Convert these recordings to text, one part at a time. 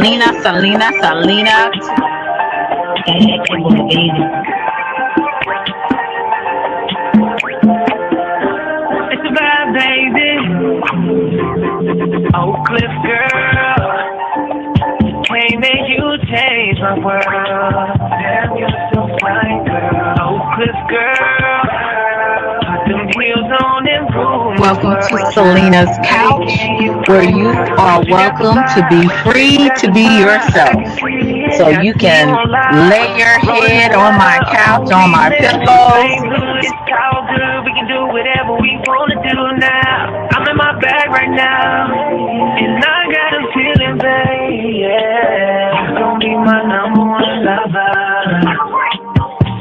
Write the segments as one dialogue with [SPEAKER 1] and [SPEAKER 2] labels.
[SPEAKER 1] Selena. It's a bad baby. Oak Cliff girl. Can't make you change my world. Damn, you're so fine, girl. Oak Cliff girl. Put them heels on and prove.
[SPEAKER 2] Welcome to Selena's Couch, where you are welcome to be free to be yourself. So you can lay your head on my couch, on my pillows.
[SPEAKER 1] It's all good, we can do whatever we wanna do now. I'm in my bag right now, and I got a feeling, babe, yeah. You're gonna be my number one lover.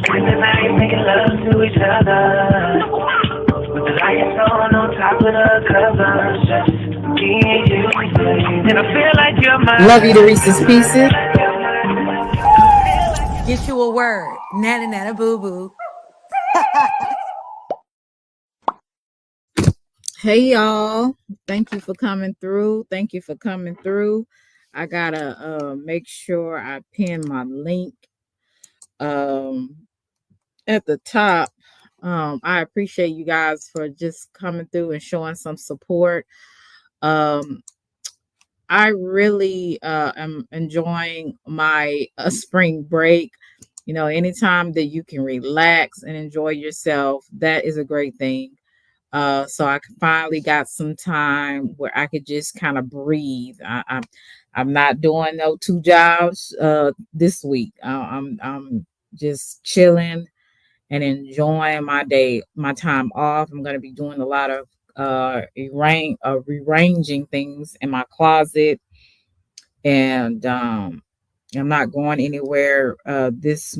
[SPEAKER 1] Spending the night making love to each other, with the lights on top of the covers. Just me and you, babe. And I feel like you're my
[SPEAKER 2] Love you to Reese's Pieces.
[SPEAKER 3] Get you a word. Nana nana boo boo.
[SPEAKER 2] Hey y'all, thank you for coming through. I gotta make sure I pin my link at the top. I appreciate you guys for just coming through and showing some support. I really am enjoying my spring break. You know, anytime that you can relax and enjoy yourself, that is a great thing. So I finally got some time where I could just kind of breathe. I'm not doing no 2 jobs this week. I'm just chilling and enjoying my day, my time off. I'm going to be doing a lot of rearranging things in my closet, and I'm not going anywhere this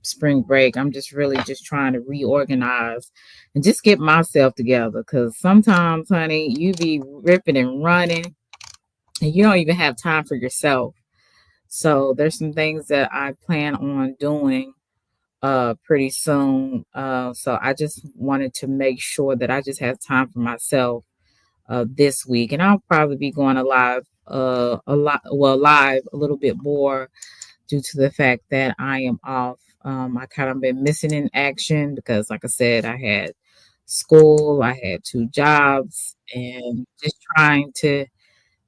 [SPEAKER 2] spring break. I'm just really just trying to reorganize and just get myself together, because sometimes, honey, you be ripping and running and you don't even have time for yourself. So there's some things that I plan on doing pretty soon. So I just wanted to make sure that I just have time for myself this week, and I'll probably be going live live a little bit more due to the fact that I am off. I kind of been missing in action because, like I said, I had school, I had 2 jobs, and just trying to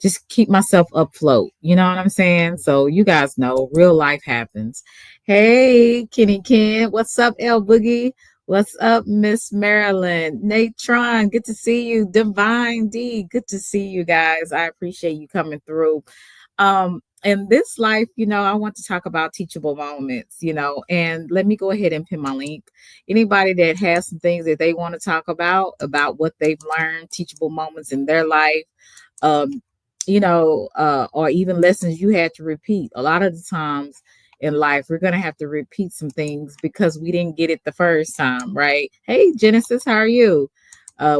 [SPEAKER 2] just keep myself afloat. You know what I'm saying? So you guys know real life happens. Hey, Kenny Ken, what's up, L Boogie? What's up, Miss Marilyn? Natron, good to see you. Divine D, good to see you guys. I appreciate you coming through. In this life, you know, I want to talk about teachable moments, you know, and let me go ahead and pin my link. Anybody that has some things that they want to talk about what they've learned, teachable moments in their life, um, or even lessons you had to repeat. A lot of the times in life, we're going to have to repeat some things because we didn't get it the first time, right? Hey, Genesis, how are you?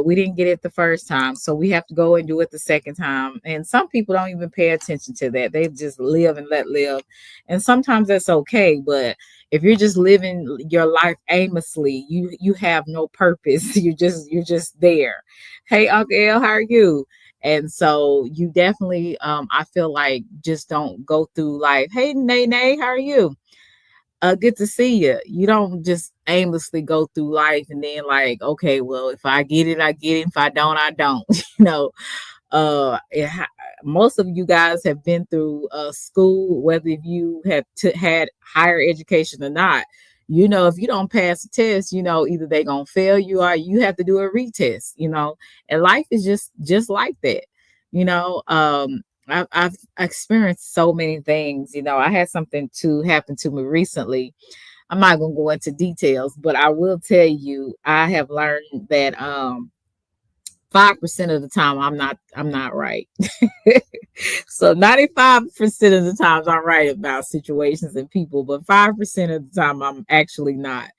[SPEAKER 2] We didn't get it the first time, so we have to go and do it the second time. And some people don't even pay attention to that. They just live and let live. And sometimes that's okay. But if you're just living your life aimlessly, you have no purpose. You're just there. Hey, Uncle L, how are you? And so you definitely, I feel like, just don't go through life. Hey, Nay, how are you? Good to see you. You don't just aimlessly go through life and then like, okay, well, if I get it, I get it. If I don't, I don't. you know, most of you guys have been through school, whether you had higher education or not. You know, if you don't pass a test, you know, either they're gonna fail you or you have to do a retest. You know, and life is just like that. You know, I've experienced so many things. You know, I had something to happen to me recently. I'm not gonna go into details, but I will tell you, I have learned that 5% of the time I'm not right. So 95% of the times I'm right about situations and people, but 5% of the time I'm actually not.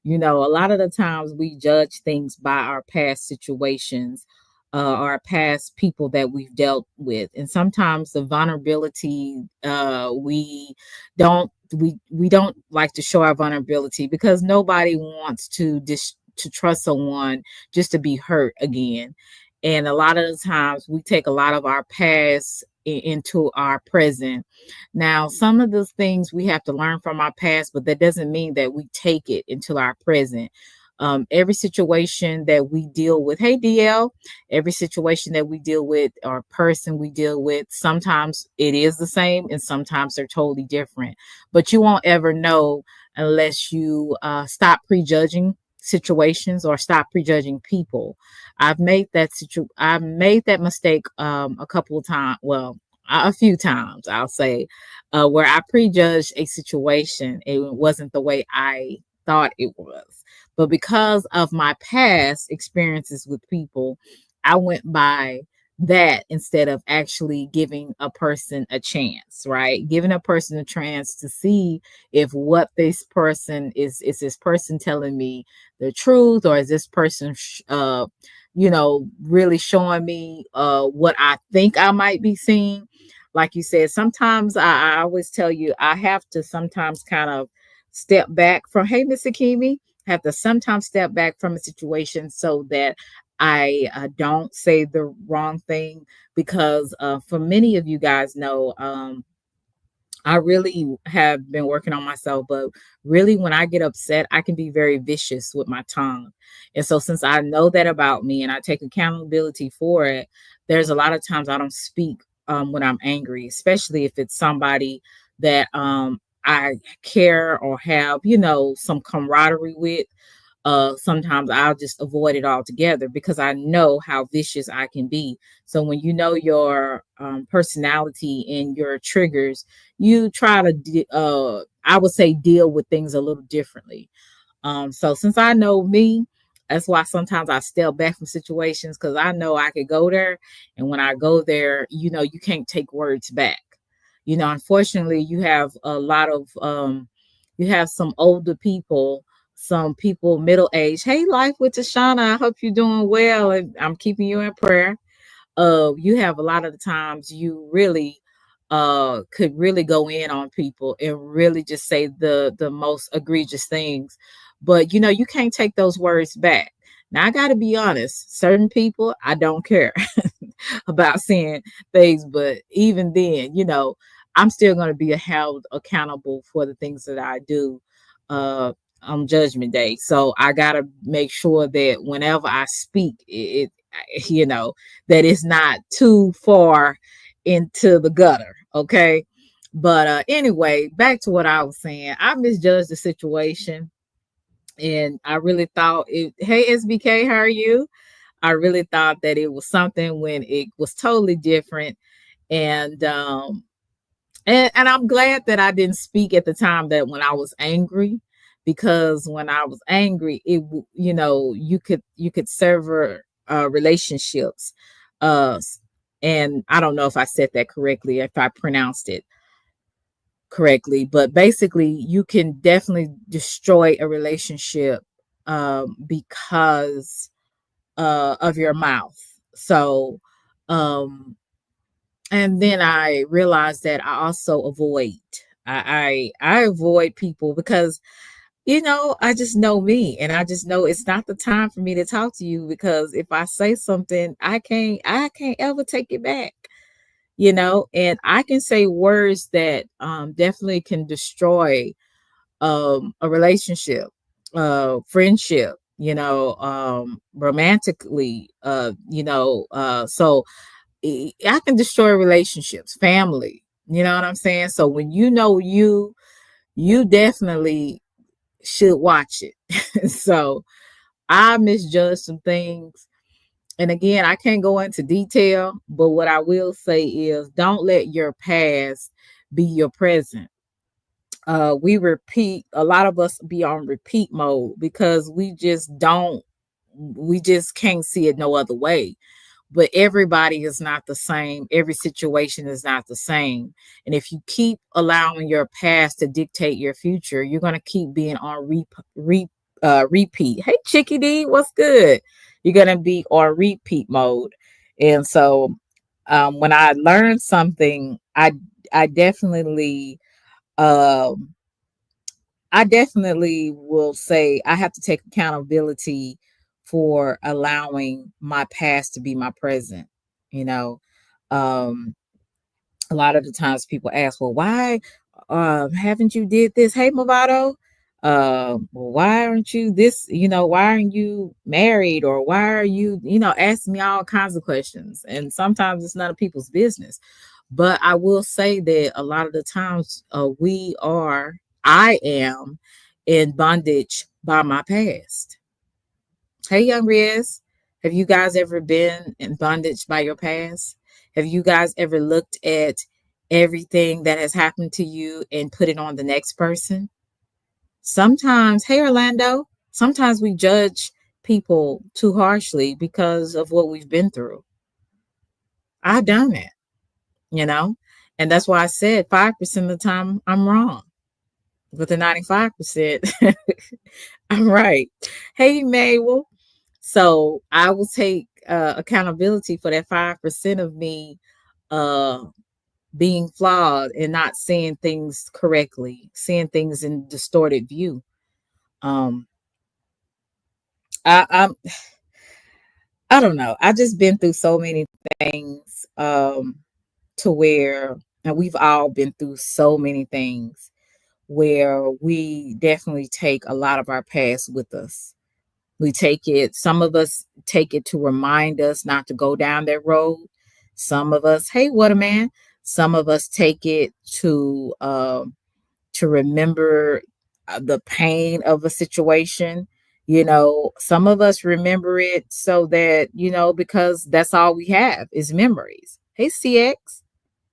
[SPEAKER 2] You know, a lot of the times we judge things by our past situations, our past people that we've dealt with, and sometimes the vulnerability, we don't like to show our vulnerability because nobody wants to trust someone just to be hurt again. And a lot of the times we take a lot of our past into our present. Now, some of those things we have to learn from our past, but that doesn't mean that we take it into our present. Every situation that we deal with, hey DL, every situation that we deal with or person we deal with, sometimes it is the same and sometimes they're totally different. But you won't ever know unless you stop prejudging situations or stop prejudging people. I've made that mistake a couple of times. Well, a few times, I'll say, where I prejudged a situation. It wasn't the way I thought it was. But because of my past experiences with people, I went by that instead of actually giving a person a chance, right? Giving a person a chance to see if what this person is this person telling me the truth, or is this person really showing me what I think I might be seeing. Like you said, sometimes I always tell you I have to sometimes kind of step back from, hey, Miss Akimi, have to sometimes step back from a situation so that I don't say the wrong thing, because for many of you guys know, I really have been working on myself, but really when I get upset, I can be very vicious with my tongue. And so since I know that about me and I take accountability for it, there's a lot of times I don't speak when I'm angry, especially if it's somebody that I care or have, some camaraderie with. Sometimes I'll just avoid it altogether because I know how vicious I can be. So when you know your personality and your triggers, you try to, I would say, deal with things a little differently. So since I know me, that's why sometimes I step back from situations, because I know I could go there. And when I go there, you can't take words back. Unfortunately, you have a lot of, you have some older people, some people middle age. Hey, life with Tashana, I hope you're doing well. And I'm keeping you in prayer. You have a lot of the times you really could really go in on people and really just say the most egregious things, but you can't take those words back. Now I got to be honest, certain people I don't care about saying things, but even then, I'm still going to be held accountable for the things that I do uh on judgment day. So I got to make sure that whenever I speak, you know that it's not too far into the gutter. Okay. But anyway, back to what I was saying. I misjudged the situation, and I really thought it, hey SBK, how are you? I really thought that it was something when it was totally different. And and I'm glad that I didn't speak at the time, that when I was angry, because when I was angry, you could sever relationships. Uh, and I don't know if I said that correctly, if I pronounced it correctly, but basically, you can definitely destroy a relationship because of your mouth. So, um, and then I realized that I also avoid. I avoid people because I just know me, and I just know it's not the time for me to talk to you, because if I say something, I can't ever take it back. And I can say words that definitely can destroy a relationship, friendship, romantically, so I can destroy relationships, family. You know what I'm saying? So when you definitely should watch it. So I misjudged some things. And again, I can't go into detail, but what I will say is don't let your past be your present. We repeat, a lot of us be on repeat mode because we just can't see it no other way. But everybody is not the same. Every situation is not the same. And if you keep allowing your past to dictate your future, you're going to keep being on repeat. Hey, Chicky D, what's good? You're going to be on repeat mode. And so when I learned something, I definitely, um, I definitely will say I have to take accountability for allowing my past to be my present. You know, um, A lot of the times people ask, well, why haven't you did this? Hey, Movado, well, why aren't you this? Why aren't you married? Or why are you, asking me all kinds of questions? And sometimes it's none of people's business. But I will say that a lot of the times I am in bondage by my past. Hey, Young Riz, have you guys ever been in bondage by your past? Have you guys ever looked at everything that has happened to you and put it on the next person? Sometimes, hey, Orlando, sometimes we judge people too harshly because of what we've been through. I've done it, you know, and that's why I said 5% of the time I'm wrong, but the 95%, I'm right. Hey, Mabel. So I will take accountability for that 5% of me uh, being flawed and not seeing things correctly, seeing things in distorted view. Um, I'm I don't know. I just been through so many things to where, and we've all been through so many things where we definitely take a lot of our past with us. We take it, some of us take it to remind us not to go down that road. Some of us, hey, what a man. Some of us take it to remember the pain of a situation. Some of us remember it so that, because that's all we have is memories. Hey, CX,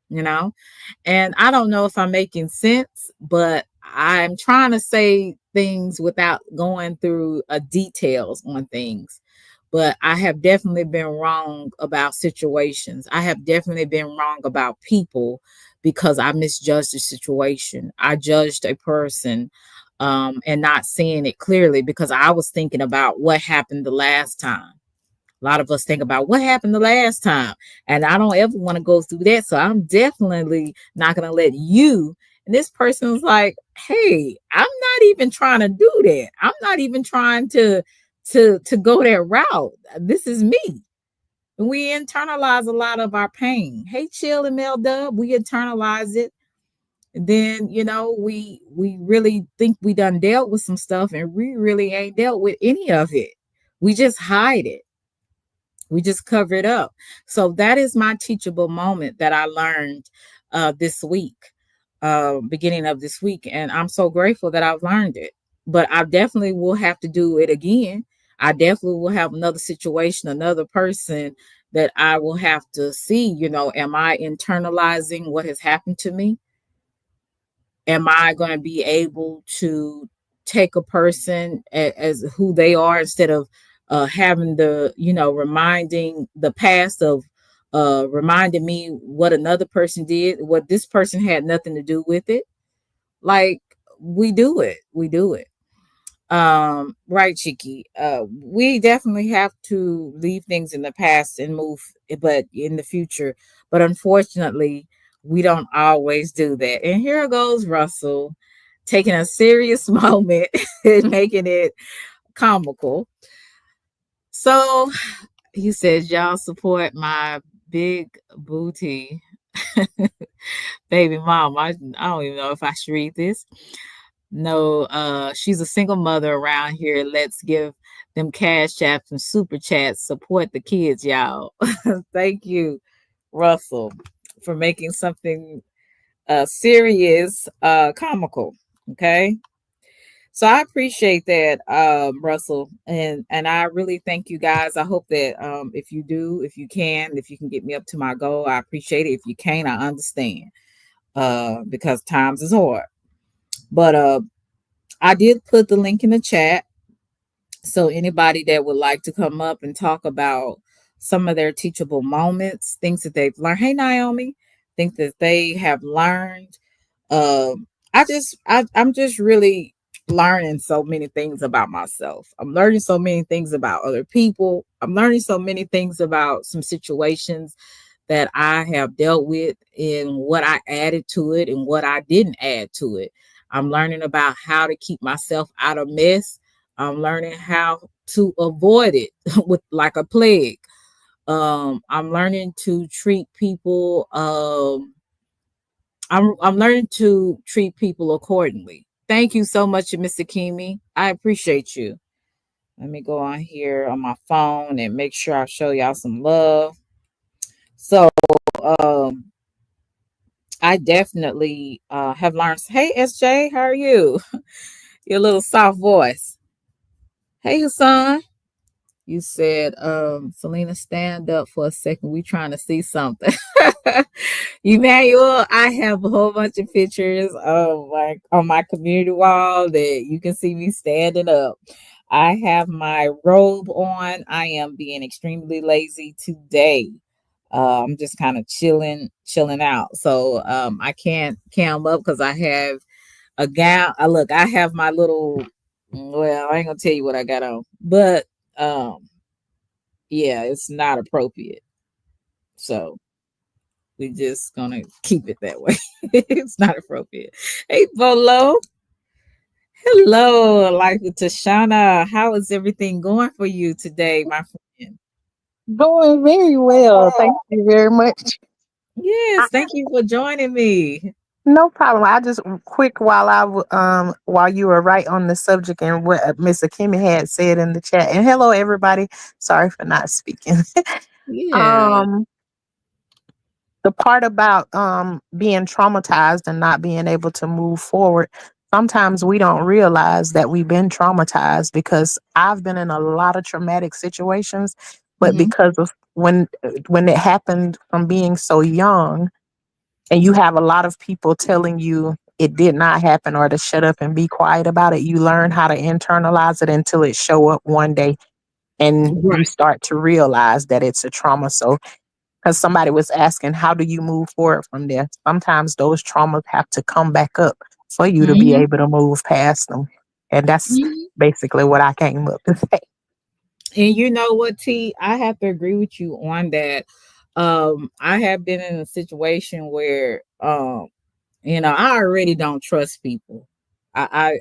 [SPEAKER 2] you know, and I don't know if I'm making sense, but I'm trying to say things without going through details on things. But I have definitely been wrong about situations. I have definitely been wrong about people because I misjudged the situation. I judged a person and not seeing it clearly because I was thinking about what happened the last time. A lot of us think about what happened the last time, and I don't ever want to go through that. So I'm definitely not going to let you. And this person's like, "Hey, I'm not even trying to do that. I'm not even trying to go that route. This is me." And we internalize a lot of our pain. Hey, Chill and Mel Dub, we internalize it. And then we really think we done dealt with some stuff, and we really ain't dealt with any of it. We just hide it. We just cover it up. So that is my teachable moment that I learned this week, beginning of this week. And I'm so grateful that I've learned it. But I definitely will have to do it again. I definitely will have another situation, another person that I will have to see, am I internalizing what has happened to me? Am I going to be able to take a person as who they are instead of having the reminding the past of reminding me what another person did, what this person had nothing to do with it? Like, we do it. Right, Chiki. We definitely have to leave things in the past and move, but in the future. But unfortunately, we don't always do that. And here goes Russell taking a serious moment and making it comical. So he says, y'all support my big booty baby mom. I don't even know if I should read this. No, she's a single mother around here. Let's give them cash apps and super chats. Support the kids, y'all. Thank you, Russell, for making something serious comical. Okay. So I appreciate that, Russell, and I really thank you guys. I hope that if you do, if you can get me up to my goal, I appreciate it. If you can't, I understand because times is hard. But I did put the link in the chat. So anybody that would like to come up and talk about some of their teachable moments, things that they've learned. Hey, Naomi, things that they have learned. I'm just really learning so many things about myself. I'm learning so many things about other people. I'm learning so many things about some situations that I have dealt with and what I added to it and what I didn't add to it. I'm learning about how to keep myself out of mess. I'm learning how to avoid it with like a plague. I'm learning to treat people I'm learning to treat people accordingly. Thank you so much, Mr. Kimi. I appreciate you. Let me go on here on my phone and make sure I show y'all some love. So, um, I definitely have learned. Hey, SJ, how are you? Your little soft voice. Hey, Hassan. You said, Selena, stand up for a second. We trying to see something. Emmanuel, I have a whole bunch of pictures of like on my community wall that you can see me standing up. I have my robe on. I am being extremely lazy today. I'm just kind of chilling out. So I can't cam up because I have a gown. Look, I have my little. Well, I ain't gonna tell you what I got on, but um, yeah, it's not appropriate. So we just gonna keep it that way. It's not appropriate. Hey, Bolo. Hello, like Tashana. How is everything going for you today, my friend?
[SPEAKER 4] Going very well. Thank you very much.
[SPEAKER 2] Yes, thank you for joining me.
[SPEAKER 4] No problem. I just quick while you were right on the subject and what Miss Akemi had said in the chat. And hello everybody. Sorry for not speaking.
[SPEAKER 2] Yeah.
[SPEAKER 4] um the part about being traumatized and not being able to move forward. Sometimes we don't realize that we've been traumatized because I've been in a lot of traumatic situations, but
[SPEAKER 2] Mm-hmm.
[SPEAKER 4] because of when it happened from being so young, and you have a lot of people telling you it did not happen or to shut up and be quiet about it, you learn how to internalize it until it show up one day and you
[SPEAKER 2] Right.
[SPEAKER 4] start to realize that it's a trauma. So because somebody was asking, how do you move forward from there? Sometimes those traumas have to come back up for you to be
[SPEAKER 2] Mm-hmm.
[SPEAKER 4] able to move past them. And that's
[SPEAKER 2] Mm-hmm.
[SPEAKER 4] basically what I came up to say.
[SPEAKER 2] And you know what, T? I have to agree with you on that. I have been in a situation where I already don't trust people. I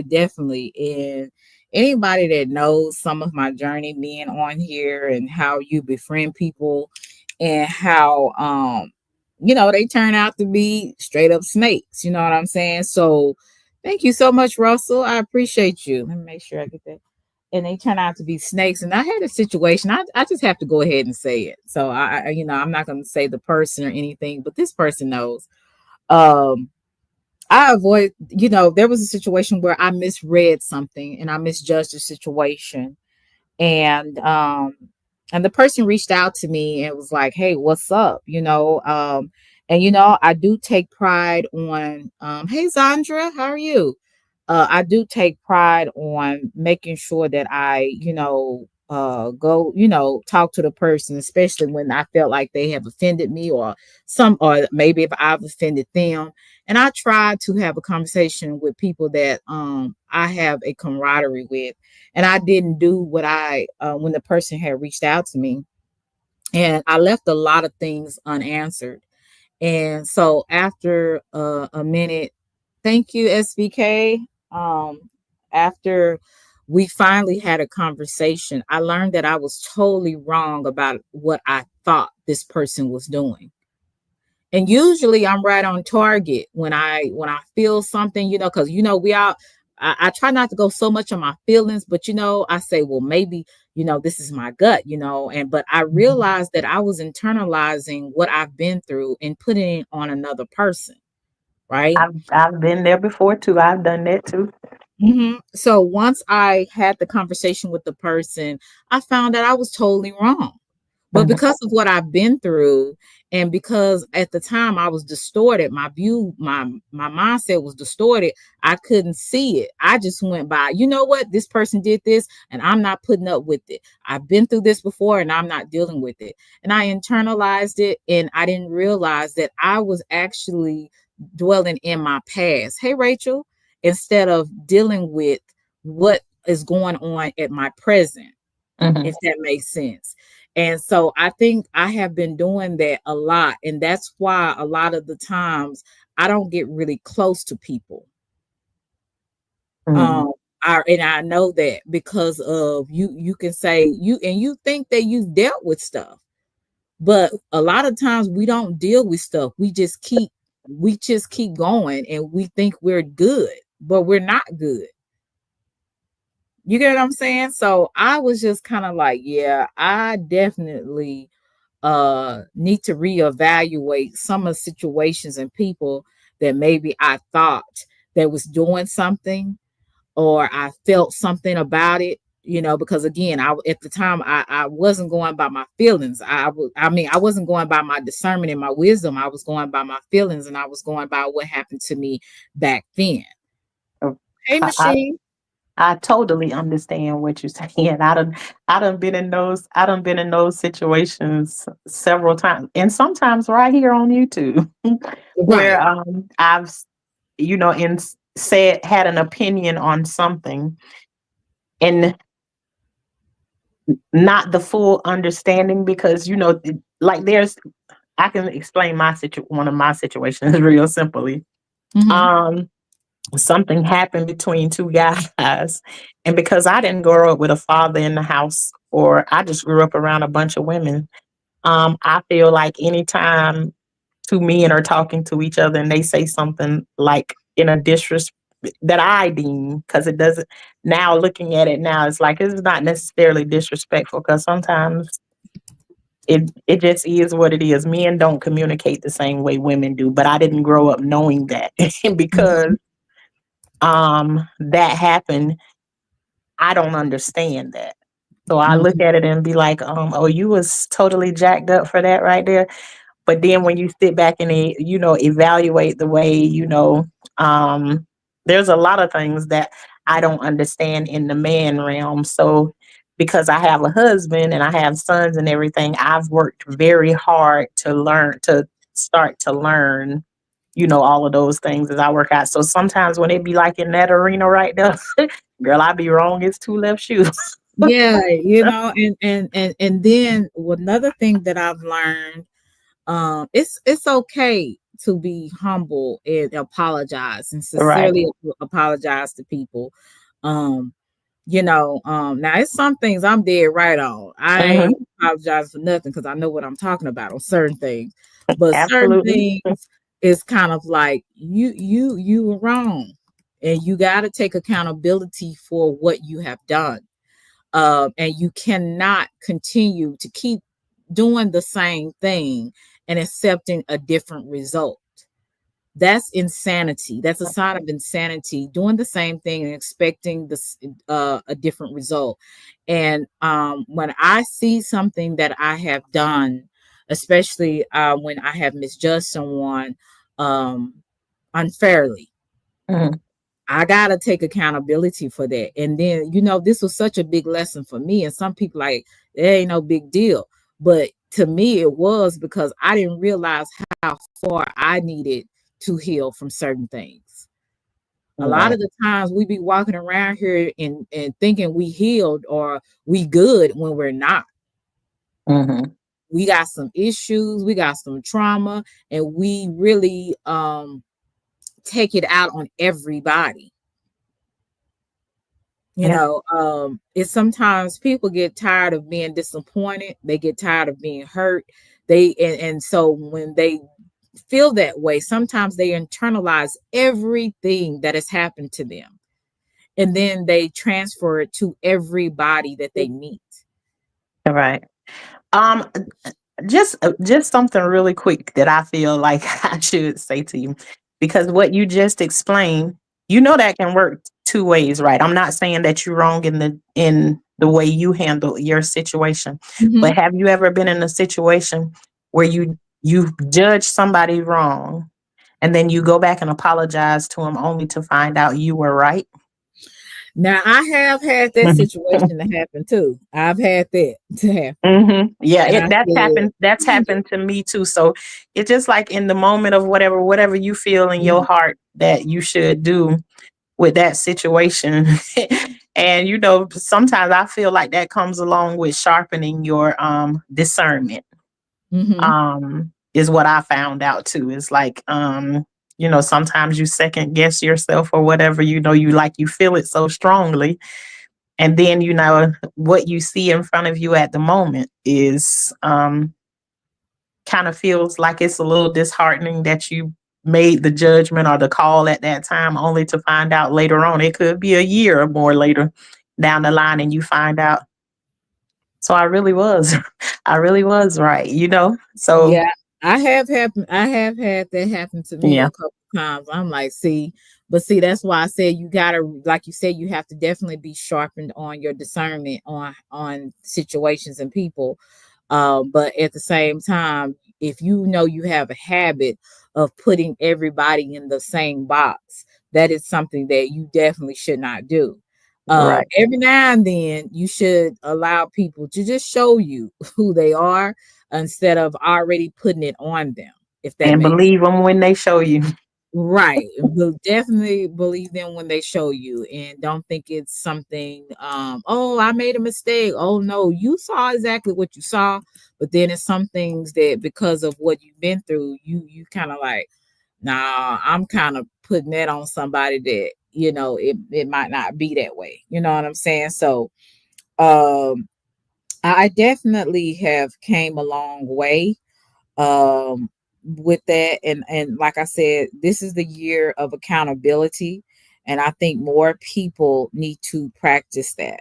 [SPEAKER 2] definitely, and anybody that knows some of my journey being on here and how you befriend people and how they turn out to be straight up snakes, you know what I'm saying? So thank you so much, Russell. I appreciate you. Let me make sure I get that. And they turn out to be snakes. And I had a situation. I just have to go ahead and say it. So I'm not going to say the person or anything, but this person knows. um I avoid, there was a situation where I misread something and I misjudged the situation. And the person reached out to me and was like, hey, what's up? And I do take pride on hey Zandra, how are you? I do take pride on making sure that I, go, talk to the person, especially when I felt like they have offended me or maybe if I've offended them. And I try to have a conversation with people that I have a camaraderie with. And I didn't do what when the person had reached out to me, and I left a lot of things unanswered. And so after a minute, thank you, SVK. After we finally had a conversation, I learned that I was totally wrong about what I thought this person was doing. And usually I'm right on target when I feel something, because we all I try not to go so much on my feelings, but I say, well, maybe, this is my gut, but I realized that I was internalizing what I've been through and putting it on another person, right?
[SPEAKER 4] I've been there before too. I've done that too.
[SPEAKER 2] So once I had the conversation with the person, I found that I was totally wrong. But
[SPEAKER 4] Mhm.
[SPEAKER 2] because of what I've been through, and because at the time I was distorted, my view, my mindset was distorted. I couldn't see it. I just went by, you know what? This person did this, and I'm not putting up with it. I've been through this before, and I'm not dealing with it. And I internalized it, and I didn't realize that I was actually dwelling in my past. Hey, Rachel, instead of dealing with what is going on at my present,
[SPEAKER 4] Mhm.
[SPEAKER 2] if that makes sense. And so I think I have been doing that a lot. And that's why a lot of the times I don't get really close to people.
[SPEAKER 4] Mhm.
[SPEAKER 2] Um, and I know that because of you can say you think that you've dealt with stuff. But a lot of times we don't deal with stuff. We just keep going and we think we're good, but we're not good. You get what I'm saying? So I was just kind of like, yeah, I definitely need to reevaluate some of the situations and people that maybe I thought that was doing something, or I felt something about it, because again, I at the time I wasn't going by my feelings. I wasn't going by my discernment and my wisdom. I was going by my feelings, and I was going by what happened to me back then.
[SPEAKER 4] Uh,
[SPEAKER 2] Hey,
[SPEAKER 4] I, I
[SPEAKER 2] machine.
[SPEAKER 4] I totally understand what you're saying. I done been in those situations several times, and sometimes right here on YouTube, where
[SPEAKER 2] Right.
[SPEAKER 4] I've said had an opinion on something, and not the full understanding, because like there's I can explain one of my situations real simply.
[SPEAKER 2] Mm-hmm.
[SPEAKER 4] Um, Something happened between two guys, and because I didn't grow up with a father in the house, or I just grew up around a bunch of women, I feel like anytime two men are talking to each other and they say something like in a disrespect that I deem, because it doesn't, now looking at it now, it's like it's not necessarily disrespectful, because sometimes it just is what it is. Men don't communicate the same way women do, but I didn't grow up knowing that. And because
[SPEAKER 2] Mm-hmm.
[SPEAKER 4] that happened, I don't understand that. So I look
[SPEAKER 2] Mm-hmm.
[SPEAKER 4] at it and be like, oh, you was totally jacked up for that right there. But then when you sit back and evaluate the way, there's a lot of things that I don't understand in the man realm. So because I have a husband and I have sons and everything, I've worked very hard to start to learn, all of those things as I work out. So sometimes when it be like in that arena right there, girl, I be wrong. It's two left shoes.
[SPEAKER 2] Yeah, and then another thing that I've learned, it's okay to be humble and apologize and
[SPEAKER 4] Right.
[SPEAKER 2] sincerely apologize to people. Um, now it's some things I'm dead right on. I
[SPEAKER 4] Hmm.
[SPEAKER 2] ain't apologize for nothing because I know what I'm talking about on certain things. But certain
[SPEAKER 4] Absolutely.
[SPEAKER 2] things is kind of like you were wrong. And you gotta take accountability for what you have done. And you cannot continue to keep doing the same thing and accepting a different result. That's insanity. That's a sign of insanity. Doing the same thing and expecting a different result. And when I see something that I have done, especially when I have misjudged someone um, unfairly,
[SPEAKER 4] Mhm.
[SPEAKER 2] I gotta take accountability for that. And then, this was such a big lesson for me. And some people like, it ain't no big deal. But to me, it was because I didn't realize how far I needed to heal from certain things. A lot
[SPEAKER 4] Right.
[SPEAKER 2] of the times we be walking around here and thinking we healed or we good when we're not.
[SPEAKER 4] Mhm.
[SPEAKER 2] We got some issues, we got some trauma, and we really take it out on everybody.
[SPEAKER 4] Yep.
[SPEAKER 2] It's sometimes people get tired of being disappointed, they get tired of being hurt. And so when they feel that way, sometimes they internalize everything that has happened to them, and then they transfer it to everybody that they meet.
[SPEAKER 4] Right. Um, just something really quick that I feel like I should say to you, because what you just explained, that can work two ways, right? I'm not saying that you're wrong in the way you handle your situation, but
[SPEAKER 2] Mhm.
[SPEAKER 4] have you ever been in a situation where you judge somebody wrong, and then you go back and apologize to them only to find out you were right?
[SPEAKER 2] Now I have had that situation to happen too. I've had that to happen,
[SPEAKER 4] Yeah,
[SPEAKER 2] and I
[SPEAKER 4] that's
[SPEAKER 2] said,
[SPEAKER 4] happened. That's
[SPEAKER 2] "Dang it."
[SPEAKER 4] happened to me too. So it's just like in the moment of whatever you feel in your
[SPEAKER 2] Mhm.
[SPEAKER 4] heart that you should do with that situation. And sometimes I feel like that comes along with sharpening your discernment.
[SPEAKER 2] Mhm.
[SPEAKER 4] Is what I found out too. It's like sometimes you second guess yourself or whatever, you feel it so strongly, and then what you see in front of you at the moment is kind of feels like it's a little disheartening that you made the judgment or the call at that time only to find out later on. It could be a year or more later down the line and you find out. So I really was, I really was right, you know? So
[SPEAKER 2] Yeah, I have had that happen to me
[SPEAKER 4] yeah,
[SPEAKER 2] a couple times. I'm like, see, but see, that's why I said you gotta, like you said, you have to definitely be sharpened on your discernment on situations and people. But at the same time, if you know you have a habit of putting everybody in the same box, that is something that you definitely should not do.
[SPEAKER 4] right.
[SPEAKER 2] Every now and then, you should allow people to just show you who they are instead of already putting it on them, if that
[SPEAKER 4] And
[SPEAKER 2] makes
[SPEAKER 4] believe them when they show you.
[SPEAKER 2] right. Definitely believe them when they show you and don't think it's something oh, I made a mistake. Oh no, you saw exactly what you saw, but then it's some things that because of what you've been through, you kind of like, nah, I'm kind of putting that on somebody that, it might not be that way. You know what I'm saying? So um I definitely have came a long way with that, and like I said, this is the year of accountability, and I think more people need to practice that.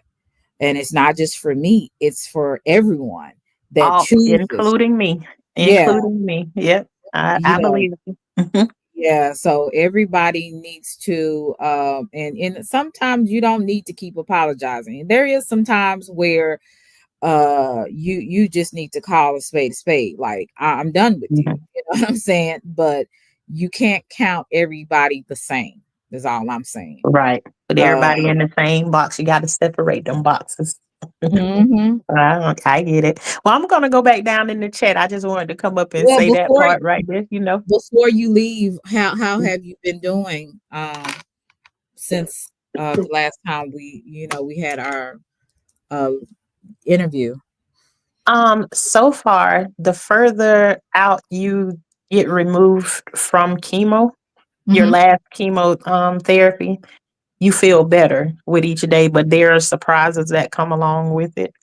[SPEAKER 2] And it's not just for me, it's for everyone that
[SPEAKER 4] All
[SPEAKER 2] chooses.
[SPEAKER 4] including me.
[SPEAKER 2] Yeah,
[SPEAKER 4] Including me. Yep.
[SPEAKER 2] you
[SPEAKER 4] I
[SPEAKER 2] know,
[SPEAKER 4] believe you. Mhm.
[SPEAKER 2] yeah, so everybody needs to and sometimes you don't need to keep apologizing. There is some times where you just need to call a spade, like I'm done with you,
[SPEAKER 4] Mhm.
[SPEAKER 2] you know what I'm saying? But you can't count everybody the same, is all I'm saying.
[SPEAKER 4] Right. Put
[SPEAKER 2] uh
[SPEAKER 4] everybody in the same box. You got to separate them boxes.
[SPEAKER 2] mhm.
[SPEAKER 4] I get it. Well, I'm gonna go back down in the chat. I just wanted to come up and
[SPEAKER 2] Well,
[SPEAKER 4] say that part right there. You know,
[SPEAKER 2] before you leave, how have you been doing since the last time we had our uh interview?
[SPEAKER 4] so far, the further out you get removed from chemo, your
[SPEAKER 2] Mm-hmm.
[SPEAKER 4] last chemo therapy, you feel better with each day, but there are surprises that come along with it.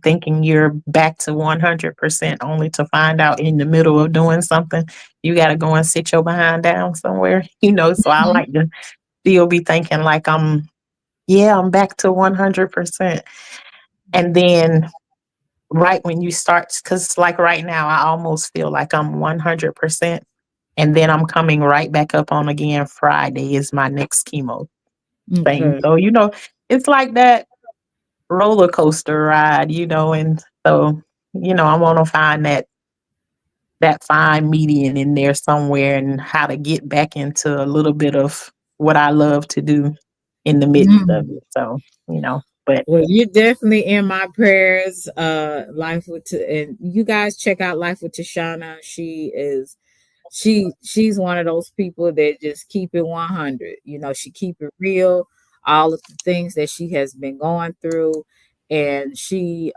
[SPEAKER 4] Thinking you're back to 100% only to find out in the middle of doing something, you got to go and sit your behind down somewhere, you know. So I
[SPEAKER 2] Mm-hmm.
[SPEAKER 4] like to still be thinking like yeah, I'm back to 100%. And then right when you start, because like right now, I almost feel like I'm 100%. And then I'm coming right back up on again. Friday is my next chemo thing.
[SPEAKER 2] Okay.
[SPEAKER 4] So, you know, it's like that roller coaster ride, you know, and so, you know, I want to find that fine median in there somewhere and how to get back into a little bit of what I love to do in the midst of
[SPEAKER 2] Mm.
[SPEAKER 4] it. So, you know, but
[SPEAKER 2] Well, you're definitely in my prayers. Life with and you guys check out Life with Tashana. She's one of those people that just keep it 100. She keep it real, all of the things that she has been going through, and she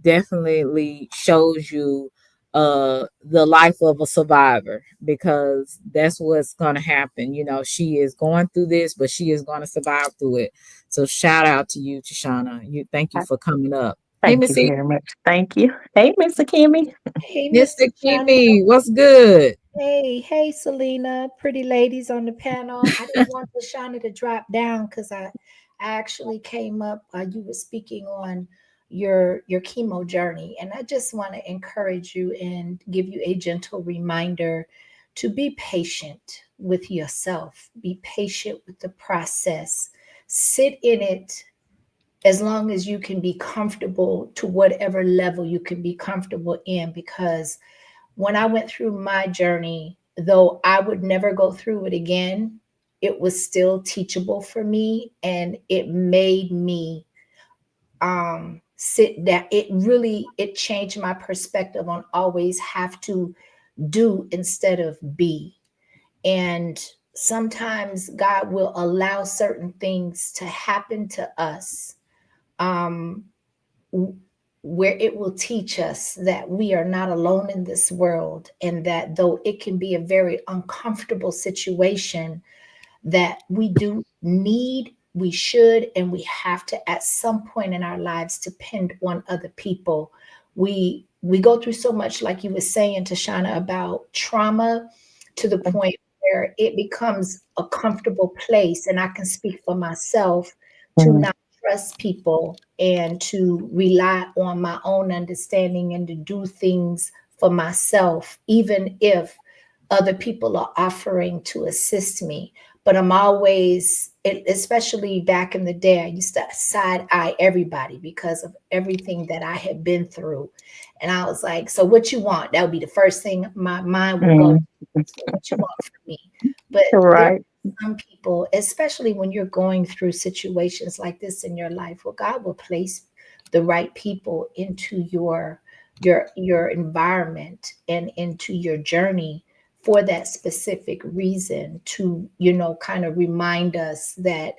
[SPEAKER 2] definitely shows you the life of a survivor, because that's what's going to happen. She is going through this, but she is going to survive through it. So shout out to you, Tashana. Thank you
[SPEAKER 4] I
[SPEAKER 2] for coming up. Hey,
[SPEAKER 4] thank you
[SPEAKER 2] Missy.
[SPEAKER 4] very much. Thank you. Hey, Mr. Kimmy.
[SPEAKER 5] Hey, Miss
[SPEAKER 2] Mr.
[SPEAKER 5] Tashana.
[SPEAKER 2] Kimmy, what's good?
[SPEAKER 5] Hey, Selena. Pretty ladies on the panel. I didn't want Tashana to drop down because I actually came up. You were speaking on your chemo journey, and I just want to encourage you and give you a gentle reminder to be patient with yourself. Be patient with the process. Sit in it as long as you can be comfortable to whatever level you can be comfortable in, because when I went through my journey, though I would never go through it again, it was still teachable for me, and it made me sit down. It changed my perspective on always have to do instead of be. And sometimes God will allow certain things to happen to us, um, where it will teach us that we are not alone in this world, and that though it can be a very uncomfortable situation, that we do need, we should, and we have to at some point in our lives depend on other people. We we go through so much, like you were saying, Tashana, about trauma to the point where it becomes a comfortable place. And I can speak for myself to
[SPEAKER 4] Mm,
[SPEAKER 5] not trust people and to rely on my own understanding and to do things for myself, even if other people are offering to assist me. But I'm always, especially back in the day, I used to side eye everybody because of everything that I had been through. And I was like, so what you want? That would be the first thing my mind would go
[SPEAKER 4] mm,
[SPEAKER 5] to. So what you want from me? But there
[SPEAKER 4] right.
[SPEAKER 5] are some people, especially when you're going through situations like this in your life, where God will place the right people into your environment and into your journey for that specific reason, to kind of remind us that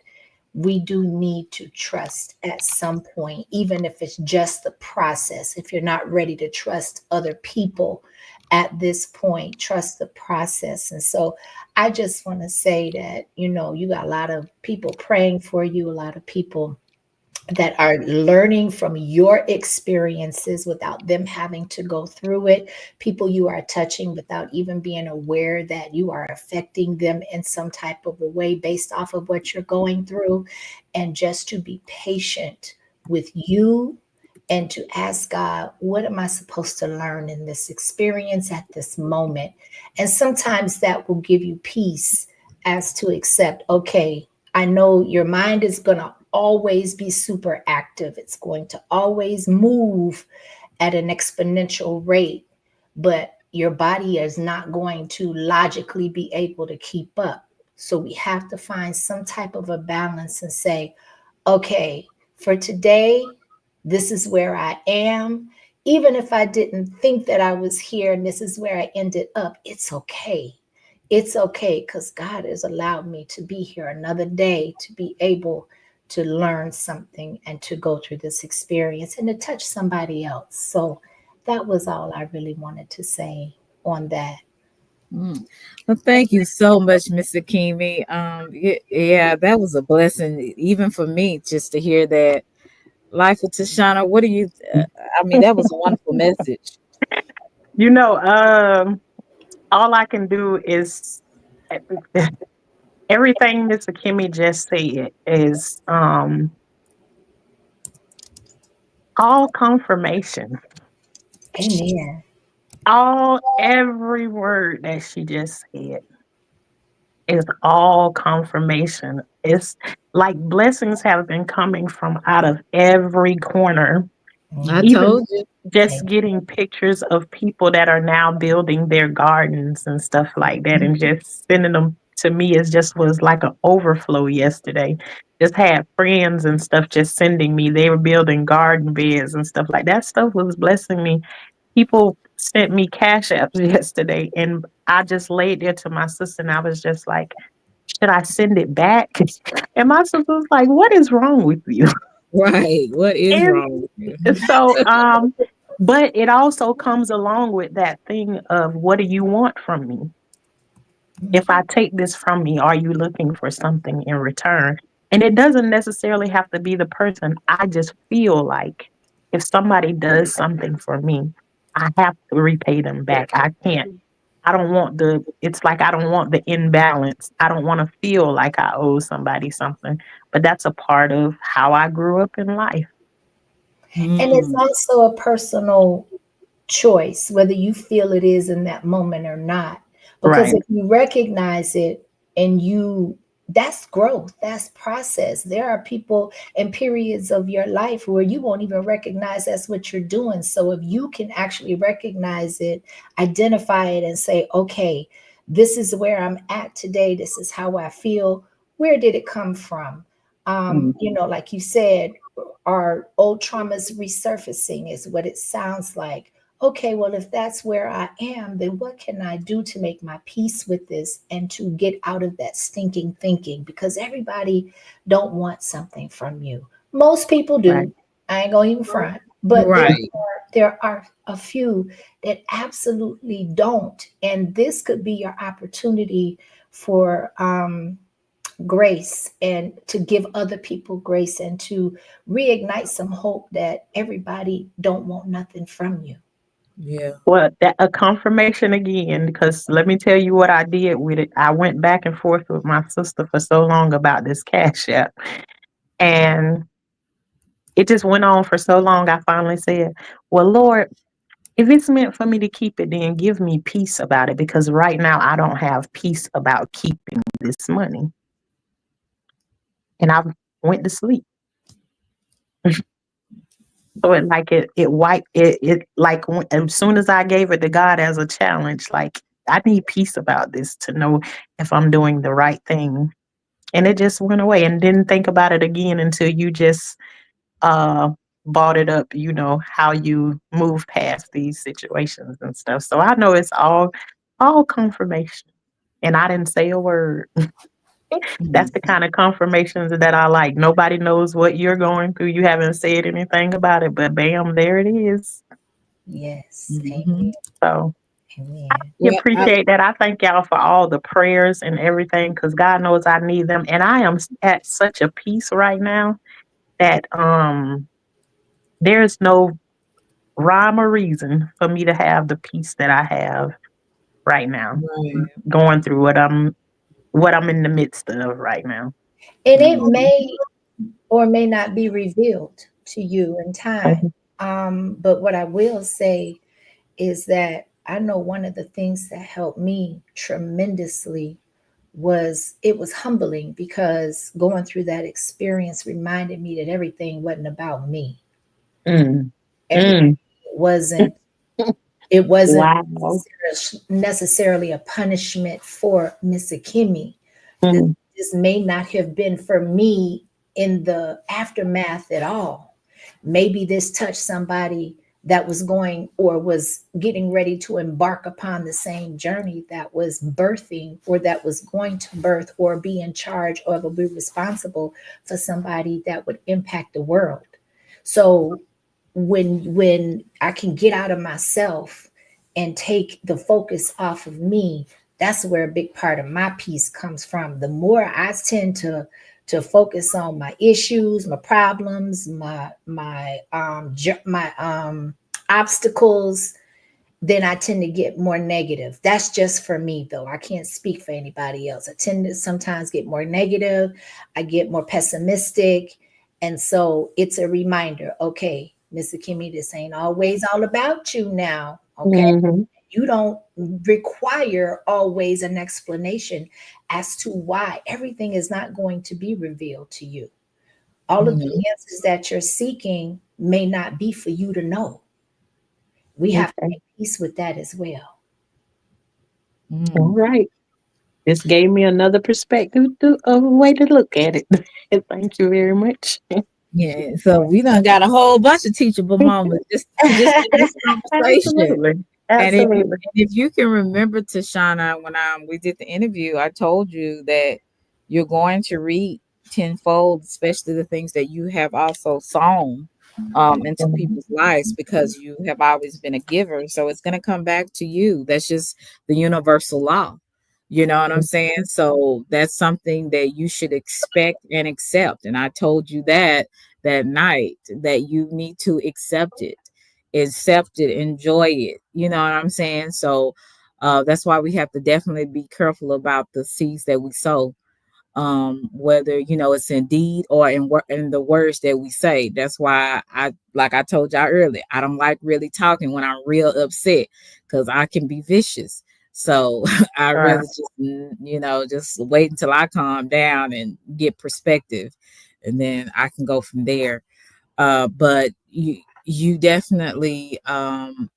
[SPEAKER 5] we do need to trust at some point, even if it's just the process. If you're not ready to trust other people at this point, trust the process. And so I just want to say that, you got a lot of people praying for you, a lot of people that are learning from your experiences without them having to go through it, people you are touching without even being aware that you are affecting them in some type of a way based off of what you're going through. And just to be patient with you and to ask God, what am I supposed to learn in this experience at this moment? And sometimes that will give you peace as to accept, okay, I know your mind is going to always be super active. It's going to always move at an exponential rate, but your body is not going to logically be able to keep up. So we have to find some type of a balance and say, okay, for today, this is where I am. Even if I didn't think that I was here and this is where I ended up, it's okay. It's okay because God has allowed me to be here another day to be able to learn something and to go through this experience and to touch somebody else. So that was all I really wanted to say on that.
[SPEAKER 2] Mm. Well, thank you so much, Mr. Kimi. Yeah, that was a blessing, even for me, just to hear that. Life with Tashana, what do you? I mean, that was a wonderful message.
[SPEAKER 4] You know, all I can do is everything Mr. Kimmy just said is all confirmation.
[SPEAKER 5] Amen.
[SPEAKER 4] Every word that she just said is all confirmation. It's like blessings have been coming from out of every corner.
[SPEAKER 2] I
[SPEAKER 5] Mhm.
[SPEAKER 4] Even
[SPEAKER 2] told you.
[SPEAKER 4] just
[SPEAKER 5] Thank
[SPEAKER 4] getting pictures of people that are now building their gardens and stuff like that,
[SPEAKER 5] you.
[SPEAKER 4] and just sending them to me is just was like an overflow yesterday. Just had friends and stuff just sending me. They were building garden beds and stuff like that. Stuff was blessing me. People sent me cash apps yesterday, and I just laid there to my sister, and I was just like, should I send it back? And my sister was like, what is wrong with you?
[SPEAKER 2] Right. What is
[SPEAKER 4] And
[SPEAKER 2] wrong with you?
[SPEAKER 4] so, but it also comes along with that thing of what do you want from me? If I take this from me, are you looking for something in return? And it doesn't necessarily have to be the person. I just feel like if somebody does something for me, I have to repay them back. I can't. I don't want it's like I don't want the imbalance. I don't want to feel like I owe somebody something. But that's a part of how I grew up in life.
[SPEAKER 5] And it's
[SPEAKER 2] Mm.
[SPEAKER 5] also a personal choice, whether you feel it is in that moment or not. Because
[SPEAKER 4] Right.
[SPEAKER 5] if you recognize it and that's growth, that's process. There are people and periods of your life where you won't even recognize that's what you're doing. So if you can actually recognize it, identify it, and say, okay, this is where I'm at today, this is how I feel, where did it come from?
[SPEAKER 4] Mm,
[SPEAKER 5] Like you said, our old traumas resurfacing is what it sounds like. Okay, well, if that's where I am, then what can I do to make my peace with this and to get out of that stinking thinking? Because everybody don't want something from you. Most people
[SPEAKER 4] right.
[SPEAKER 5] do. I ain't gonna even front, but
[SPEAKER 2] Right.
[SPEAKER 5] there are a few that absolutely don't, and this could be your opportunity for grace and to give other people grace and to reignite some hope that everybody don't want nothing from you.
[SPEAKER 2] Yeah.
[SPEAKER 4] Well, that a confirmation again, because let me tell you what I did with it. I went back and forth with my sister for so long about this Cash App, and it just went on for so long. I finally said, "Well, Lord, if it's meant for me to keep it, then give me peace about it, because right now I don't have peace about keeping this money." And I went to sleep. So it wiped it like as soon as I gave it to God as a challenge, like I need peace about this to know if I'm doing the right thing. And it just went away and didn't think about it again until you just uh brought it up, how you move past these situations and stuff. So I know it's all confirmation. And I didn't say a word. That's the
[SPEAKER 2] Mhm.
[SPEAKER 4] kind of confirmations that I like. Nobody knows what you're going through. You haven't said anything about it, but bam, there it is.
[SPEAKER 5] Yes.
[SPEAKER 2] Mhm.
[SPEAKER 5] Amen.
[SPEAKER 4] So
[SPEAKER 5] Amen.
[SPEAKER 4] I
[SPEAKER 2] Well,
[SPEAKER 4] appreciate that. I thank y'all for all the prayers and everything, because God knows I need them. And I am at such a peace right now that there's no rhyme or reason for me to have the peace that I have right now,
[SPEAKER 2] right.
[SPEAKER 4] going through what I'm in the midst of right now.
[SPEAKER 5] And it
[SPEAKER 2] Mhm.
[SPEAKER 5] may or may not be revealed to you in time.
[SPEAKER 4] Mhm.
[SPEAKER 5] But what I will say is that I know one of the things that helped me tremendously was it was humbling, because going through that experience reminded me that everything wasn't about me.
[SPEAKER 4] Mm.
[SPEAKER 5] Everything
[SPEAKER 4] Mm.
[SPEAKER 5] wasn't it wasn't
[SPEAKER 4] Wow.
[SPEAKER 5] necessarily a punishment for Miss Akimi. This,
[SPEAKER 4] Mm.
[SPEAKER 5] this may not have been for me in the aftermath at all. Maybe this touched somebody that was going or was getting ready to embark upon the same journey, that was birthing or that was going to birth or be in charge or be responsible for somebody that would impact the world. So when I can get out of myself and take the focus off of me, that's where a big part of my peace comes from. The more I tend to focus on my issues, my problems, my obstacles, then I tend to get more negative. That's just for me, though. I can't speak for anybody else. I tend to sometimes get more negative. I get more pessimistic. And so it's a reminder, okay, Mr. Kimmy, this ain't always all about you now. Okay.
[SPEAKER 4] Mhm.
[SPEAKER 5] You don't require always an explanation as to why. Everything is not going to be revealed to you. All of the
[SPEAKER 2] Mhm.
[SPEAKER 5] answers that you're seeking may not be for you to know. We have to
[SPEAKER 4] Okay.
[SPEAKER 5] make peace with that as well.
[SPEAKER 4] All
[SPEAKER 2] Mm.
[SPEAKER 4] right. This gave me another perspective, of a way to look at it. Thank you very much.
[SPEAKER 2] Yeah. So we done got a whole bunch of teachable moments just in this conversation.
[SPEAKER 4] Absolutely.
[SPEAKER 2] And if you
[SPEAKER 4] Absolutely.
[SPEAKER 2] can remember, Tashana, when we did the interview, I told you that you're going to read tenfold, especially the things that you have also sown into
[SPEAKER 4] Mhm.
[SPEAKER 2] people's lives, because you have always been a giver. So it's going to come back to you. That's just the universal law. You know what I'm saying? So that's something that you should expect and accept. And I told you that night that you need to accept it, enjoy it. You know what I'm saying? So that's why we have to definitely be careful about the seeds that we sow, whether it's in deed or in the words that we say. That's why like I told y'all earlier, I don't like really talking when I'm real upset, because I can be vicious. So I
[SPEAKER 4] Right.
[SPEAKER 2] rather just just wait until I calm down and get perspective, and then I can go from there. But you definitely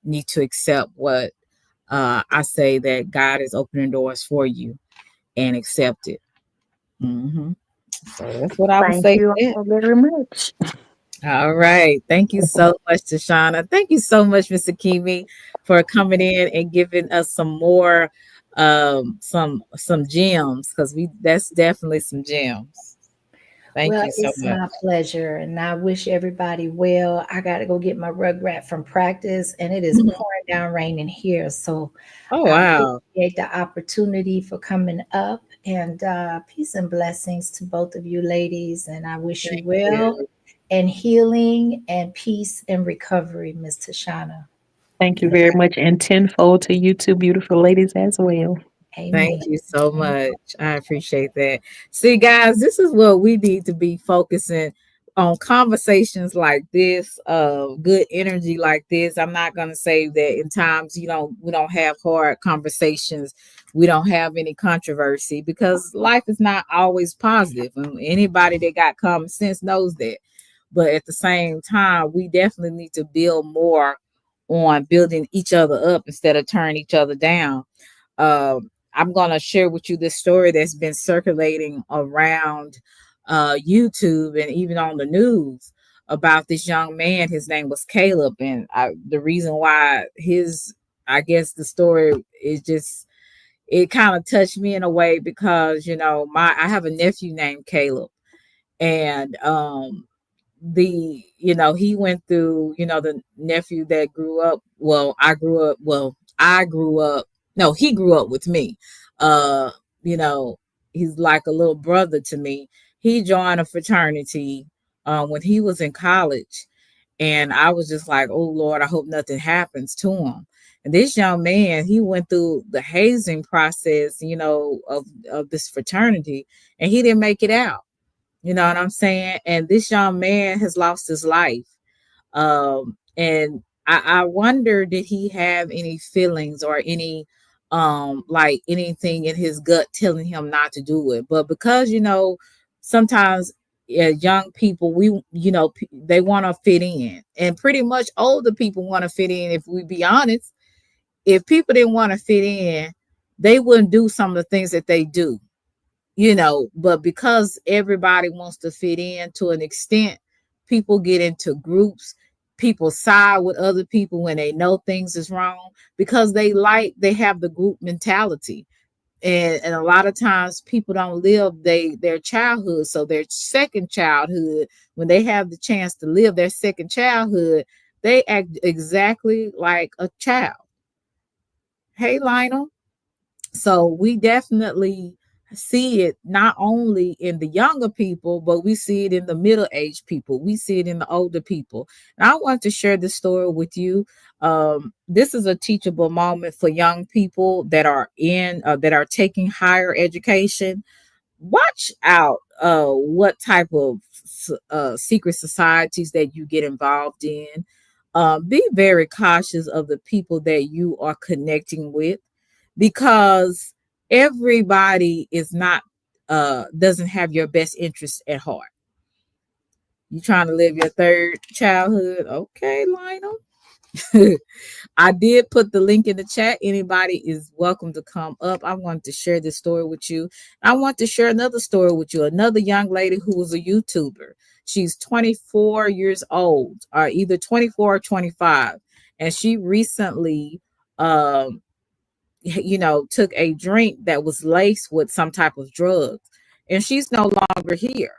[SPEAKER 2] need to accept what I say, that God is opening doors for you, and accept it. Hmm. So that's what I would
[SPEAKER 4] Thank
[SPEAKER 2] say
[SPEAKER 4] you
[SPEAKER 2] to that.
[SPEAKER 4] all very much.
[SPEAKER 2] All right. Thank you so much, Tashana. Thank you so much, Mr. Kimi, for coming in and giving us some more some gems, because we that's definitely some gems. Thank
[SPEAKER 5] Well,
[SPEAKER 2] you so
[SPEAKER 5] it's
[SPEAKER 2] much.
[SPEAKER 5] my pleasure, and I wish everybody well. I got to go get my rugrat from practice, and it is
[SPEAKER 2] Mhm.
[SPEAKER 5] pouring down raining here. So
[SPEAKER 2] Oh
[SPEAKER 5] I
[SPEAKER 2] wow.
[SPEAKER 5] appreciate the opportunity for coming up, and peace and blessings to both of you ladies. And I wish you
[SPEAKER 2] Thank
[SPEAKER 5] well
[SPEAKER 2] you.
[SPEAKER 5] and healing and peace and recovery, Miss Tashana.
[SPEAKER 4] Thank you very much. And tenfold to you two beautiful ladies as well.
[SPEAKER 2] Thank
[SPEAKER 5] Amen.
[SPEAKER 2] you so much. I appreciate that. See, guys, this is what we need to be focusing on, conversations like this, good energy like this. I'm not gonna say that in times, we don't have hard conversations, we don't have any controversy, because life is not always positive. And anybody that got common sense knows that. But at the same time, we definitely need to build more on building each other up instead of turning each other down. I'm going to share with you this story that's been circulating around YouTube and even on the news about this young man. His name was Caleb. And the reason why I guess the story is just, it kind of touched me in a way because, I have a nephew named Caleb. And he went through, the nephew that grew up, I grew up, no, he grew up with me. uh you know he's like a little brother to me. He joined a fraternity when he was in college, and I was just like, oh Lord, I hope nothing happens to him. And this young man, he went through the hazing process, of this fraternity, and he didn't make it out. You know what I'm saying? And this young man has lost his life. And I wonder, did he have any feelings or any, like anything in his gut telling him not to do it? But because, sometimes young people, they want to fit in, and pretty much older people want to fit in. If we be honest, if people didn't want to fit in, they wouldn't do some of the things that they do. But because everybody wants to fit in to an extent, people get into groups. People side with other people when they know things is wrong, because they have the group mentality. And a lot of times people don't live their childhood. So their second childhood, when they have the chance to live their second childhood, they act exactly like a child. Hey, Lionel. So we definitely see it not only in the younger people, but we see it in the middle-aged people. We see it in the older people. And I want to share this story with you. This is a teachable moment for young people that are taking higher education. Watch out what type of secret societies that you get involved in. Be very cautious of the people that you are connecting with, because everybody is not doesn't have your best interest at heart. You trying to live your third childhood? Okay, Lionel. I did put the link in the chat. Anybody is welcome to come up. I want to share this story with you. I want to share another story with you. Another young lady who was a YouTuber. She's 24 years old, or either 24 or 25. And she recently took a drink that was laced with some type of drugs, and she's no longer here.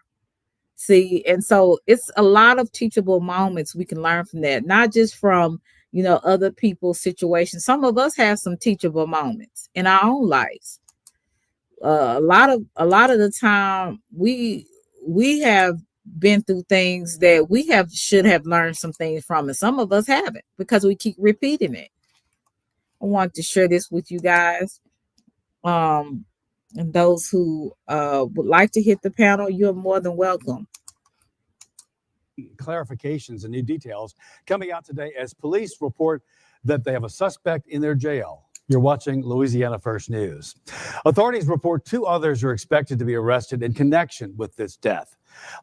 [SPEAKER 2] See, and so it's a lot of teachable moments we can learn from that, not just from, other people's situations. Some of us have some teachable moments in our own lives. A lot of the time we have been through things that we should have learned some things from, and some of us haven't, because we keep repeating it. I want to share this with you guys. And those who would like to hit the panel, you're more than welcome.
[SPEAKER 6] Clarifications and new details coming out today as police report that they have a suspect in their jail. You're watching Louisiana First News. Authorities report 2 others are expected to be arrested in connection with this death.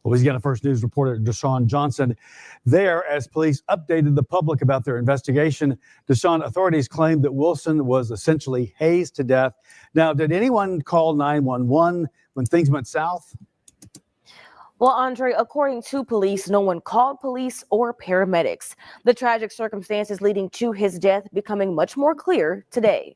[SPEAKER 6] Louisiana First News reporter Deshaun Johnson there as police updated the public about their investigation. Deshaun, authorities claimed that Wilson was essentially hazed to death. Now, did anyone call 911 when things went south?
[SPEAKER 7] Well, Andre, according to police, no one called police or paramedics. The tragic circumstances leading to his death becoming much more clear today.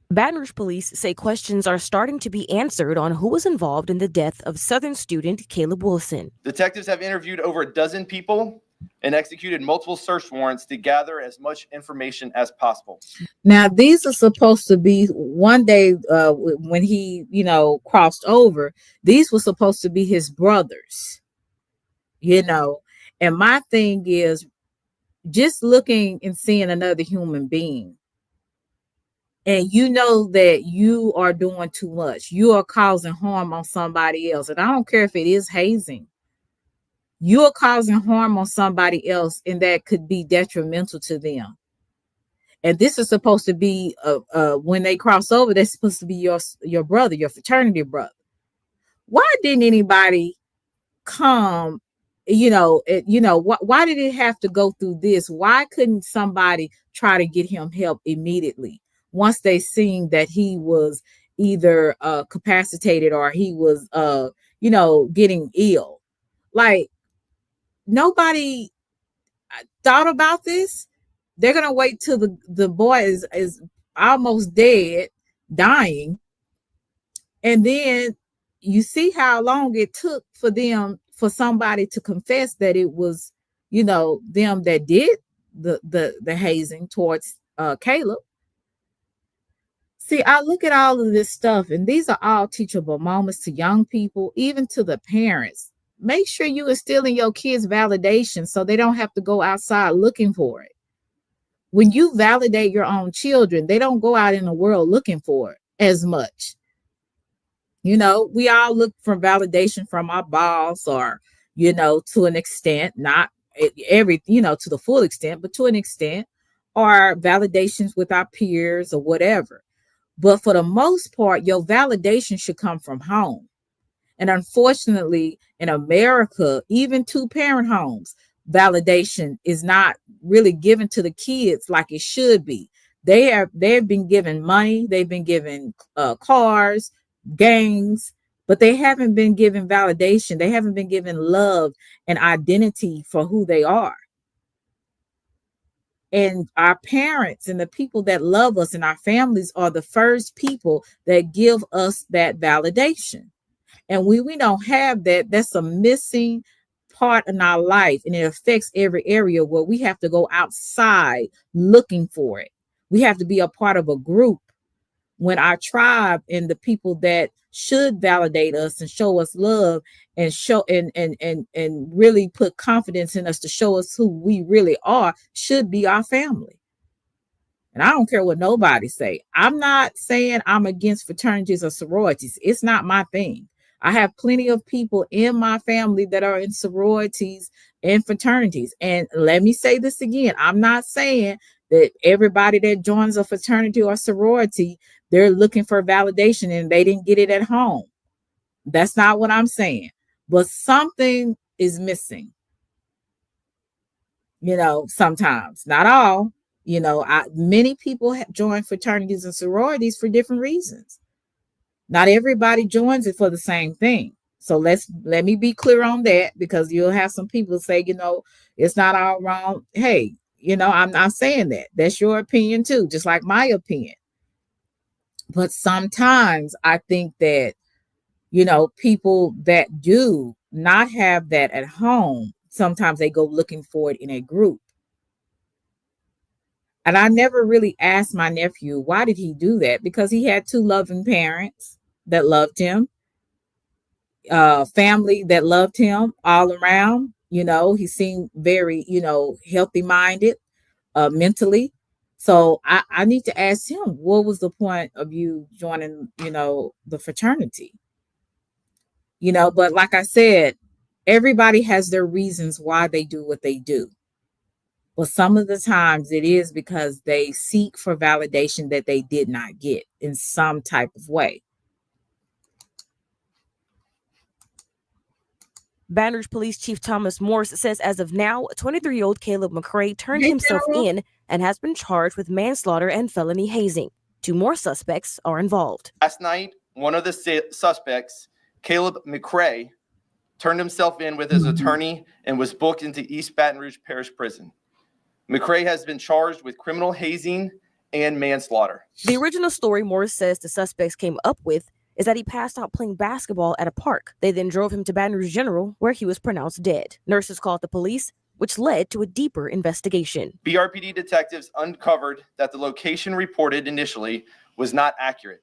[SPEAKER 7] Baton Rouge police say questions are starting to be answered on who was involved in the death of Southern student Caleb Wilson.
[SPEAKER 8] Detectives have interviewed over a dozen people and executed multiple search warrants to gather as much information as possible.
[SPEAKER 2] Now, these are supposed to be one day when he, crossed over. These were supposed to be his brothers, And my thing is, just looking and seeing another human being, and you know that you are doing too much, you are causing harm on somebody else. And I don't care if it is hazing, you are causing harm on somebody else, and that could be detrimental to them. And this is supposed to be when they cross over, that's supposed to be your brother, your fraternity brother. Why didn't anybody come? Why did it have to go through this? Why couldn't somebody try to get him help immediately once they seen that he was either capacitated or he was getting ill? Like, nobody thought about this. They're gonna wait till the boy is almost dead, dying, and then you see how long it took for somebody to confess that it was them that did the hazing towards Caleb. See, I look at all of this stuff, and these are all teachable moments to young people, even to the parents. Make sure you instill in your kids validation so they don't have to go outside looking for it. When you validate your own children, they don't go out in the world looking for it as much. We all look for validation from our boss or, to an extent, not every, to the full extent, but to an extent, or validations with our peers or whatever. But for the most part, your validation should come from home. And unfortunately, in America, even two-parent homes, validation is not really given to the kids like it should be. They've been given money, they've been given cars, games, but they haven't been given validation. They haven't been given love and identity for who they are. And our parents and the people that love us and our families are the first people that give us that validation. And we don't have that, that's a missing part in our life. And it affects every area where we have to go outside looking for it. We have to be a part of a group when our tribe and the people that should validate us and show us love and show and really put confidence in us to show us who we really are should be our family. And I don't care what nobody say. I'm not saying I'm against fraternities or sororities. It's not my thing. I have plenty of people in my family that are in sororities and fraternities. And let me say this again. I'm not saying that everybody that joins a fraternity or sorority, they're looking for validation and they didn't get it at home. That's not what I'm saying. But something is missing. Sometimes, not all. Many people have joined fraternities and sororities for different reasons. Not everybody joins it for the same thing. So let me be clear on that, because you'll have some people say, it's not all wrong. Hey, I'm not saying that. That's your opinion too, just like my opinion. But sometimes I think that, people that do not have that at home, sometimes they go looking for it in a group. And I never really asked my nephew, why did he do that? Because he had two loving parents that loved him, family that loved him all around. He seemed very, healthy minded, mentally. So I need to ask him, what was the point of you joining, the fraternity? But like I said, everybody has their reasons why they do what they do. Well, some of the times it is because they seek for validation that they did not get in some type of way.
[SPEAKER 7] Baton Rouge Police Chief Thomas Morris says as of now, 23-year-old Caleb McCray turned himself in and has been charged with manslaughter and felony hazing. 2 more suspects are involved.
[SPEAKER 8] Last night, one of the suspects, Caleb McCray, turned himself in with his attorney and was booked into East Baton Rouge Parish Prison. McCray has been charged with criminal hazing and manslaughter.
[SPEAKER 7] The original story Morris says the suspects came up with is that he passed out playing basketball at a park. They then drove him to Baton Rouge General, where he was pronounced dead. Nurses called the police, which led to a deeper investigation.
[SPEAKER 8] BRPD detectives uncovered that the location reported initially was not accurate,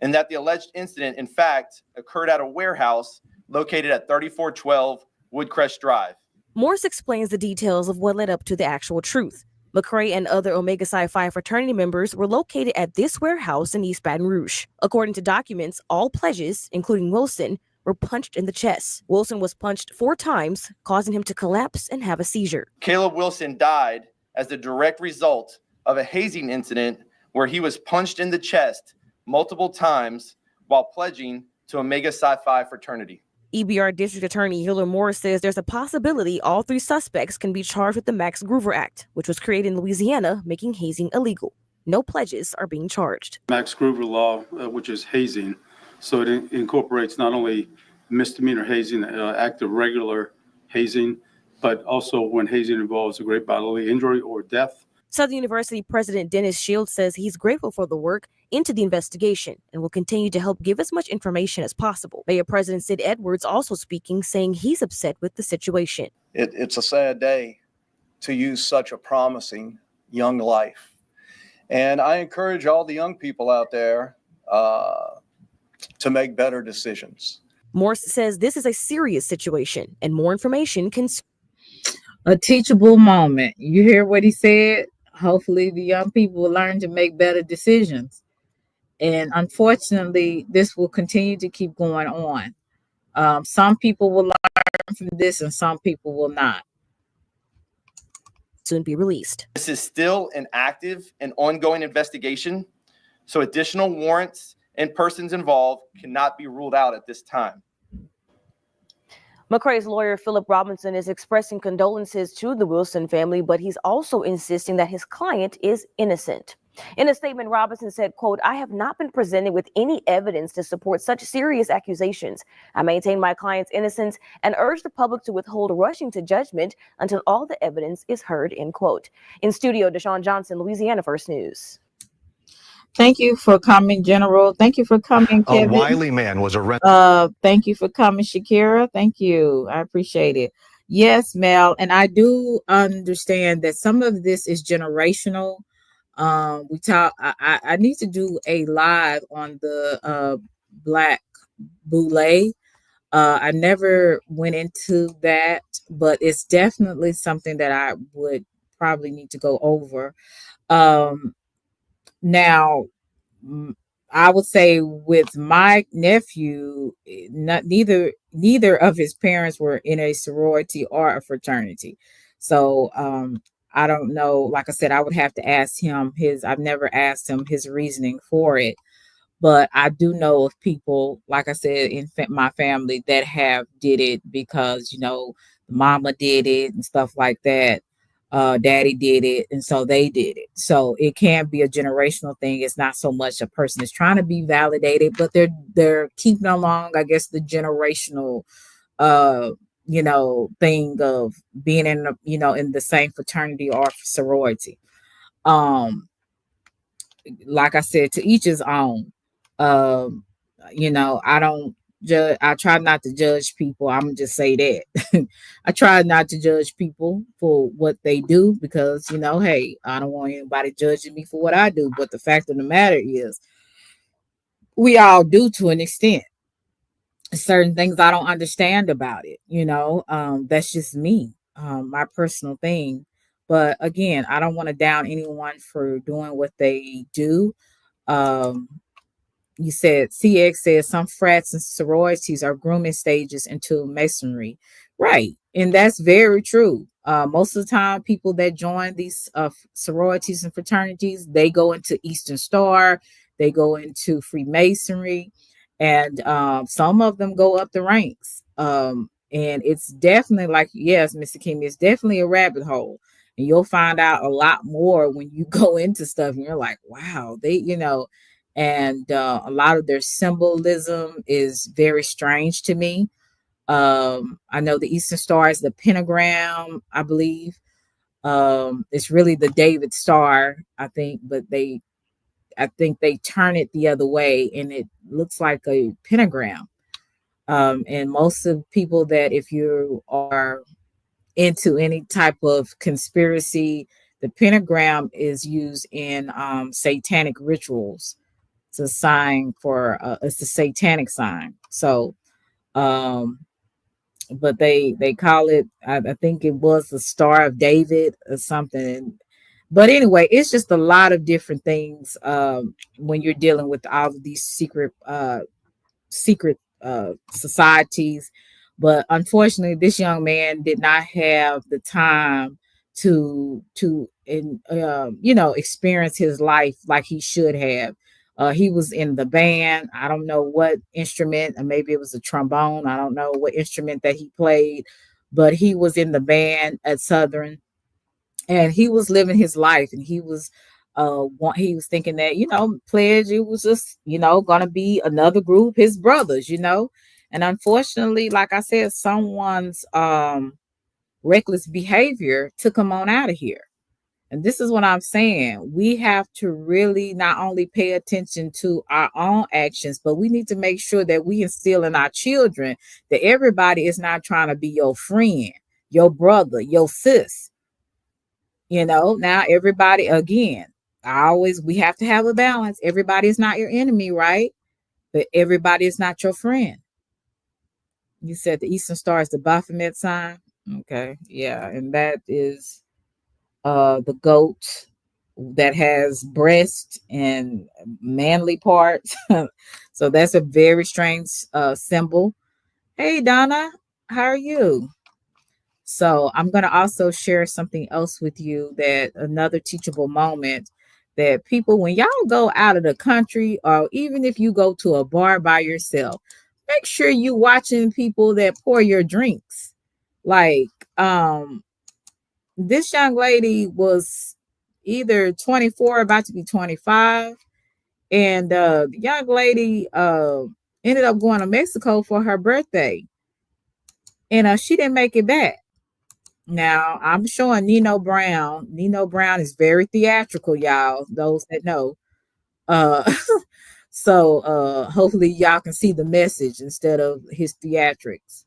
[SPEAKER 8] and that the alleged incident, in fact, occurred at a warehouse located at 3412 Woodcrest Drive.
[SPEAKER 7] Morse explains the details of what led up to the actual truth. McCrae and other Omega Psi Phi fraternity members were located at this warehouse in East Baton Rouge. According to documents, all pledges, including Wilson, were punched in the chest. Wilson was punched 4 times, causing him to collapse and have a seizure.
[SPEAKER 8] Caleb Wilson died as the direct result of a hazing incident where he was punched in the chest multiple times while pledging to Omega Psi Phi fraternity.
[SPEAKER 7] EBR District Attorney Hiller Moore says there's a possibility all 3 suspects can be charged with the Max Groover Act, which was created in Louisiana, making hazing illegal. No pledges are being charged.
[SPEAKER 9] Max Groover law, which is hazing, so it incorporates not only misdemeanor hazing, act of regular hazing, but also when hazing involves a great bodily injury or death.
[SPEAKER 7] Southern University President Dennis Shields says he's grateful for the work into the investigation and will continue to help give as much information as possible. Mayor President Sid Edwards also speaking, saying he's upset with the situation.
[SPEAKER 10] It's a sad day to use such a promising young life. And I encourage all the young people out there to make better decisions.
[SPEAKER 7] Morse says this is a serious situation and more information can...
[SPEAKER 2] A teachable moment. You hear what he said? Hopefully the young people will learn to make better decisions. And unfortunately, this will continue to keep going on. Some people will learn from this and some people will not.
[SPEAKER 7] Soon be released.
[SPEAKER 8] This is still an active and ongoing investigation, so additional warrants and persons involved cannot be ruled out at this time.
[SPEAKER 7] McCrae's lawyer, Philip Robinson, is expressing condolences to the Wilson family, but he's also insisting that his client is innocent. In a statement, Robinson said, quote, "I have not been presented with any evidence to support such serious accusations. I maintain my client's innocence and urge the public to withhold rushing to judgment until all the evidence is heard," end quote. In studio, Deshaun Johnson, Louisiana First News.
[SPEAKER 2] Thank you for coming, General. Thank you for coming, Kevin.
[SPEAKER 11] A wily man was arrested.
[SPEAKER 2] Thank you for coming, Shakira. Thank you. I appreciate it. Yes, Mel, and I do understand that some of this is generational. I need to do a live on the Black Boule. I never went into that, but it's definitely something that I would probably need to go over. Now, I would say with my nephew, neither of his parents were in a sorority or a fraternity. So I don't know. Like I said, I would have to ask him I've never asked him his reasoning for it. But I do know of people, like I said, in my family that have did it because, mama did it and stuff like that. Daddy did it, and so they did it. So it can be a generational thing. It's not so much a person is trying to be validated, but they're keeping along, I guess, the generational thing of being in in the same fraternity or sorority. Like I said, to each his own. I try not to judge people. I'm gonna just say that. I try not to judge people for what they do because, hey, I don't want anybody judging me for what I do. But the fact of the matter is, we all do to an extent. Certain things I don't understand about it. That's just me, my personal thing. But again, I don't want to down anyone for doing what they do. You said CX says some frats and sororities are grooming stages into masonry. Right. And that's very true. Most of the time, people that join these sororities and fraternities, they go into Eastern Star, they go into Freemasonry, and some of them go up the ranks. And it's definitely like, yes, Mr. King, it's definitely a rabbit hole. And you'll find out a lot more when you go into stuff and you're like, wow, and a lot of their symbolism is very strange to me. I know the Eastern Star is the pentagram, I believe. It's really the David Star, I think, but I think they turn it the other way and it looks like a pentagram. And most of people that, if you are into any type of conspiracy, the pentagram is used in satanic rituals. It's a sign for it's a satanic sign. So but they call it, I think it was the Star of David or something. But anyway, it's just a lot of different things when you're dealing with all of these secret societies. But unfortunately, this young man did not have the time to experience his life like he should have. He was in the band. I don't know what instrument, or maybe it was a trombone. I don't know what instrument that he played, but he was in the band at Southern, and he was living his life, and he was thinking that, pledge, it was just, gonna be another group, his brothers, and unfortunately, like I said, someone's reckless behavior took him on out of here. And this is what I'm saying. We have to really not only pay attention to our own actions, but we need to make sure that we instill in our children that everybody is not trying to be your friend, your brother, your sis. Now everybody, again, we have to have a balance. Everybody is not your enemy, right? But everybody is not your friend. You said the Eastern Star is the Baphomet sign. Okay. Yeah. And that is the goat that has breast and manly parts. So that's a very strange symbol. Hey, Donna, how are you? So I'm going to also share something else with you, that another teachable moment, that people, when y'all go out of the country, or even if you go to a bar by yourself, make sure you watching people that pour your drinks. Like, this young lady was either 24, about to be 25. And the young lady ended up going to Mexico for her birthday. And she didn't make it back. Now, I'm showing Nino Brown. Nino Brown is very theatrical, y'all, those that know. Uh, so hopefully y'all can see the message instead of his theatrics.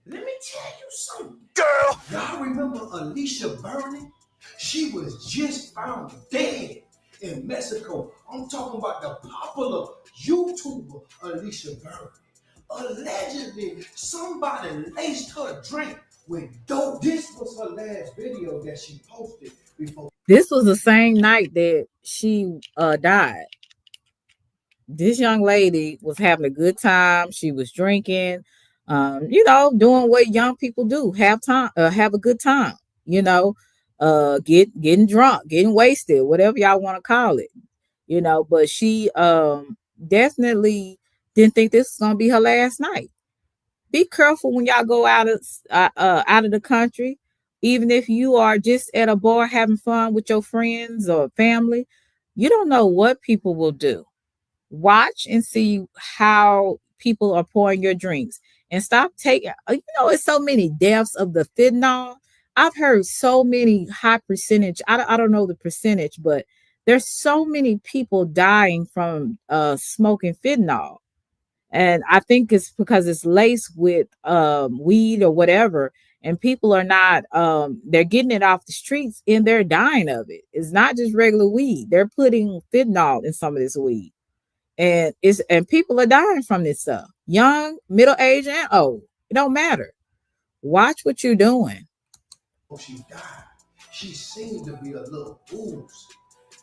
[SPEAKER 12] Let me tell you something, girl. Y'all remember Alicia Burney? She was just found dead in Mexico. I'm talking about the popular YouTuber Alicia Burney. Allegedly, somebody laced her drink with dope. This was her last video that she posted before.
[SPEAKER 2] This was the same night that she died. This young lady was having a good time. She was drinking, doing what young people do, have a good time, getting drunk, getting wasted, whatever y'all want to call it, but she definitely didn't think this was going to be her last night. Be careful when y'all go out of the country, even if you are just at a bar having fun with your friends or family. You don't know what people will do. Watch and see how people are pouring your drinks, and stop taking, it's so many deaths of the fentanyl. I've heard so many high percentage. I don't know the percentage, but there's so many people dying from smoking fentanyl. And I think it's because it's laced with weed or whatever, and people are not they're getting it off the streets and they're dying of it. It's not just regular weed. They're putting fentanyl in some of this weed. And people are dying from this stuff. Young, middle age, and old. It don't matter. Watch what you're doing.
[SPEAKER 12] She died. She seemed to be a little ooze.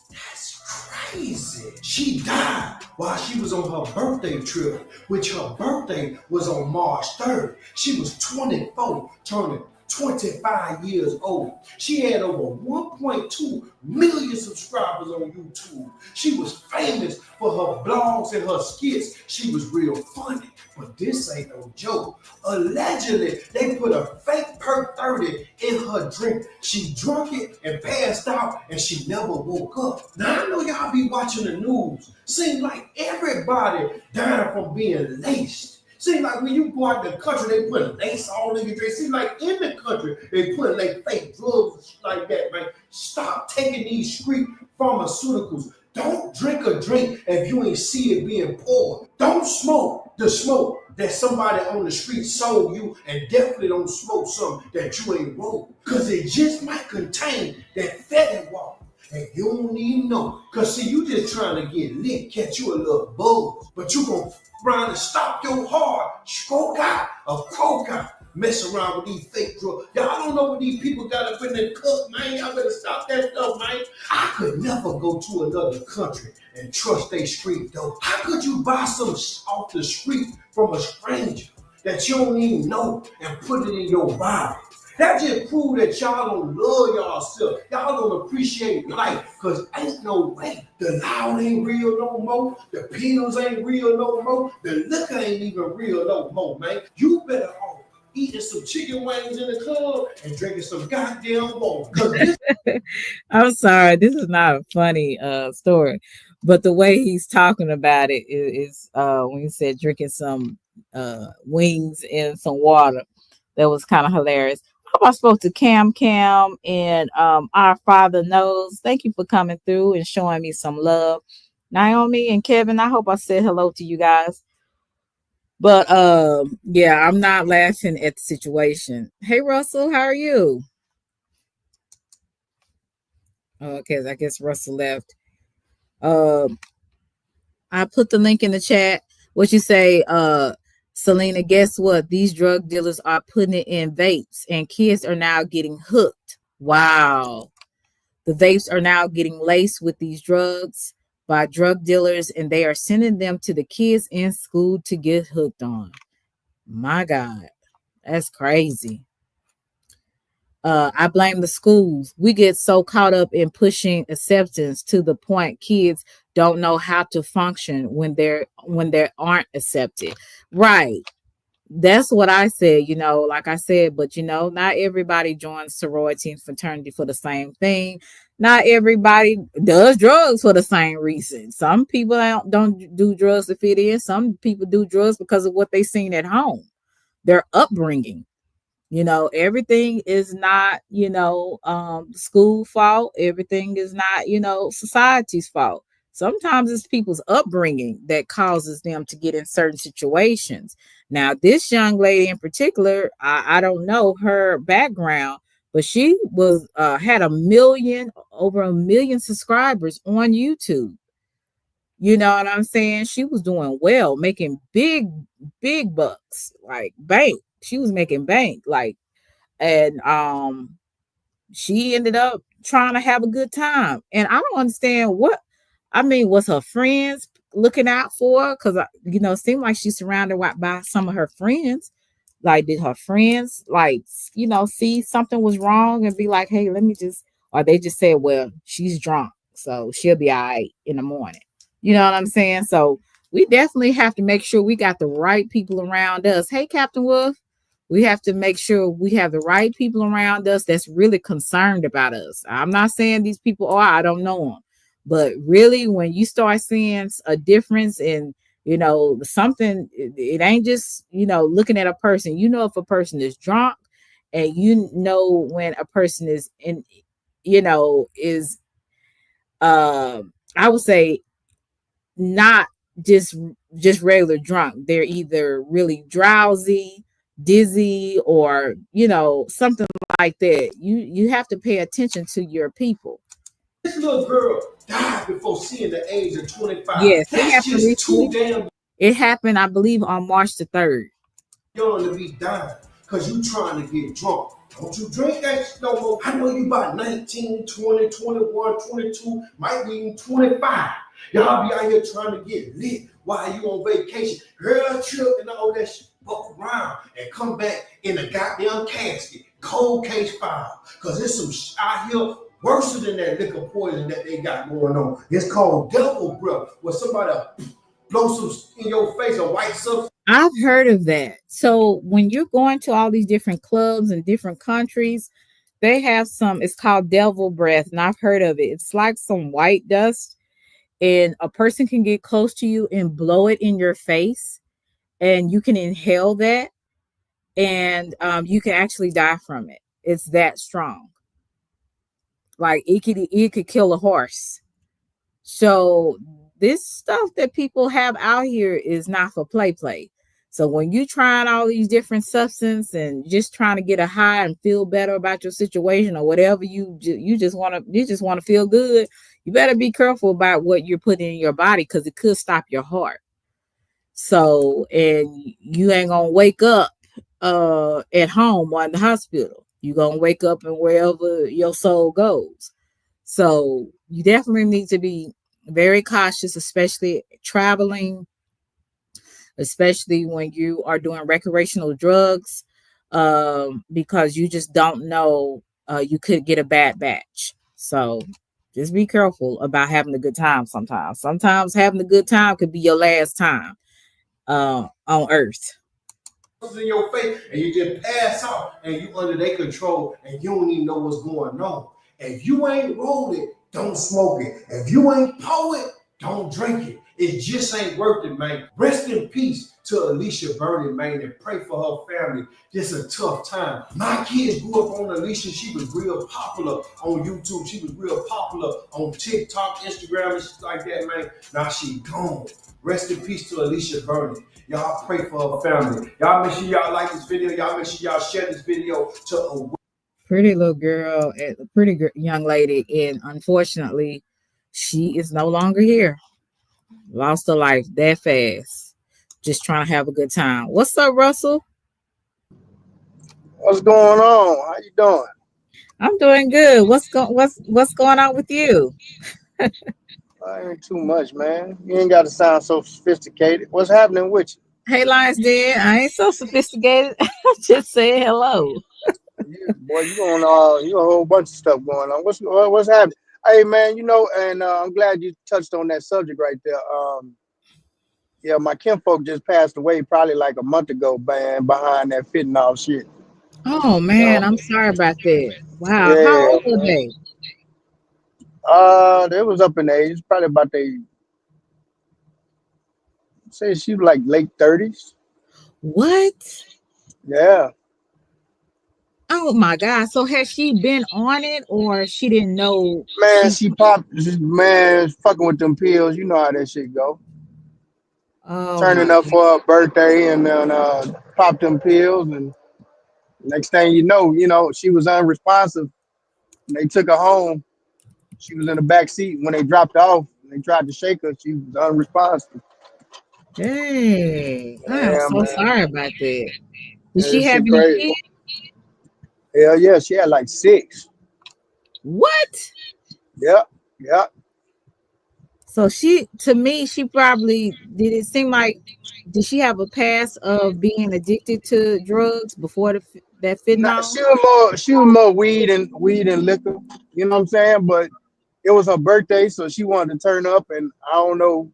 [SPEAKER 12] That's crazy. She died while she was on her birthday trip, which her birthday was on March 3rd. She was 24, turning 25 years old. She had over 1.2 million subscribers on YouTube. She was famous for her blogs and her skits. She was real funny, but this ain't no joke. Allegedly, they put a fake Perk 30 in her drink. She drunk it and passed out, and she never woke up. Now, I know y'all be watching the news. Seems like everybody dying from being laced. Seems like when you go out the country, they put lace all in your drink. Seems like in the country, they put like fake drugs and shit like that, man. Stop taking these street pharmaceuticals. Don't drink a drink if you ain't see it being poured. Don't smoke the smoke that somebody on the street sold you, and definitely don't smoke something that you ain't rolled, because it just might contain that fatty water. And you don't even know. Because see, you just trying to get lit, catch you a little buzz. But you gonna trying to stop your heart, stroke out, or croak out. mess around with these fake drugs. Y'all don't know what these people got up in their cup, man. Y'all better stop that stuff, man. I could never go to another country and trust they street dope. How could you buy some off the street from a stranger that you don't even know and put it in your body? That just proves that y'all don't love yourself. Y'all don't appreciate life. Cause ain't no way. The loud ain't real no more. The pills ain't real no more. The liquor ain't even real no more, man. You better off eating some chicken wings in the club and drinking some goddamn water.
[SPEAKER 2] I'm sorry, this is not a funny story, but the way he's talking about it is when he said drinking some wings and some water, that was kind of hilarious. I hope I spoke to Cam and Our Father Knows. Thank you for coming through and showing me some love. Naomi and Kevin, I hope I said hello to you guys. But yeah, I'm not laughing at the situation. Hey Russell, how are you? Okay, I guess Russell left. I put the link in the chat. What you say, Selena, guess what? These drug dealers are putting it in vapes and kids are now getting hooked. Wow. The vapes are now getting laced with these drugs by drug dealers and they are sending them to the kids in school to get hooked on. My God, that's crazy. I blame the schools. We get so caught up in pushing acceptance to the point kids don't know how to function when they aren't accepted. Right. That's what I said, like I said, but not everybody joins sorority and fraternity for the same thing. Not everybody does drugs for the same reason. Some people don't do drugs to fit in. Some people do drugs because of what they seen at home, their upbringing. Everything is not, school fault. Everything is not, society's fault. Sometimes it's people's upbringing that causes them to get in certain situations. Now, this young lady in particular, I don't know her background, but she was had over 1 million subscribers on YouTube. You know what I'm saying? She was doing well, making big bucks, like bank. She was making bank, and she ended up trying to have a good time. And I don't understand was her friends looking out for her? Because it seemed like she's surrounded by some of her friends. Like, did her friends see something was wrong and be like, hey, or they just said, well, she's drunk, so she'll be all right in the morning. You know what I'm saying? So we definitely have to make sure we got the right people around us. Hey, Captain Wolf. We have to make sure we have the right people around us that's really concerned about us. I'm not saying these people are, I don't know them. But really, when you start seeing a difference in, something, it ain't just, looking at a person. If a person is drunk, and when a person is I would say not just regular drunk. They're either really drowsy, dizzy, or something like that. You have to pay attention to your people.
[SPEAKER 12] This little girl died before seeing the age of 25.
[SPEAKER 2] Yes,
[SPEAKER 12] that's just too damn.
[SPEAKER 2] It happened, I believe, on March the 3rd.
[SPEAKER 12] Young to be dying because you trying to get drunk. Don't you drink that shit no more. I know you about 19, 20, 21, 22, might be even 25. Y'all be out here trying to get lit while you on vacation. Girl trip and all that shit. Fuck around and come back in a goddamn casket. Cold case file. Because there's some shit out here worse than that liquor poison that they got going on. It's called devil breath, where somebody blow some in your face, a white substance.
[SPEAKER 2] I've heard of that. So when you're going to all these different clubs in different countries, they have it's called devil breath, and I've heard of it. It's like some white dust, and a person can get close to you and blow it in your face, and you can inhale that, and you can actually die from it. It's that strong. Like it could kill a horse. So this stuff that people have out here is not for play. So when you trying all these different substances and just trying to get a high and feel better about your situation or whatever, you just want to feel good, you better be careful about what you're putting in your body, because it could stop your heart. So, and you ain't gonna wake up at home or in the hospital. You're gonna wake up and wherever your soul goes. So you definitely need to be very cautious, especially traveling, especially when you are doing recreational drugs, because you just don't know, you could get a bad batch. So just be careful about having a good time sometimes. Sometimes having a good time could be your last time on earth.
[SPEAKER 12] In your face and you just pass out and you under their control and you don't even know what's going on. If you ain't rolled it, don't smoke it. If you ain't pour it, don't drink it. It just ain't worth it, man. Rest in peace to Alicia Burney, man, and pray for her family. This is a tough time. My kids grew up on Alicia. She was real popular on YouTube. She was real popular on TikTok, Instagram, and shit like that, man. Now she gone. Rest in peace to Alicia Burney. Y'all pray for her family. Y'all make sure y'all like this video. Y'all make sure y'all share this video to a
[SPEAKER 2] Pretty little girl, a pretty young lady, and unfortunately, she is no longer here. Lost her life that fast. Just trying to have a good time. What's up, Russell?
[SPEAKER 13] What's going on? How you doing?
[SPEAKER 2] I'm doing good. What's going on with you?
[SPEAKER 13] I ain't too much, man. You ain't got to sound so sophisticated. What's happening with you?
[SPEAKER 2] Hey, Lions Den. I ain't so sophisticated. I just said hello.
[SPEAKER 13] Boy, you got a whole bunch of stuff going on. What's happening? Hey, man, and I'm glad you touched on that subject right there. Yeah, my kinfolk just passed away probably like a month ago, man, behind that fentanyl shit.
[SPEAKER 2] Oh man, I'm sorry about that. Wow, how
[SPEAKER 13] Yeah,
[SPEAKER 2] old were
[SPEAKER 13] man.
[SPEAKER 2] they?
[SPEAKER 13] They was up in age, probably about say she was like late 30s.
[SPEAKER 2] What?
[SPEAKER 13] Yeah.
[SPEAKER 2] Oh my God. So has she been on it or she didn't know
[SPEAKER 13] Man,
[SPEAKER 2] she
[SPEAKER 13] she popped, man, fucking with them pills. You know how that shit go.
[SPEAKER 2] Oh
[SPEAKER 13] Turning
[SPEAKER 2] my
[SPEAKER 13] up
[SPEAKER 2] God.
[SPEAKER 13] for her birthday and then popped them pills. And next thing she was unresponsive. And they took her home. She was in the back seat when they dropped her off. And they tried to shake her. She was unresponsive.
[SPEAKER 2] Dang. I am
[SPEAKER 13] Yeah,
[SPEAKER 2] so
[SPEAKER 13] man.
[SPEAKER 2] sorry about that. Did
[SPEAKER 13] Yeah,
[SPEAKER 2] she
[SPEAKER 13] this
[SPEAKER 2] have
[SPEAKER 13] shit
[SPEAKER 2] any
[SPEAKER 13] crazy.
[SPEAKER 2] kids?
[SPEAKER 13] Hell yeah, she had like 6.
[SPEAKER 2] What?
[SPEAKER 13] Yep, yep.
[SPEAKER 2] So to me, she probably did it seem like did she have a past of being addicted to drugs before that
[SPEAKER 13] Nah,
[SPEAKER 2] fentanyl?
[SPEAKER 13] she was more weed and liquor. You know what I'm saying? But it was her birthday, so she wanted to turn up, and I don't know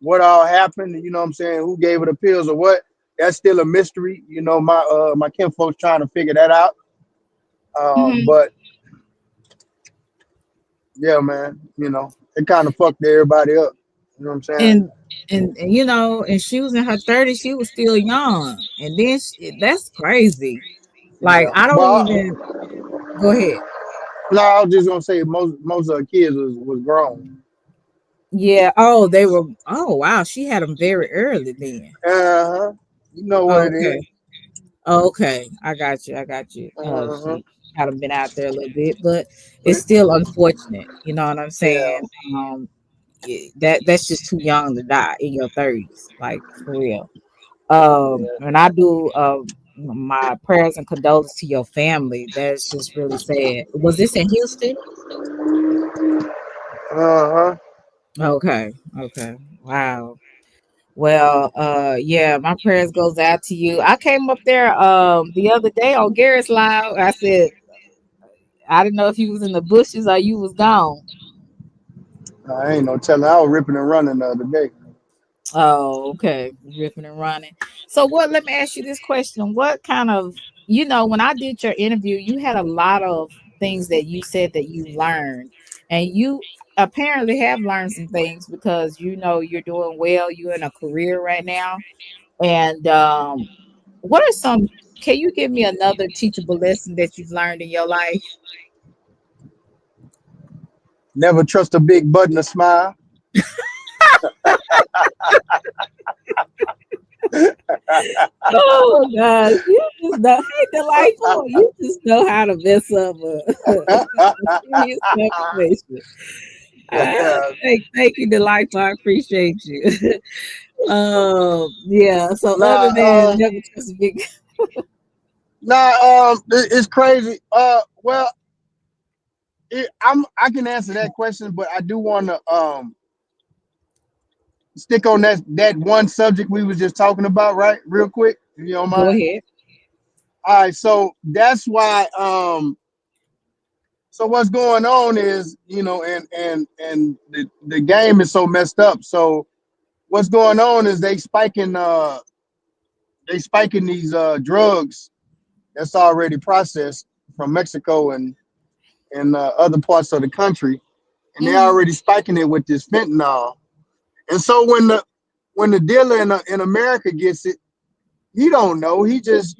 [SPEAKER 13] what all happened, you know what I'm saying, who gave her the pills or what. That's still a mystery. My kinfolk's trying to figure that out.
[SPEAKER 2] Mm-hmm.
[SPEAKER 13] But yeah, man, it kind of fucked everybody up. You know what I'm saying?
[SPEAKER 2] And she was in her 30s, she was still young. And then that's crazy. Like
[SPEAKER 13] Yeah.
[SPEAKER 2] I don't
[SPEAKER 13] Well,
[SPEAKER 2] even go ahead.
[SPEAKER 13] no, I was just gonna say most of her kids was grown.
[SPEAKER 2] Yeah. Oh, they were. Oh, wow. She had them very early then.
[SPEAKER 13] Uh-huh. You know what it is.
[SPEAKER 2] Okay. Okay. I got you. I got you.
[SPEAKER 13] Uh-huh.
[SPEAKER 2] She had them been out there a little bit, but it's still unfortunate. You know what I'm
[SPEAKER 13] Yeah.
[SPEAKER 2] saying? That's just too young to die in your 30s, like for real. And I do my prayers and condolences to your family. That's just really sad. Was this in Houston?
[SPEAKER 13] Uh-huh.
[SPEAKER 2] Okay. Okay. Wow. Well, yeah, my prayers goes out to you. I came up there the other day on Garrett's Live. I said I didn't know if you was in the bushes or you was gone.
[SPEAKER 13] I ain't no telling. I was ripping and running the other day.
[SPEAKER 2] Oh, okay. Ripping and running. So let me ask you this question. What kind of, when I did your interview, you had a lot of things that you said that you learned. And you apparently have learned some things because you're doing well, you're in a career right now. And what are some can you give me another teachable lesson that you've learned in your life?
[SPEAKER 13] Never trust a big button to smile.
[SPEAKER 2] Oh gosh, you just know, hey delightful, you just know how to mess up a serious conversation. Thank you, delightful. I appreciate you. Yeah. So other
[SPEAKER 13] Now,
[SPEAKER 2] than never trust a big.
[SPEAKER 13] Nah, it's crazy. Well, I can answer that question, but I do want to stick on that one subject we was just talking about, right? Real quick, if you don't
[SPEAKER 2] Go
[SPEAKER 13] mind.
[SPEAKER 2] ahead.
[SPEAKER 13] All right, so that's why so what's going on is, and the game is so messed up. So what's going on is they spiking these drugs that's already processed from Mexico and other parts of the country, and they're
[SPEAKER 2] Mhm.
[SPEAKER 13] already spiking it with this fentanyl. And so when the dealer in America gets it, he don't know. He just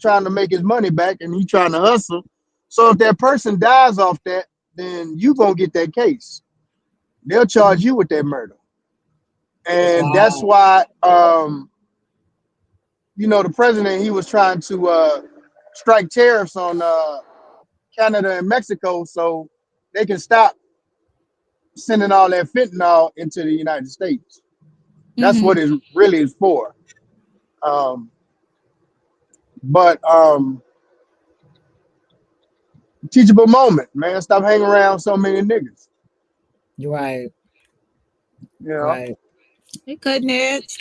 [SPEAKER 13] trying to make his money back, and he trying to hustle. So if that person dies off that, then you gonna get that case. They'll charge you with that murder, and that's
[SPEAKER 2] Wow.
[SPEAKER 13] why the president, he was trying to strike tariffs on Canada and Mexico so they can stop sending all that fentanyl into the United States. That's
[SPEAKER 2] Hmm.
[SPEAKER 13] what it really is for. Um, but teachable moment, man. Stop hanging around so many niggas.
[SPEAKER 2] You're right.
[SPEAKER 13] You know?
[SPEAKER 2] Right. Hey, cutting edge.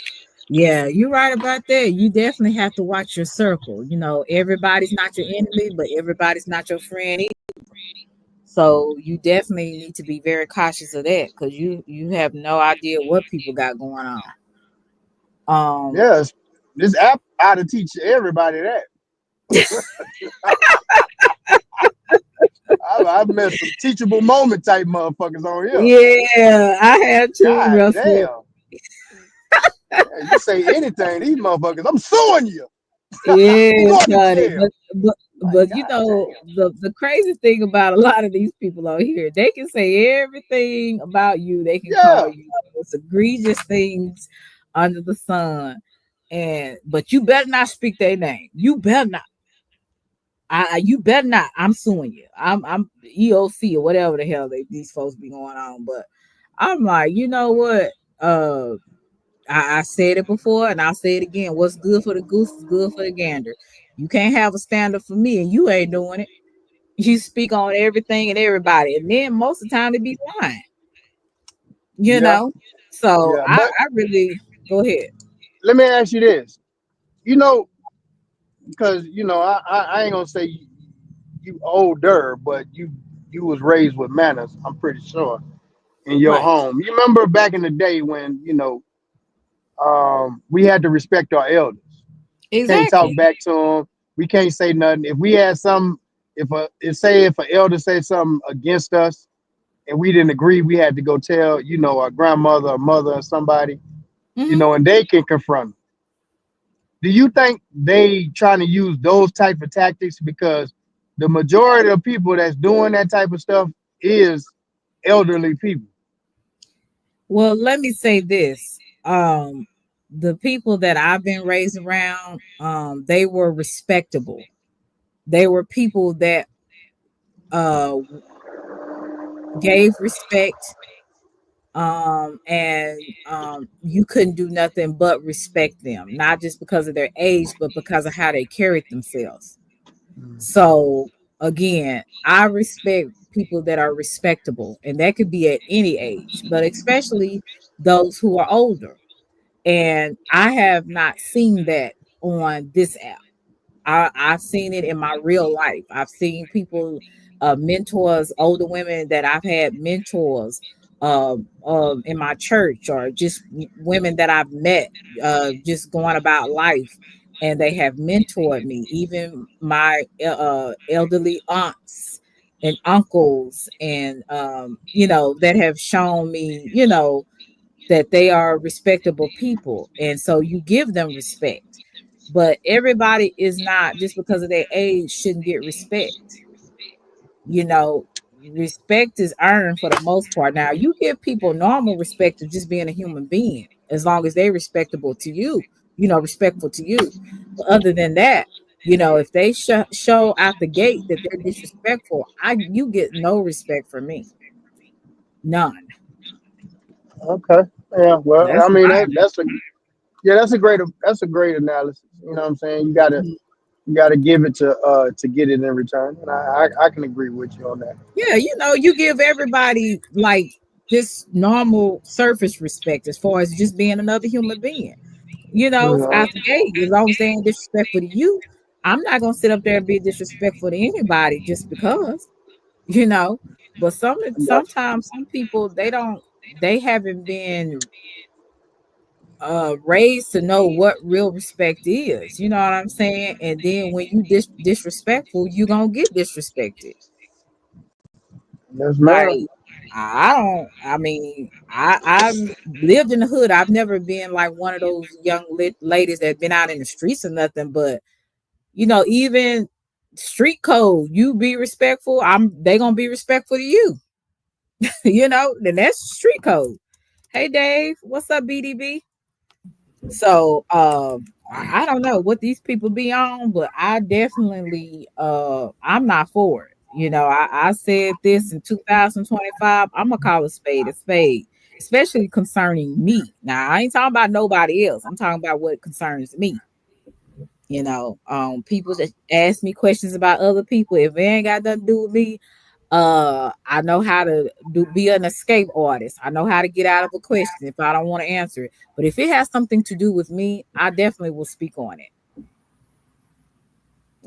[SPEAKER 2] Yeah, you're right about that. You definitely have to watch your circle. Everybody's not your enemy, but everybody's not your friend either. So you definitely need to be very cautious of that because you have no idea what people got going on.
[SPEAKER 13] Yes. This app ought to teach everybody that. I've met some teachable moment type motherfuckers on here.
[SPEAKER 2] Yeah, I had to,
[SPEAKER 13] God
[SPEAKER 2] Russell.
[SPEAKER 13] damn. Yeah, you say anything, these motherfuckers, I'm suing you. You
[SPEAKER 2] Yes,
[SPEAKER 13] going to
[SPEAKER 2] honey.
[SPEAKER 13] jail.
[SPEAKER 2] But
[SPEAKER 13] Like,
[SPEAKER 2] you
[SPEAKER 13] God
[SPEAKER 2] know
[SPEAKER 13] damn.
[SPEAKER 2] the crazy thing about a lot of these people out here, they can say everything about you. They can call
[SPEAKER 13] Yeah.
[SPEAKER 2] you the most egregious things under the sun, but you better not speak their name. You better not. You better not. I'm suing you. I'm EOC or whatever the hell these folks be going on. But I'm like, you know what? Uh, I said it before and I'll say it again. What's good for the goose is good for the gander. You can't have a standard for me and you ain't doing it. You speak on everything and everybody, and then most of the time they be lying. You
[SPEAKER 13] Yeah.
[SPEAKER 2] know, so
[SPEAKER 13] Yeah. But
[SPEAKER 2] I really go ahead.
[SPEAKER 13] let me ask you this. You know, because I ain't gonna say you older, but you was raised with manners, I'm pretty sure, in your
[SPEAKER 2] Right.
[SPEAKER 13] home. You remember back in the day when, we had to respect our elders. Can't talk
[SPEAKER 2] Exactly.
[SPEAKER 13] back to them. We can't say nothing. If we had some, if an elder said something against us and we didn't agree, we had to go tell, our grandmother or mother or somebody,
[SPEAKER 2] Hmm.
[SPEAKER 13] and they can confront them. Do you think they trying to use those type of tactics because the majority of people that's doing that type of stuff is elderly people?
[SPEAKER 2] Well, let me say this. The people that I've been raised around, they were respectable. They were people that uh gave respect, and you couldn't do nothing but respect them, not just because of their age but because of how they carried themselves. So again, I respect people that are respectable, and that could be at any age, but especially those who are older. And I have not seen that on this app. I've seen it in my real life. I've seen people, mentors, older women that I've had mentors, in my church, or just women that I've met, just going about life, and they have mentored me. Even my elderly aunts and uncles, and that have shown me, that they are respectable people, and so you give them respect. But everybody is not, just because of their age, shouldn't get respect. you know Respect is earned for the most part. Now, you give people normal respect of just being a human being, as long as they respectable to you, respectful to you. But other than that, if they show out the gate that they're disrespectful, you get no respect from me. None.
[SPEAKER 13] Okay. Yeah. Well,
[SPEAKER 2] That's
[SPEAKER 13] I mean
[SPEAKER 2] my
[SPEAKER 13] that's a great analysis. You know what I'm saying? You gotta
[SPEAKER 2] opinion.
[SPEAKER 13] You got to give it to get it in return, and I can agree with you on that.
[SPEAKER 2] Yeah, you give everybody like just normal surface respect as far as just being another human being.
[SPEAKER 13] Yeah.
[SPEAKER 2] Out the gate, as long as they ain't disrespectful to you, I'm not gonna sit up there and be disrespectful to anybody just because, you know. But sometimes some people they haven't been raised to know what real respect is. You know what I'm saying? And then when you disrespectful, you gonna get disrespected.
[SPEAKER 13] Yes,
[SPEAKER 2] Like
[SPEAKER 13] ma'am.
[SPEAKER 2] I don't. I mean, I've lived in the hood. I've never been like one of those young ladies that been out in the streets or nothing. But even street code, you be respectful. They gonna be respectful to you. Then that's street code. Hey Dave, what's up, BDB? So I don't know what these people be on, but I definitely I'm not for it. I said this in 2025. I'm gonna call a spade, especially concerning me. Now I ain't talking about nobody else. I'm talking about what concerns me. People that ask me questions about other people, if it ain't got nothing to do with me, I know how to be an escape artist. I know how to get out of a question if I don't want to answer it. But if it has something to do with me, I definitely will speak on it.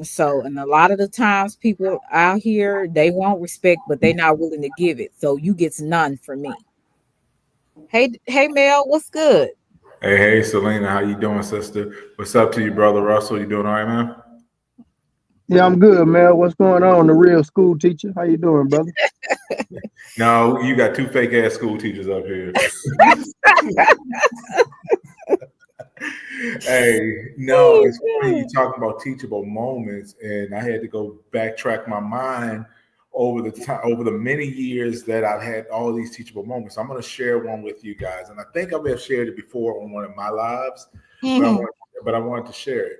[SPEAKER 2] So, and a lot of the times people out here, they want respect, but they're not willing to give it. So you get none from me. Hey Mel, what's good?
[SPEAKER 14] Hey, Selena, how you doing, sister? What's up to you, brother Russell? You doing all right, man?
[SPEAKER 13] Yeah, I'm good, man. What's going on? The real school teacher. How you doing, brother?
[SPEAKER 14] No, you got two fake ass school teachers up here. Hey, no, it's funny you talking about teachable moments, and I had to go backtrack my mind over the many years that I've had all these teachable moments. I'm going to share one with you guys, and I think I may have shared it before on one of my lives, but I wanted to share it.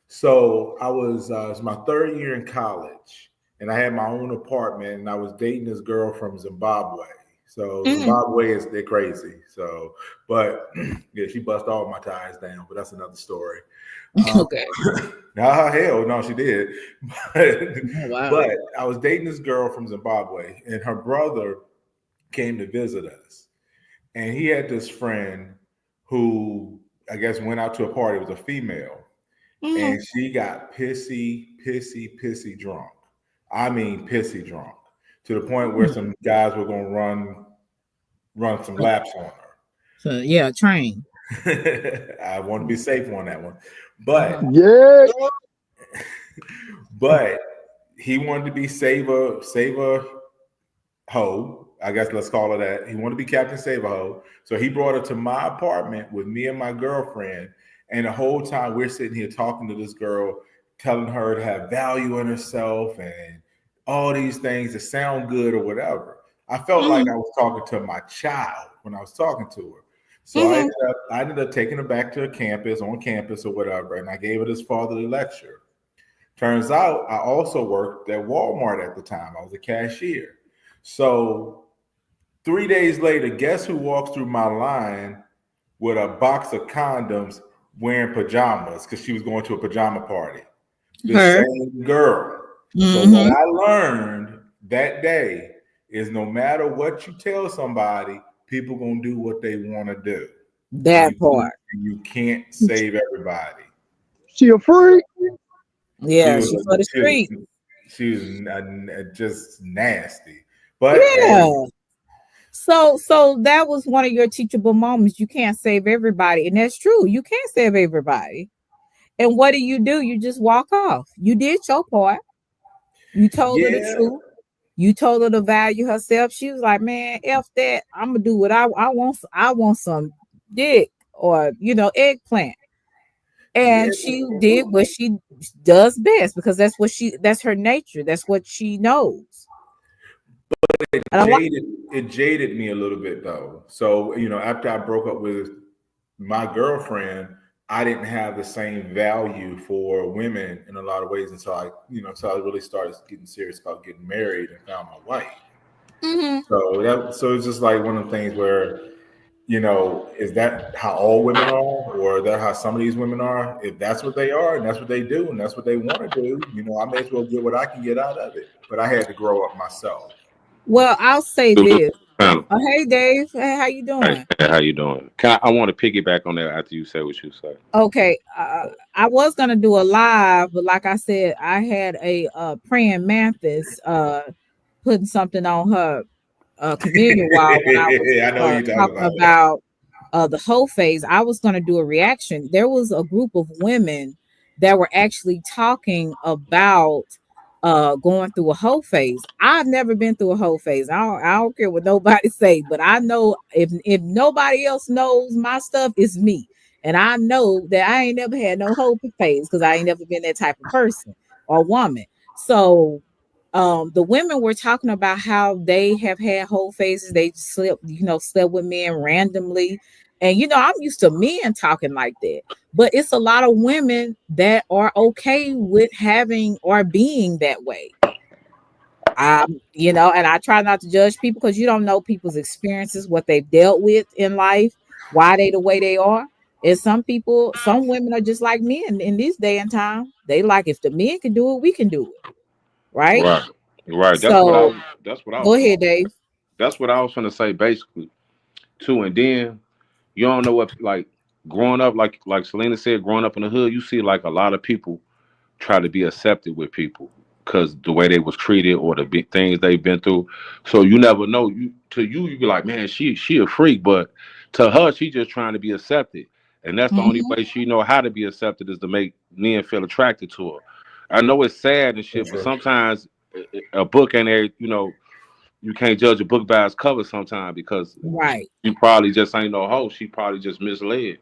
[SPEAKER 14] So it was my third year in college, and I had my own apartment, and I was dating this girl from Zimbabwe. So Zimbabwe they're crazy. So, but yeah, she bust all my ties down, but that's another story.
[SPEAKER 2] Okay.
[SPEAKER 14] Hell no, she did.
[SPEAKER 2] Wow.
[SPEAKER 14] But I was dating this girl from Zimbabwe, and her brother came to visit us, and he had this friend who I guess went out to a party. It was a female. And she got pissy drunk. I mean, pissy drunk to the point where some guys were going to run some laps on her.
[SPEAKER 2] So yeah, train.
[SPEAKER 14] I want to be safe on that one, but but he wanted to be save a hoe. I guess let's call her that. He wanted to be Captain Save a Hoe. So he brought her to my apartment with me and my girlfriend. And the whole time we're sitting here talking to this girl, telling her to have value in herself and all these things that sound good or whatever. I felt like I was talking to my child when I was talking to her. So I ended up taking her back to on campus or whatever. And I gave her this fatherly lecture. Turns out I also worked at Walmart at the time. I was a cashier. So 3 days later, guess who walks through my line with a box of condoms wearing pajamas because she was going to a pajama party? The same girl. So what I learned that day is no matter what you tell somebody, people going to do what they want to do.
[SPEAKER 2] That part.
[SPEAKER 14] You can't save everybody.
[SPEAKER 13] She a freak?
[SPEAKER 2] Yeah, she's for the street.
[SPEAKER 14] She was just nasty. But
[SPEAKER 2] yeah. So that was one of your teachable moments. You can't save everybody. And that's true. You can't save everybody. And what do? You just walk off. You did your part. You told her the truth. You told her to value herself. She was like, man, F that. I'm going to do what I want. I want some dick or, eggplant. And she did what she does best because that's her nature. That's what she knows.
[SPEAKER 14] But it jaded me a little bit though. So, after I broke up with my girlfriend, I didn't have the same value for women in a lot of ways until I really started getting serious about getting married and found my wife. So it's just like one of the things where you know, is that how all women are, or is that how some of these women are? If that's what they are, and that's what they do, and that's what they want to do, you know, I may as well get what I can get out of it. But I had to grow up myself.
[SPEAKER 2] Well, I'll say
[SPEAKER 15] So look,
[SPEAKER 2] this.
[SPEAKER 15] panel.
[SPEAKER 2] Oh, hey, Dave. Hey, how you
[SPEAKER 15] Hey,
[SPEAKER 2] doing?
[SPEAKER 15] hey, how you doing? I want to piggyback on that after you say what you say.
[SPEAKER 2] Okay, I was gonna do a live, but like I said, I had a praying mantis putting something on her community wall when I was
[SPEAKER 14] I know what you're talking
[SPEAKER 2] talking
[SPEAKER 14] about.
[SPEAKER 2] about the whole phase. I was going to do a reaction. There was a group of women that were actually talking about going through a whole phase. I've never been through a whole phase. I don't care what nobody say, but I know if nobody else knows my stuff, it's me. And I know that I ain't never had no whole phase because I ain't never been that type of person or woman. So the women were talking about how they have had whole phases. They slept with men randomly. And I'm used to men talking like that. But it's a lot of women that are okay with having or being that way. And I try not to judge people because you don't know people's experiences, what they've dealt with in life, why they the way they are. And some women are just like men in this day and time. They like, if the men can do it, we can do it. Right.
[SPEAKER 15] Right, right. That's what I
[SPEAKER 2] So
[SPEAKER 15] was. That's what I
[SPEAKER 2] go
[SPEAKER 15] was.
[SPEAKER 2] ahead, Dave.
[SPEAKER 15] That's what I was trying to say basically too. And then you don't know what, like, growing up, like Selena said, growing up in the hood, you see like a lot of people try to be accepted with people because the way they was treated or the big things they've been through. So you never know. You be like, man, she a freak, but to her, she just trying to be accepted, and that's the only
[SPEAKER 2] Hmm.
[SPEAKER 15] way she know how to be accepted is to make men feel attracted to her. I know it's sad and shit, but sometimes a book ain't there. You can't judge a book by its cover sometimes because
[SPEAKER 2] Right.
[SPEAKER 15] she probably just ain't no hoe. She probably just misled.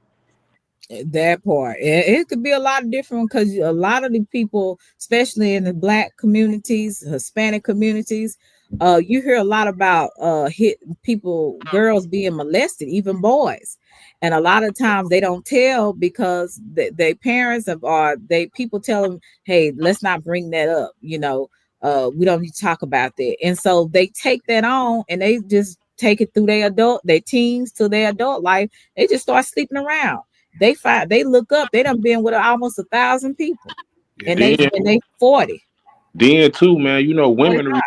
[SPEAKER 2] That part. It could be a lot of different because a lot of the people, especially in the black communities, Hispanic communities, you hear a lot about hit people, girls being molested, even boys. And a lot of times they don't tell because they parents or they people tell them, hey, let's not bring that up. We don't need to talk about that. And so they take that on and they just take it through their teens to their adult life. They just start sleeping around. They look up, they done been with almost 1,000 people, and
[SPEAKER 15] Then,
[SPEAKER 2] they 40.
[SPEAKER 15] then too, man. Women
[SPEAKER 2] 45.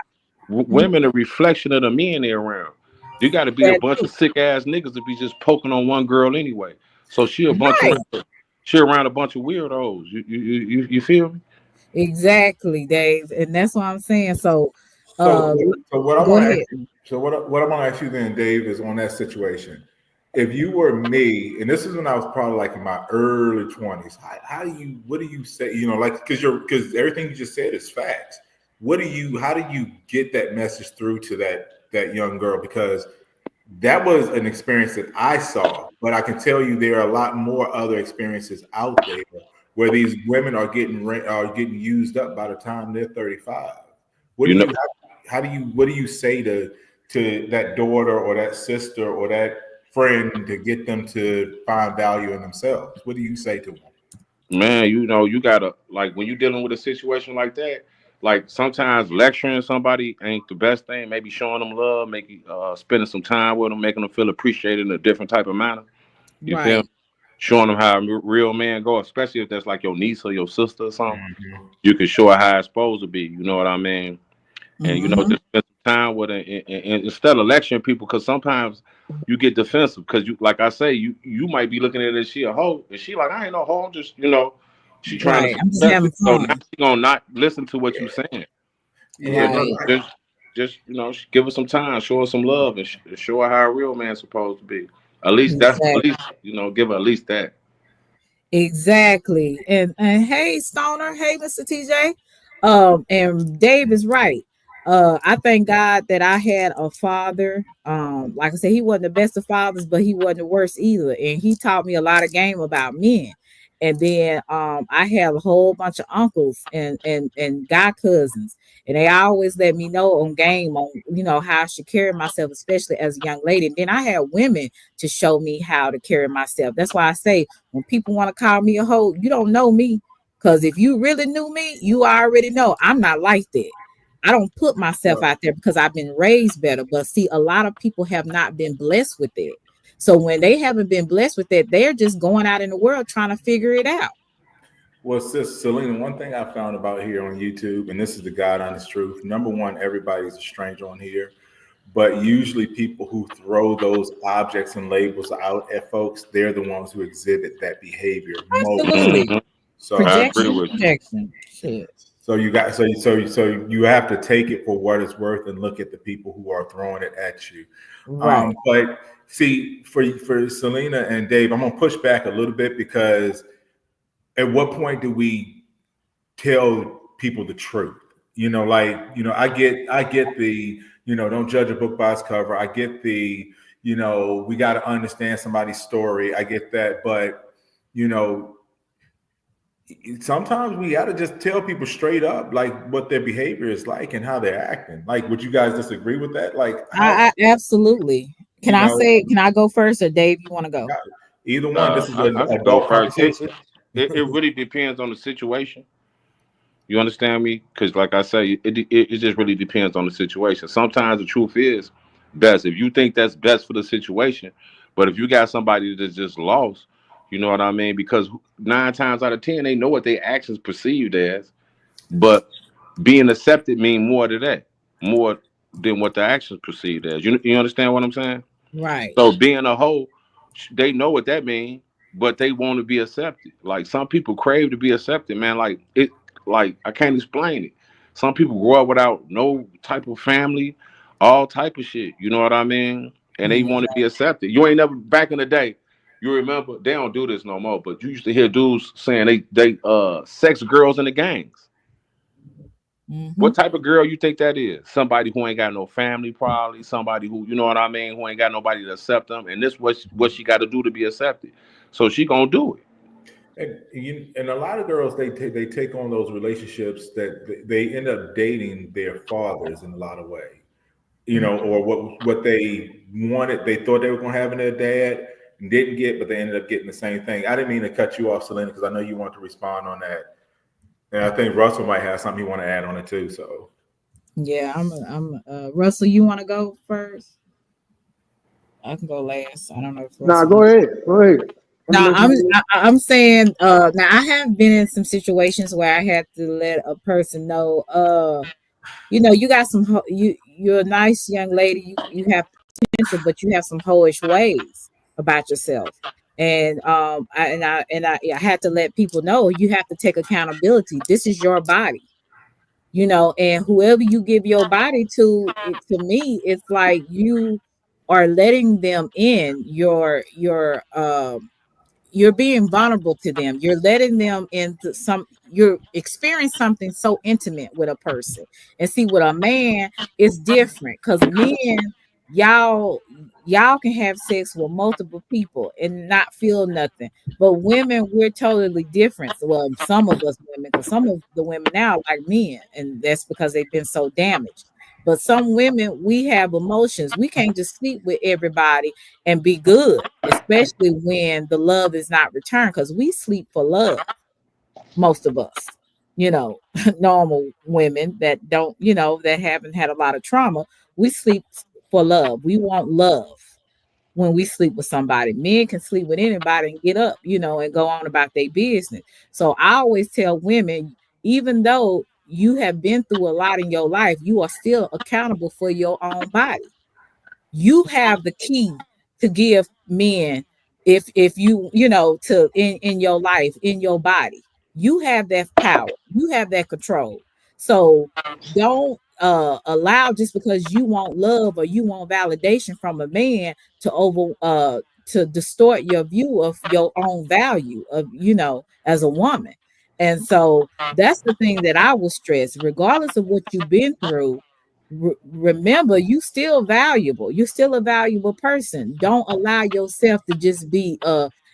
[SPEAKER 2] Mhm.
[SPEAKER 15] women a reflection of the men they're around. You got to be a
[SPEAKER 2] That
[SPEAKER 15] bunch
[SPEAKER 2] too.
[SPEAKER 15] of sick ass niggas to be just poking on one girl anyway. So
[SPEAKER 2] Right.
[SPEAKER 15] she around a bunch of weirdos. You feel me?
[SPEAKER 2] Exactly, Dave. And that's what I'm saying. So
[SPEAKER 14] So,
[SPEAKER 2] uh
[SPEAKER 14] so what I
[SPEAKER 2] go
[SPEAKER 14] want to ask
[SPEAKER 2] ahead.
[SPEAKER 14] you, what I want to ask you then, Dave, is on that situation. If you were me, and this is when I was probably like in my early 20s, what do you say? Like because everything you just said is facts. How do you get that message through to that young girl? Because that was an experience that I saw, but I can tell you there are a lot more other experiences out there where these women are getting used up by the time they're 35. What
[SPEAKER 15] You
[SPEAKER 14] do
[SPEAKER 15] know,
[SPEAKER 14] you what do you say to that daughter or that sister or that friend to get them to find value in themselves? What do you say to them?
[SPEAKER 15] man. You gotta, like, when you dealing with a situation like that. Like, sometimes lecturing somebody ain't the best thing. Maybe showing them love, maybe spending some time with them, making them feel appreciated in a different type of manner. You feel me?
[SPEAKER 2] Right.
[SPEAKER 15] Showing them how a real man go, especially if that's like your niece or your sister or something.
[SPEAKER 14] Mhm.
[SPEAKER 15] You can show her how it's supposed to be. You know what I mean? And
[SPEAKER 2] Hmm.
[SPEAKER 15] just spend some time with her, and instead of lecturing people, because sometimes you get defensive. Because like I say, you might be looking at it as she a hoe, and she like, I ain't no hoe. I'm just she trying to
[SPEAKER 2] Right.
[SPEAKER 15] feel
[SPEAKER 2] I'm just
[SPEAKER 15] accepted.
[SPEAKER 2] having
[SPEAKER 15] So now
[SPEAKER 2] fun.
[SPEAKER 15] she gonna not listen to what you saying.
[SPEAKER 14] Yeah,
[SPEAKER 15] But
[SPEAKER 14] no,
[SPEAKER 2] Right.
[SPEAKER 15] just give her some time, show her some love, and show her how a real man's supposed to be. At least that's at
[SPEAKER 2] Exactly.
[SPEAKER 15] least give her at least that.
[SPEAKER 2] Exactly. And hey, Stoner, hey, Mr. TJ. And Dave is right. I thank God that I had a father. Like I said, he wasn't the best of fathers, but he wasn't the worst either. And he taught me a lot of game about men. And then I have a whole bunch of uncles and god cousins. And they always let me know on game on how I should carry myself, especially as a young lady. And then I had women to show me how to carry myself. That's why I say when people want to call me a hoe, you don't know me. Because if you really knew me, you already know I'm not like that. I don't put myself out there because I've been raised better. But see, a lot of people have not been blessed with it. So when they haven't been blessed with that, they're just going out in the world trying to figure it out.
[SPEAKER 14] Well, sis Selena, one thing I found about here on YouTube, and this is the God honest truth. Number one, everybody's a stranger on here, but usually people who throw those objects and labels out at folks, they're the ones who exhibit that behavior most.
[SPEAKER 2] Absolutely.
[SPEAKER 14] So
[SPEAKER 15] I
[SPEAKER 2] Projection
[SPEAKER 15] agree
[SPEAKER 2] is
[SPEAKER 15] with you.
[SPEAKER 2] projection. Shit.
[SPEAKER 14] So you got so you have to take it for what it's worth and look at the people who are throwing it at you.
[SPEAKER 2] Right.
[SPEAKER 14] But see, for Selena and Dave, I'm gonna push back a little bit because at what point do we tell people the truth? You know, like, you know, I get the, you know, don't judge a book by its cover. I get the, you know, we got to understand somebody's story. I get that, but you know, sometimes we got to just tell people straight up like what their behavior is like and how they're acting. Like, would you guys disagree with that? Like,
[SPEAKER 2] I absolutely. Can
[SPEAKER 14] you
[SPEAKER 2] I
[SPEAKER 14] know,
[SPEAKER 2] say? Can I go first, or Dave? You want to go?
[SPEAKER 14] either one. This is an
[SPEAKER 15] I can go
[SPEAKER 14] adult
[SPEAKER 15] first.
[SPEAKER 14] conversation.
[SPEAKER 15] It really depends on the situation. You understand me? Because, like I say, it just really depends on the situation. Sometimes the truth is best if you think that's best for the situation. But if you got somebody that's just lost, you know what I mean? Because 9 times out of 10, they know what their actions perceived as. But being accepted mean more to that, more than what the actions perceived as. You understand what I'm saying?
[SPEAKER 2] Right.
[SPEAKER 15] So being a hoe, they know what that means, but they want to be accepted. Like some people crave to be accepted, man. Like I can't explain it. Some people grow up without no type of family, all type of shit. You know what I mean? And they want to be accepted. You ain't never back in the day. You remember they don't do this no more, but you used to hear dudes saying they sex girls in the gangs. What type of girl you think that is? Somebody who ain't got no family, probably. Somebody who, you know what I mean, who ain't got nobody to accept them. And this what she got to do to be accepted. So she gonna do it.
[SPEAKER 14] And a lot of girls they take on those relationships that they end up dating their fathers in a lot of ways, you know, or what they wanted, they thought they were gonna have in their dad and didn't get, but they ended up getting the same thing. I didn't mean to cut you off, Selena, because I know you want to respond on that. And I think Russell might have something you want to add on it too. So
[SPEAKER 2] yeah, I'm Russell, you want to go first? I can go last. I don't know if
[SPEAKER 13] Nah,
[SPEAKER 2] Russell
[SPEAKER 13] go ahead. Go ahead.
[SPEAKER 2] No, I'm saying now I have been in some situations where I had to let a person know you know, you got some you're a nice young lady, you have potential, but you have some hoish ways about yourself. And I had to let people know you have to take accountability. This is your body, you know, and whoever you give your body to, to me, it's like you are letting them in you're being vulnerable to them. You're letting them into you're experiencing something so intimate with a person. And see, with a man, it's different because men, y'all can have sex with multiple people and not feel nothing. But women, we're totally different. Well, some of us women, because some of the women now are like men, and that's because they've been so damaged. But some women, we have emotions. We can't just sleep with everybody and be good, especially when the love is not returned, because we sleep for love, most of us, you know, normal women that don't, you know, that haven't had a lot of trauma, we sleep for love. We want love when we sleep with somebody. Men can sleep with anybody and get up, you know, and go on about their business. So I always tell women, even though you have been through a lot in your life, you are still accountable for your own body. You have the key to give men, if you know, to in your life, in your body, you have that power, you have that control. So don't allow, just because you want love or you want validation from a man, to distort your view of your own value of, you know, as a woman. And so that's the thing that I will stress, regardless of what you've been through. Remember, you still valuable. You're still a valuable person. Don't allow yourself to just be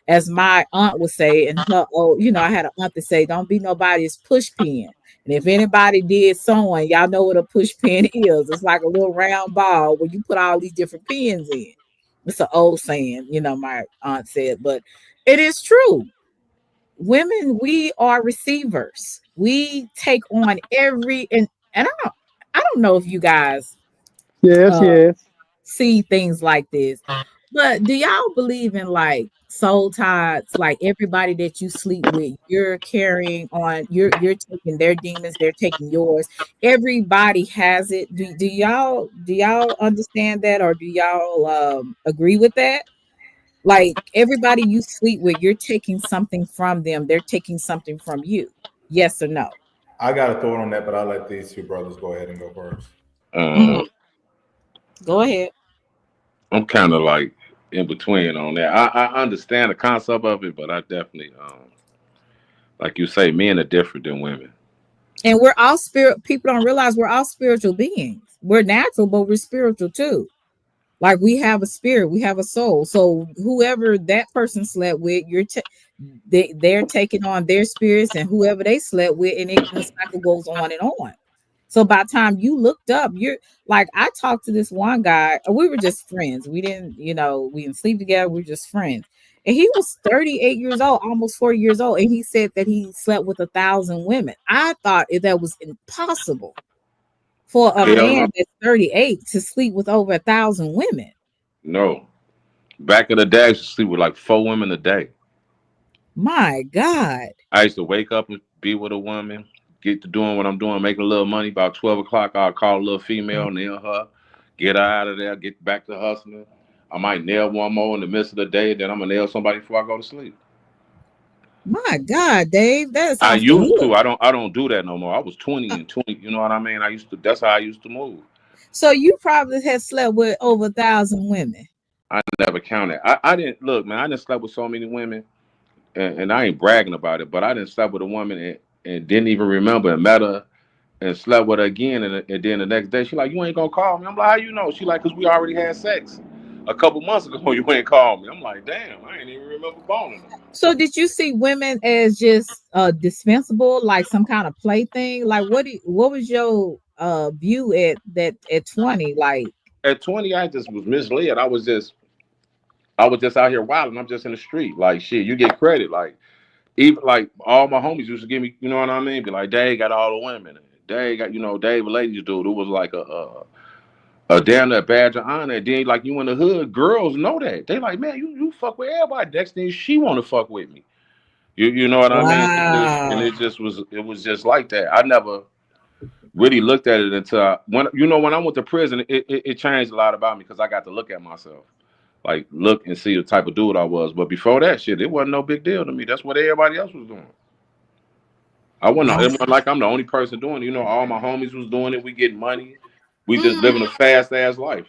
[SPEAKER 2] as my aunt would say, and her, oh, you know, I had an aunt to say, don't be nobody's push pin. And if anybody did sewing, y'all know what a push pin is. It's like a little round ball where you put all these different pins in. It's an old saying, you know, my aunt said, but it is true. Women, we are receivers. We take on and I don't know if you guys
[SPEAKER 13] Yes,
[SPEAKER 2] uh
[SPEAKER 13] yes.
[SPEAKER 2] see things like this, But do y'all believe in like soul ties? Like everybody that you sleep with, you're carrying on, you're taking their demons, they're taking yours. Everybody has it. Do y'all understand that, or do y'all agree with that? Like everybody you sleep with, you're taking something from them, they're taking something from you. Yes or no?
[SPEAKER 14] I got a thought on that, but I'll let these two brothers go ahead and go first.
[SPEAKER 2] Mm, go ahead.
[SPEAKER 15] I'm kind of like in between on that. I understand the concept of it, but I definitely, like you say, men are different than women.
[SPEAKER 2] And we're all spirit. People don't realize we're all spiritual beings. We're natural, but we're spiritual too. Like we have a spirit, we have a soul. So whoever that person slept with, they're taking on their spirits, and whoever they slept with, and the cycle goes on and on. So by the time you looked up, you're like, I talked to this one guy. We were just friends. We didn't sleep together. We were just friends. And he was 38 years old, almost 40 years old. And he said that he slept with 1,000 women. I thought that was impossible for a
[SPEAKER 15] Hell
[SPEAKER 2] man
[SPEAKER 15] no.
[SPEAKER 2] that's 38 to sleep with over 1,000 women.
[SPEAKER 15] No. Back in the day, I used to sleep with like 4 women a day.
[SPEAKER 2] My God.
[SPEAKER 15] I used to wake up and be with a woman, get to doing what I'm doing, making a little money. About 12 o'clock, I'll call a little female, nail her, get her out of there, get back to hustling. I might nail one more in the midst of the day, then I'm going to nail somebody before I go to sleep.
[SPEAKER 2] My God, Dave, that is
[SPEAKER 15] I
[SPEAKER 2] off the
[SPEAKER 15] used
[SPEAKER 2] hook.
[SPEAKER 15] to. I don't do that no more. I was 20 and 20. You know what I mean? That's how I used to move.
[SPEAKER 2] So you probably had slept with over 1,000 women.
[SPEAKER 15] I never counted. I didn't look, man. I didn't slept with so many women, and I ain't bragging about it, but I didn't slept with a woman and didn't even remember and met her and slept with her again, and then the next day she like, you ain't gonna call me. I'm like, how you know? She like, cause we already had sex a couple months ago. You ain't called me. I'm like, damn, I ain't even remember boning her.
[SPEAKER 2] So did you see women as just dispensable, like some kind of plaything? Like what was your view at 20? Like,
[SPEAKER 15] At 20, I just was misled. I was just out here wilding. I'm just in the street. Like shit, you get credit. Like even like all my homies used to give me, you know what I mean? Be like, Dave got all the women. Dave got, Dave a ladies dude. It was like a damn that badge of honor. And then like you in the hood, girls know that. They like, man, you fuck with everybody. Next thing she wanna fuck with me. You know what I mean? And
[SPEAKER 2] wow.
[SPEAKER 15] it was just like that. I never really looked at it until when I went to prison, it changed a lot about me because I got to look at myself. Like look and see the type of dude I was. But before that shit, it wasn't no big deal to me. That's what everybody else was doing. It wasn't like I'm the only person doing it. All my homies was doing it. We getting money. We just living a fast ass life.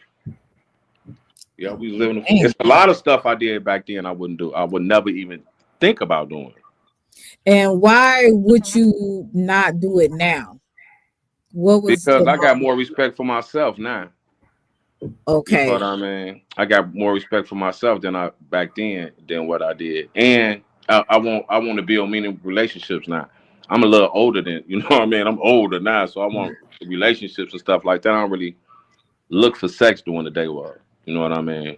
[SPEAKER 15] Yeah, we living. It's a lot of stuff I did back then I wouldn't do. I would never even think about doing.
[SPEAKER 2] And why would you not do it now? What was
[SPEAKER 15] Because
[SPEAKER 2] the
[SPEAKER 15] I got more respect for myself now. You know
[SPEAKER 2] okay?
[SPEAKER 15] what I mean? I got more respect for myself than I back then than what I did, and I want to build meaningful relationships now. I'm a little older than you know what I mean. I'm older now, so I want relationships and stuff like that. I don't really look for sex during the day. Well, you know what I mean?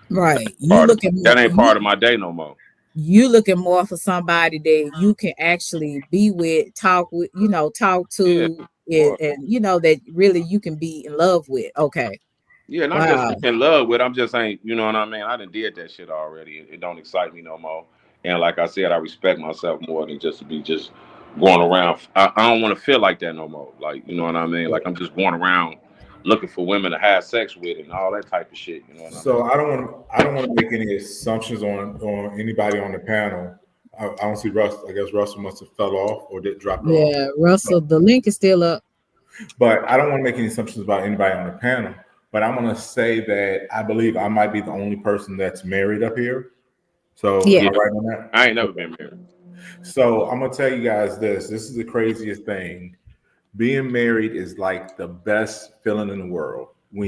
[SPEAKER 2] Right.
[SPEAKER 15] That ain't part of my day no more.
[SPEAKER 2] You looking more for somebody that you can actually be with, talk with, talk
[SPEAKER 15] Yeah.
[SPEAKER 2] to, and that really you can be in love with. Okay.
[SPEAKER 15] Yeah, not just
[SPEAKER 2] Wow.
[SPEAKER 15] in love with. I'm just saying, you know what I mean? I done did that shit already. It don't excite me no more. And like I said, I respect myself more than just to be just going around. I don't want to feel like that no more. Like, you know what I mean? Like I'm just going around looking for women to have sex with and all that type of shit. You know what I mean?
[SPEAKER 14] So I don't want to make any assumptions on anybody on the panel. I don't see Russ. I guess Russell must have fell off or did drop off.
[SPEAKER 2] Yeah, Russell, the link is still up.
[SPEAKER 14] But I don't want to make any assumptions about anybody on the panel. But I'm going to say that I believe I might be the only person that's married up here. So
[SPEAKER 2] Yeah.
[SPEAKER 14] am I right on that?
[SPEAKER 15] I ain't never been married.
[SPEAKER 14] So I'm going to tell you guys this. This is the craziest thing. Being married is like the best feeling in the world. When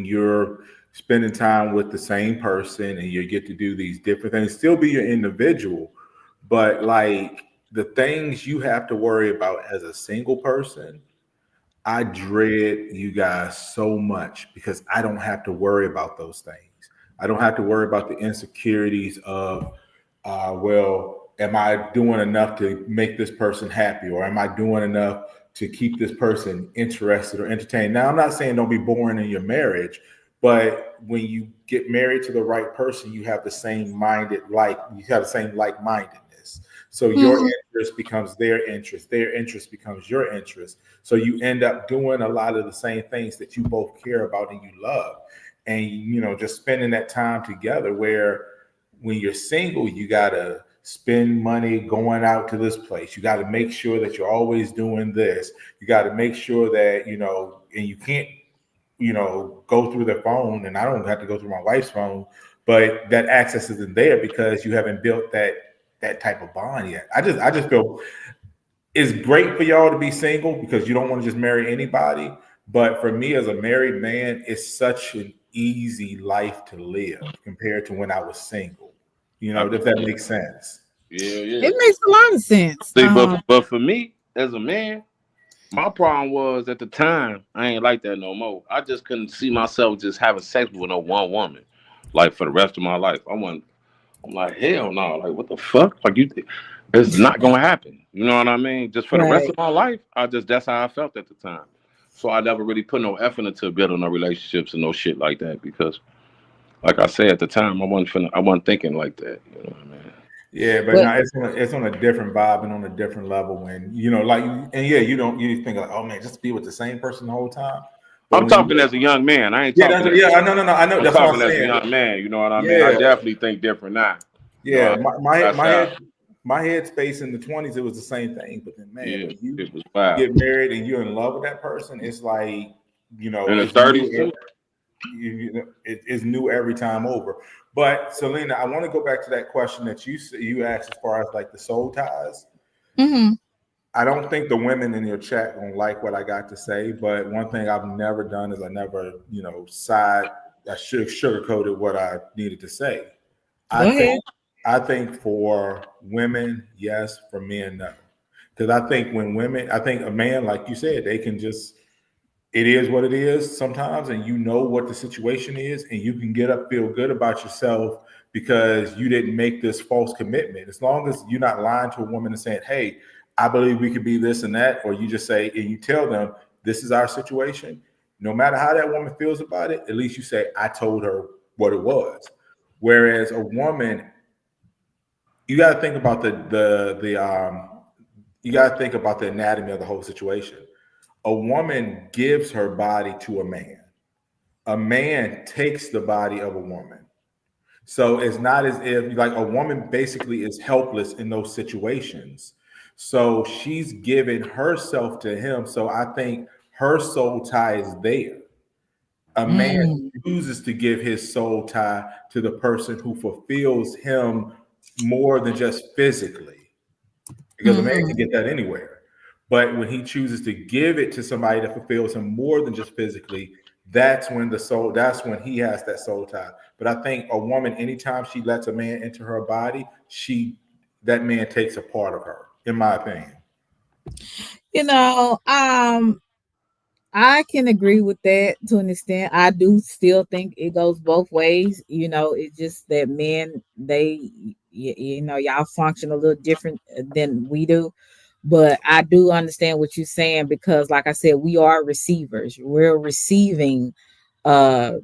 [SPEAKER 14] you're spending time with the same person and you get to do these different things, still be your individual, but like the things you have to worry about as a single person, I dread you guys so much because I don't have to worry about those things. I don't have to worry about the insecurities of, well, am I doing enough to make this person happy, or am I doing enough to keep this person interested or entertained? Now, I'm not saying don't be boring in your marriage, But when you get married to the right person, you have the same like-mindedness. So your interest becomes their interest becomes your interest. So you end up doing a lot of the same things that you both care about and you love. And just spending that time together, where when you're single, you gotta spend money going out to this place. You got to make sure that you're always doing this. You got to make sure that, and you can't, go through their phone, and I don't have to go through my wife's phone, but that access isn't there because you haven't built that type of bond yet. I just feel it's great for y'all to be single because you don't want to just marry anybody. But for me as a married man, it's such an easy life to live compared to when I was single. If that makes sense.
[SPEAKER 15] Yeah, yeah.
[SPEAKER 2] It makes a lot of sense.
[SPEAKER 15] See, but for me as a man, my problem was at the time I ain't like that no more. I just couldn't see myself just having sex with no one woman, like for the rest of my life. I'm like, hell no, like what the fuck? Like it's not gonna happen. You know what I mean? Just for the rest of my life, that's how I felt at the time. So I never really put no effort into building no relationships and no shit like that because, like I said at the time, I wasn't thinking like that. You know what I mean?
[SPEAKER 14] Yeah, but no, it's on a different vibe and on a different level when you think like, oh man, just be with the same person the whole time. But
[SPEAKER 15] I'm talking as a young man. I ain't talking.
[SPEAKER 14] No, I know.
[SPEAKER 15] I'm
[SPEAKER 14] That's
[SPEAKER 15] talking
[SPEAKER 14] what I'm
[SPEAKER 15] as
[SPEAKER 14] saying.
[SPEAKER 15] a young man. You know what I mean? I definitely think different now.
[SPEAKER 14] Yeah, my headspace in the 20s, it was the same thing. But then, man, when you get married and you're in love with that person, it's like,
[SPEAKER 15] in the 30s too.
[SPEAKER 14] It's new every time over. But Selena, I want to go back to that question that you asked as far as like the soul ties. I don't think the women in your chat gonna like what I got to say, but one thing I've never done is I never, sugarcoated what I needed to say. I think for women, yes. For men, no. Because I think I think a man, like you said, they can just, it is what it is sometimes, and what the situation is, and you can get up, feel good about yourself because you didn't make this false commitment. As long as you're not lying to a woman and saying, hey, I believe we could be this and that, or you just say, and you tell them, this is our situation. No matter how that woman feels about it, at least you say, I told her what it was. Whereas a woman, you got to think about you got to think about the anatomy of the whole situation. A woman gives her body to a man. A man takes the body of a woman. So it's not as if like a woman basically is helpless in those situations. So she's giving herself to him. So I think her soul tie is there. A man chooses to give his soul tie to the person who fulfills him more than just physically, because a man can get that anywhere. But when he chooses to give it to somebody that fulfills him more than just physically, that's when he has that soul tie. But I think a woman, anytime she lets a man into her body, that man takes a part of her, in my opinion.
[SPEAKER 2] I can agree with that to an extent. I do still think it goes both ways. It's just that men, y'all function a little different than we do. But I do understand what you're saying because, like I said, we are receivers. We're receiving the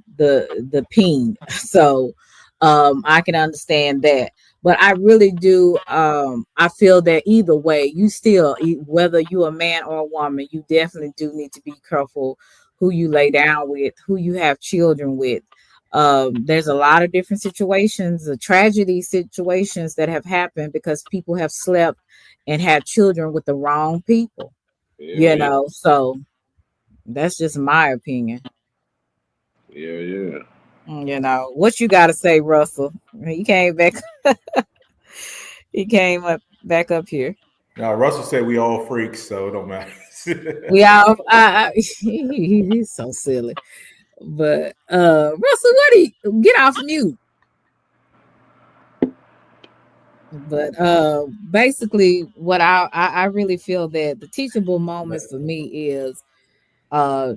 [SPEAKER 2] ping. So I can understand that. But I really do. I feel that either way, whether you're a man or a woman, you definitely do need to be careful who you lay down with, who you have children with. There's a lot of different situations, the tragedy situations that have happened because people have slept and had children with the wrong people. So that's just my opinion.
[SPEAKER 15] Yeah.
[SPEAKER 2] What you got to say, Russell? He came back. He came back up here.
[SPEAKER 14] Now, Russell said we all freaks, so it don't matter.
[SPEAKER 2] We all. He's so silly. But Russell, what do you get off mute? But basically, what I really feel that the teachable moments for me is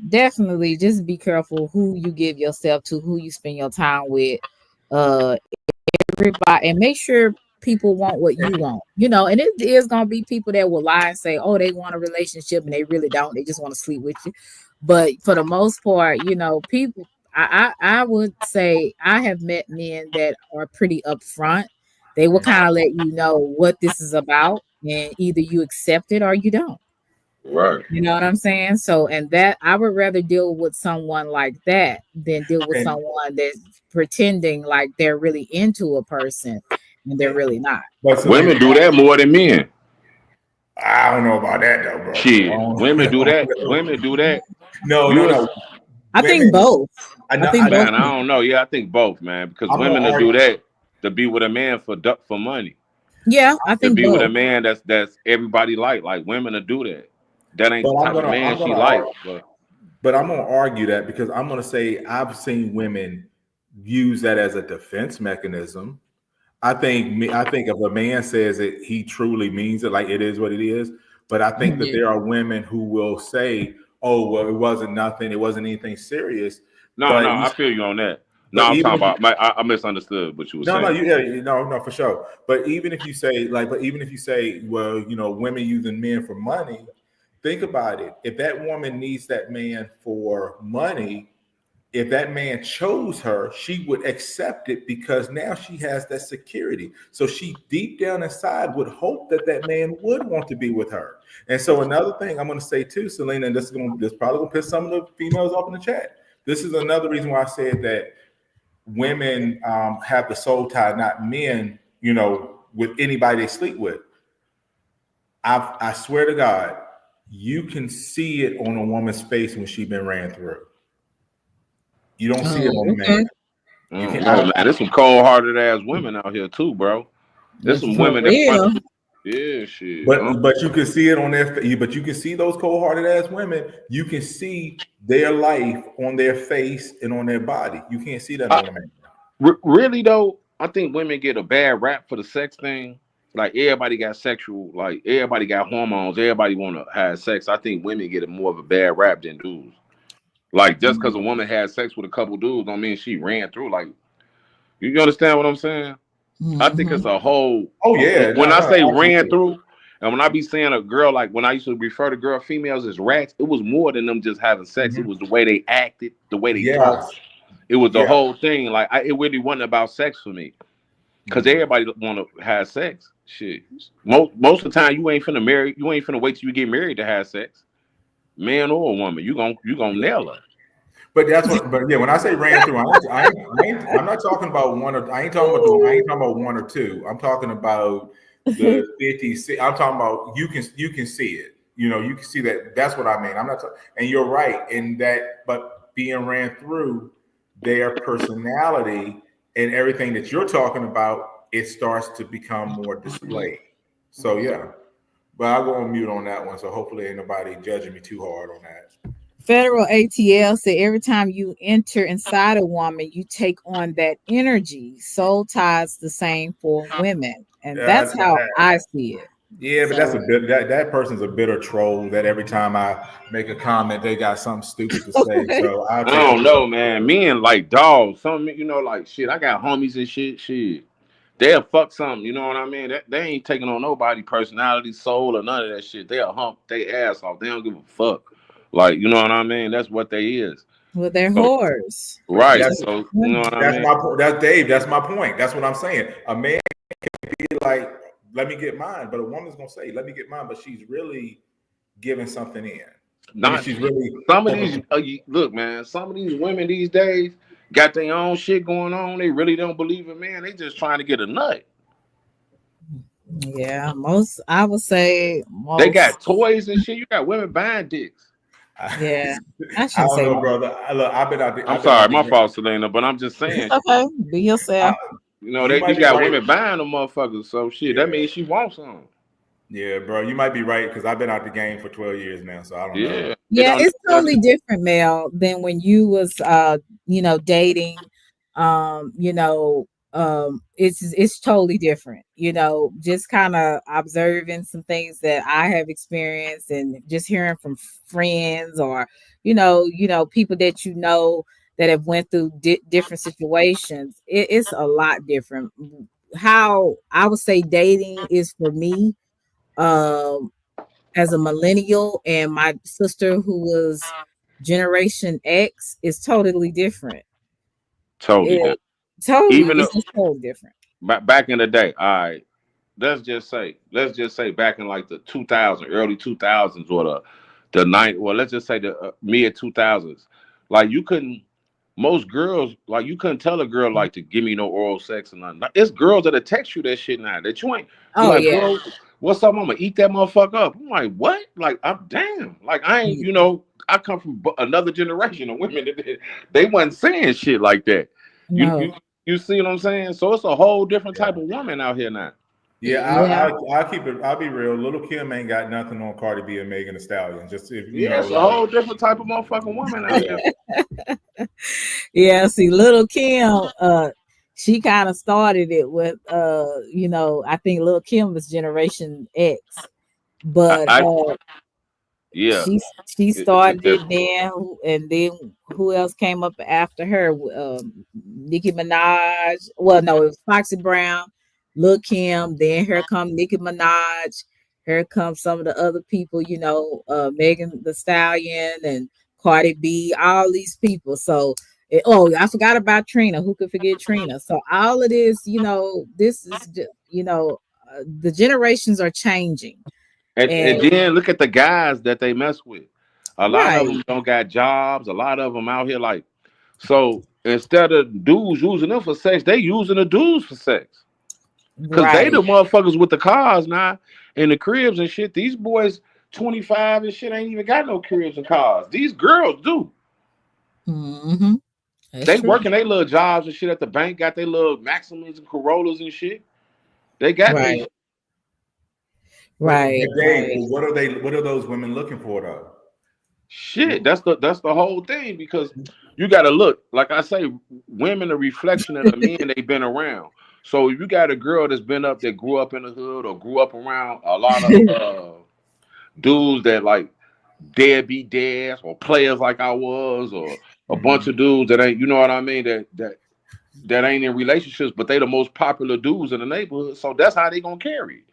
[SPEAKER 2] definitely just be careful who you give yourself to, who you spend your time with, everybody, and make sure people want what you want, and it is gonna be people that will lie and say, oh, they want a relationship and they really don't, they just want to sleep with you. But for the most part, people, I would say I have met men that are pretty upfront. They will kind of let you know what this is about, and either you accept it or you don't.
[SPEAKER 15] Right.
[SPEAKER 2] You know what I'm saying? So, and that I would rather deal with someone like that than deal with
[SPEAKER 14] And,
[SPEAKER 2] someone that's pretending like they're really into a person and they're really not.
[SPEAKER 14] but Selena,
[SPEAKER 15] Women do that more than men.
[SPEAKER 14] I don't know about that though, bro.
[SPEAKER 15] Shit, women do that. Women do that.
[SPEAKER 14] No,
[SPEAKER 15] You
[SPEAKER 14] no,
[SPEAKER 15] was,
[SPEAKER 14] no.
[SPEAKER 2] I think
[SPEAKER 14] Women,
[SPEAKER 2] both.
[SPEAKER 14] I
[SPEAKER 2] I
[SPEAKER 14] know,
[SPEAKER 2] think both.
[SPEAKER 15] man, I don't know. Yeah, I think both, man, because
[SPEAKER 14] I'm gonna
[SPEAKER 15] women will do
[SPEAKER 14] argue.
[SPEAKER 15] that to be with a man for money.
[SPEAKER 2] Yeah, I
[SPEAKER 15] To
[SPEAKER 2] think
[SPEAKER 15] be with a
[SPEAKER 2] both.
[SPEAKER 15] man that's everybody like. Like women will do that. That ain't
[SPEAKER 14] But
[SPEAKER 15] the type of man
[SPEAKER 14] I'm
[SPEAKER 15] she
[SPEAKER 14] gonna
[SPEAKER 15] like.
[SPEAKER 14] argue.
[SPEAKER 15] But
[SPEAKER 14] But I'm gonna argue that because I'm gonna say I've seen women use that as a defense mechanism. I think if a man says it, he truly means it, like it is what it is. But I think that
[SPEAKER 2] Yeah.
[SPEAKER 14] there are women who will say, "Oh, well, it wasn't nothing. It wasn't anything serious."
[SPEAKER 15] no,
[SPEAKER 14] But
[SPEAKER 15] no, I feel you on that. No,
[SPEAKER 14] but
[SPEAKER 15] I'm
[SPEAKER 14] even
[SPEAKER 15] talking
[SPEAKER 14] if you,
[SPEAKER 15] about. I misunderstood what you were
[SPEAKER 14] no, no,
[SPEAKER 15] saying.
[SPEAKER 14] no, for sure. But even if you say well, women using men for money, think about it. If that woman needs that man for money, if that man chose her, she would accept it because now she has that security. So she deep down inside would hope that that man would want to be with her. And so another thing I'm going to say too, Selena, and this probably going to piss some of the females off in the chat. This is another reason why I said that women have the soul tie, not men. With anybody they sleep with. I swear to God, you can see it on a woman's face when she's been ran through. You don't see it on a
[SPEAKER 2] Oh,
[SPEAKER 14] man.
[SPEAKER 2] okay.
[SPEAKER 14] You can.
[SPEAKER 15] No, man, there's some cold hearted ass women out here too, bro. There's some
[SPEAKER 2] For
[SPEAKER 15] women that want.
[SPEAKER 2] real.
[SPEAKER 15] Yeah, shit.
[SPEAKER 14] But you can see it on their. But you can see those cold hearted ass women. You can see their life on their face and on their body. You can't see that on a man.
[SPEAKER 15] Really though, I think women get a bad rap for the sex thing. Like everybody got sexual, like everybody got hormones. Everybody want to have sex. I think women get more of a bad rap than dudes. Like just because a woman had sex with a couple dudes, don't mean she ran through. Like you understand what I'm saying? I think
[SPEAKER 2] Mm-hmm.
[SPEAKER 15] it's a whole.
[SPEAKER 14] Oh yeah,
[SPEAKER 15] When
[SPEAKER 14] no,
[SPEAKER 15] I
[SPEAKER 14] no,
[SPEAKER 15] say ran
[SPEAKER 14] absolutely.
[SPEAKER 15] through, and when I be saying a girl, like when I used to refer to girl females as rats, it was more than them just having sex. It
[SPEAKER 14] Mhm.
[SPEAKER 15] was the way they acted, the way they
[SPEAKER 14] Yeah,
[SPEAKER 15] talked. It was the
[SPEAKER 14] yeah.
[SPEAKER 15] whole thing. Like it really wasn't about sex for me, because
[SPEAKER 14] Mhm.
[SPEAKER 15] everybody want to have sex. Shit, most of the time you ain't finna marry. You ain't finna wait till you get married to have sex. Man or a woman, you gonna nail her.
[SPEAKER 14] But that's what. But yeah, when I say ran through, I'm not talking about one or. I ain't talking about one or two. I'm talking about the 50. I'm talking about you can see it. You can see that. That's what I mean. I'm not. And you're right in that. But being ran through, their personality and everything that you're talking about, it starts to become more displayed. So yeah. But I'll go on mute on that one. So hopefully ain't nobody judging me too hard on that.
[SPEAKER 2] Federal ATL said every time you enter inside a woman, you take on that energy. Soul ties the same for women. And that's how I see it.
[SPEAKER 14] Yeah, but that's
[SPEAKER 2] So
[SPEAKER 14] a bit that person's a bitter troll that every time I make a comment, they got something stupid to say. So I'll
[SPEAKER 15] I
[SPEAKER 14] take
[SPEAKER 15] don't
[SPEAKER 14] it.
[SPEAKER 15] know, man. Men like dogs. Some like shit. I got homies and shit. Shit. They'll fuck something, you know what I mean? They ain't taking on nobody personality, soul, or none of that shit. They'll hump their ass off. They don't give a fuck. Like, you know what I mean? That's what they is.
[SPEAKER 2] well, they're
[SPEAKER 15] So,
[SPEAKER 2] whores.
[SPEAKER 15] right.
[SPEAKER 14] That's
[SPEAKER 15] So, you know what I
[SPEAKER 14] that's
[SPEAKER 15] mean?
[SPEAKER 14] my point. That's Dave. That's my point. That's what I'm saying. A man can be like, "Let me get mine," but a woman's gonna say, "Let me get mine," but she's really giving something in. I mean,
[SPEAKER 15] Not
[SPEAKER 14] she's really.
[SPEAKER 15] some of these look, man, some of these women these days got their own shit going on. They really don't believe in man. They just trying to get a nut.
[SPEAKER 2] Yeah, most I would say
[SPEAKER 15] They
[SPEAKER 2] most.
[SPEAKER 15] got toys and shit. You got women buying dicks.
[SPEAKER 2] Yeah, I
[SPEAKER 14] I
[SPEAKER 2] shouldn't
[SPEAKER 14] don't
[SPEAKER 2] say
[SPEAKER 14] know,
[SPEAKER 2] most.
[SPEAKER 14] brother. Look, I've been out.
[SPEAKER 15] I'm
[SPEAKER 14] I've been
[SPEAKER 15] sorry,
[SPEAKER 14] out
[SPEAKER 15] my
[SPEAKER 14] the.
[SPEAKER 15] fault, Selena, but I'm just saying.
[SPEAKER 2] Okay, be yourself.
[SPEAKER 15] You know,
[SPEAKER 14] You
[SPEAKER 15] you
[SPEAKER 14] might be
[SPEAKER 15] got
[SPEAKER 14] right.
[SPEAKER 15] women buying them motherfuckers. So shit, that
[SPEAKER 14] Yeah.
[SPEAKER 15] means she wants some.
[SPEAKER 14] Yeah, bro, you might be right because I've been out the game for 12 years now, so I don't know.
[SPEAKER 15] Yeah, it
[SPEAKER 2] Yeah,
[SPEAKER 15] don't
[SPEAKER 2] it's totally
[SPEAKER 15] necessarily.
[SPEAKER 2] different, Mel, than when you was dating. It's totally different, just kind of observing some things that I have experienced and just hearing from friends or people that that have went through different situations. It's a lot different. How I would say dating is for me. Um as a millennial and my sister who was Generation X is totally different.
[SPEAKER 15] Totally
[SPEAKER 2] It
[SPEAKER 15] different.
[SPEAKER 2] totally,
[SPEAKER 15] Even
[SPEAKER 2] it's
[SPEAKER 15] though
[SPEAKER 2] just totally different.
[SPEAKER 15] back in the day, all right, let's just say back in like the 2000, early 2000s, or the night, well, let's just say the mid 2000s, like you couldn't, most girls, like you couldn't tell a girl like to give me no oral sex or nothing. Like, it's girls that'll text you that shit now that you ain't be
[SPEAKER 2] Oh
[SPEAKER 15] like,
[SPEAKER 2] yeah.
[SPEAKER 15] bro, what's up? I'm gonna eat that motherfucker up. I'm like, what? Like, I'm damn. Like, I ain't, I come from another generation of women that they wasn't saying shit like that. You
[SPEAKER 2] No.
[SPEAKER 15] you you see what I'm saying? So it's a whole different type of woman out here now.
[SPEAKER 14] Yeah,
[SPEAKER 2] Yeah.
[SPEAKER 14] I'll keep it. I'll be real. Little Kim ain't got nothing on Cardi B and Megan Thee Stallion. Just if you
[SPEAKER 15] Yeah,
[SPEAKER 14] know,
[SPEAKER 15] it's a whole different type of motherfucking woman out here.
[SPEAKER 2] Yeah, see, little Kim, she kind of started it with I think little Kim was Generation X, but
[SPEAKER 15] I yeah.
[SPEAKER 2] she
[SPEAKER 15] It's
[SPEAKER 2] started it
[SPEAKER 15] different.
[SPEAKER 2] then, and then who else came up after her? Nicki Minaj. Well, no, it was Foxy Brown, Lil Kim. Then here come Nicki Minaj. Here comes some of the other people, Megan the Stallion and Cardi B. All these people. So, I forgot about Trina. Who could forget Trina? So all of this, this is the generations are changing,
[SPEAKER 15] And
[SPEAKER 2] and
[SPEAKER 15] then look at the guys that they mess with. A lot of
[SPEAKER 2] right.
[SPEAKER 15] them don't got jobs. A lot of them out here like, so instead of dudes using them for sex, they using the dudes for sex. Cause they
[SPEAKER 2] Right.
[SPEAKER 15] the motherfuckers with the cars now and the cribs and shit. These boys 25 and shit ain't even got no cribs and cars. These girls do.
[SPEAKER 2] Mm-hmm. That's
[SPEAKER 15] They
[SPEAKER 2] true.
[SPEAKER 15] working their little jobs and shit at the bank, got their little Maximas and Corollas and shit. They got they
[SPEAKER 2] Right.
[SPEAKER 14] but
[SPEAKER 2] Right.
[SPEAKER 14] Dave,
[SPEAKER 2] Right.
[SPEAKER 14] what are they? What are those women looking for though?
[SPEAKER 15] shit. That's the whole thing because you gotta look, like I say, women a reflection of the men they've been around. So if you got a girl that's been up that grew up in the hood or grew up around a lot of dudes that like deadbeat dads or players like I was, or a bunch of dudes that ain't, you know what I mean, that ain't in relationships, but they the most popular dudes in the neighborhood. So that's how they gonna carry it.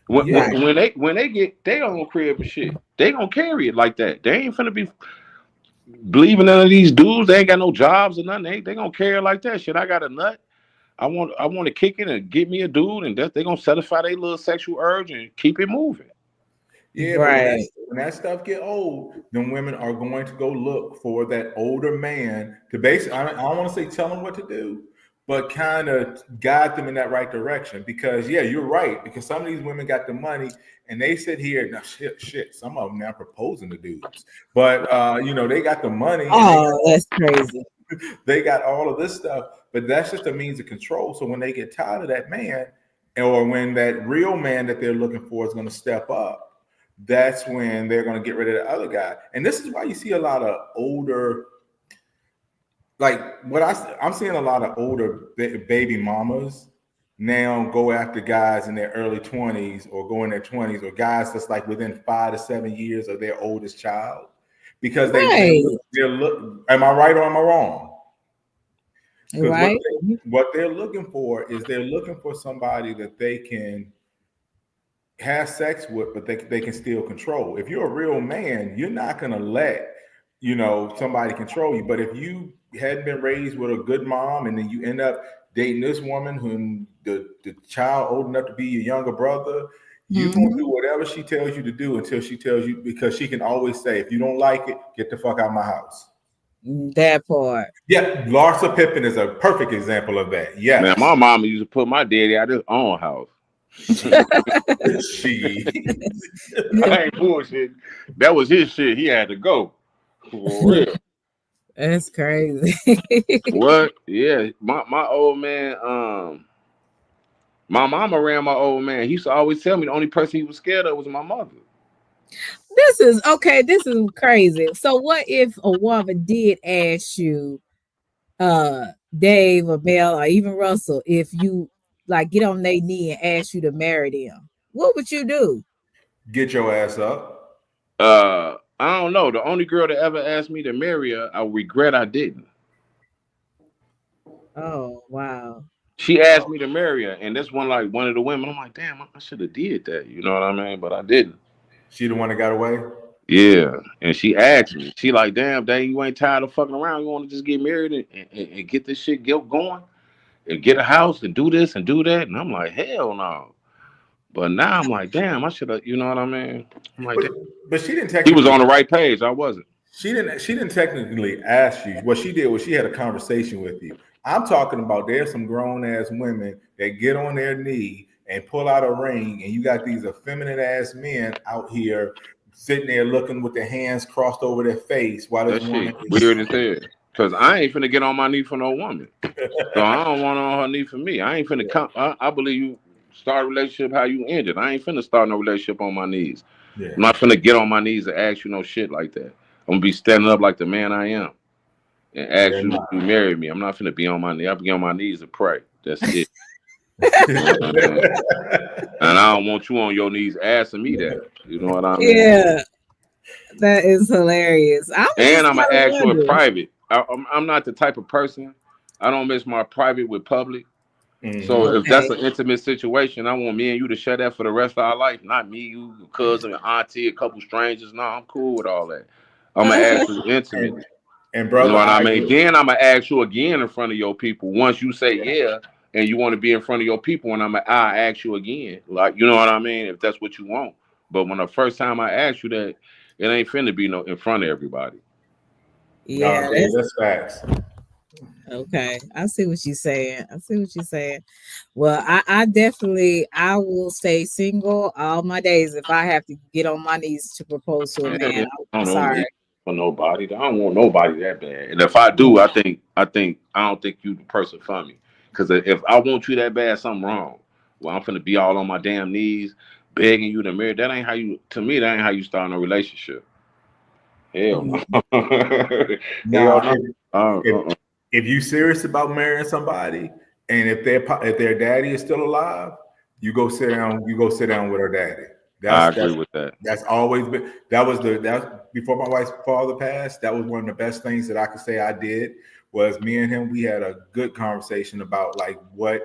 [SPEAKER 15] When, when,
[SPEAKER 2] Right.
[SPEAKER 15] when they get their own crib and shit, they gonna carry it like that. They ain't finna be believing none of these dudes. They ain't got no jobs or nothing. They gonna carry it like that. Shit, I got a nut. I want to kick it and get me a dude, and they gonna satisfy their little sexual urge and keep it moving.
[SPEAKER 14] Yeah, but
[SPEAKER 2] Right.
[SPEAKER 14] when that stuff get old, then women are going to go look for that older man to basically. I don't want to say tell them what to do, but kind of guide them in that right direction. Because yeah, you're right. Because some of these women got the money and they sit here now. Shit. Some of them now proposing to dudes, but they got the money and
[SPEAKER 2] Oh, that's crazy.
[SPEAKER 14] they got all of this stuff. But that's just a means of control. So when they get tired of that man, or when that real man that they're looking for is going to step up, that's when they're going to get rid of the other guy. And this is why you see a lot of older, like I'm seeing a lot of older baby mamas now go after guys in their early 20s or go in their 20s, or guys that's like within 5 to 7 years of their oldest child, because
[SPEAKER 2] Right.
[SPEAKER 14] they're look. Am I right or am I wrong? Because
[SPEAKER 2] Right.
[SPEAKER 14] what they're looking for is they're looking for somebody that they can have sex with, but they can still control. If you're a real man, you're not gonna let somebody control you. But if you hadn't been raised with a good mom and then you end up dating this woman whom the child old enough to be your younger brother, you're gonna do whatever she tells you to do until she tells you, because she can always say, if you don't like it, get the fuck out of my house.
[SPEAKER 2] That part.
[SPEAKER 14] Yeah, Larsa Pippen is a perfect example of that.
[SPEAKER 15] Man,
[SPEAKER 14] Yes.
[SPEAKER 15] my mama used to put my daddy out his own house.
[SPEAKER 14] She
[SPEAKER 15] I ain't bullshit. That was his shit. He had to go. For real.
[SPEAKER 2] That's crazy.
[SPEAKER 15] What? Yeah. My old man, my mama ran my old man. He used to always tell me the only person he was scared of was my mother.
[SPEAKER 2] This is okay. This is crazy. So, what if a woman did ask you, Dave or Mel or even Russell, if you like get on their knee and ask you to marry them? What would you do?
[SPEAKER 14] get your ass up.
[SPEAKER 15] I don't know. The only girl that ever asked me to marry her, I regret I didn't.
[SPEAKER 2] Oh wow.
[SPEAKER 15] She asked me to marry her, and this one one of the women. I'm like, damn, I should have did that. You know what I mean? But I didn't.
[SPEAKER 14] She the one that got away.
[SPEAKER 15] Yeah, and she asked me, she like, damn, dang, you ain't tired of fucking around. You want to just get married and get this shit going and get a house and do this and do that. And I'm like, hell no. But now I'm like, damn, I should have, you know what I mean? I'm like, damn.
[SPEAKER 14] But she didn't
[SPEAKER 15] He was
[SPEAKER 14] technically.
[SPEAKER 15] on the right page. I wasn't.
[SPEAKER 14] She didn't technically ask you. What she did was she had a conversation with you. I'm talking about there's some grown ass women that get on their knee and pull out a ring, and you got these effeminate ass men out here sitting there looking with their hands crossed over their face while this
[SPEAKER 15] That
[SPEAKER 14] woman
[SPEAKER 15] shit
[SPEAKER 14] is.
[SPEAKER 15] weird as hell. Cause I ain't finna get on my knee for no woman. So I don't want her on her knee for me. I ain't finna come. I believe you start a relationship how you end it. I ain't finna start no relationship on my knees.
[SPEAKER 14] Yeah.
[SPEAKER 15] I'm not finna get on my knees and ask you no shit like that. I'm gonna be standing up like the man I am and ask you to marry me. I'm not finna be on my knee. I'll be on my knees and pray. That's it. You know what I mean? And I don't want you on your knees asking me that. You know what I mean?
[SPEAKER 2] Yeah, that is hilarious. I'm
[SPEAKER 15] And
[SPEAKER 2] just
[SPEAKER 15] I'm gonna
[SPEAKER 2] kind of
[SPEAKER 15] ask you in
[SPEAKER 2] wondering.
[SPEAKER 15] private. I'm not the type of person. I don't mix my private with public. So if that's
[SPEAKER 2] Okay.
[SPEAKER 15] an intimate situation, I want me and you to share that for the rest of our life. Not me, you, your cousin, auntie, a couple strangers. No, I'm cool with all that. I'm gonna ask you intimately.
[SPEAKER 14] And
[SPEAKER 15] You know
[SPEAKER 14] brother,
[SPEAKER 15] what I
[SPEAKER 14] I
[SPEAKER 15] mean?
[SPEAKER 14] agree.
[SPEAKER 15] Then I'm gonna ask you again in front of your people. Once you say yeah, and you want to be in front of your people, and I ask you again. Like, you know what I mean? If that's what you want. But when the first time I ask you that, it ain't finna be no in front of everybody.
[SPEAKER 2] Yeah,
[SPEAKER 14] No, Dave, that's facts.
[SPEAKER 2] okay. I see what you're saying. I see what you're saying. Well, I definitely I will stay single all my days if I have to get on my knees to propose to a
[SPEAKER 15] Yeah,
[SPEAKER 2] man.
[SPEAKER 15] man, I
[SPEAKER 2] I'm
[SPEAKER 15] don't know
[SPEAKER 2] sorry.
[SPEAKER 15] need for nobody. I don't want nobody that bad. And if I do, I don't think you the person for me. Because if I want you that bad, something wrong. Well, I'm finna be all on my damn knees, begging you to marry. That ain't how you. To me, that ain't how you start a relationship. Hell no. Hell
[SPEAKER 14] Now,
[SPEAKER 15] no.
[SPEAKER 14] if you serious about marrying somebody, and if their daddy is still alive, you go sit down. You go sit down with her daddy.
[SPEAKER 15] I agree with that.
[SPEAKER 14] That's always been. That before my wife's father passed. That was one of the best things that I could say I did. Was me and him. We had a good conversation about like why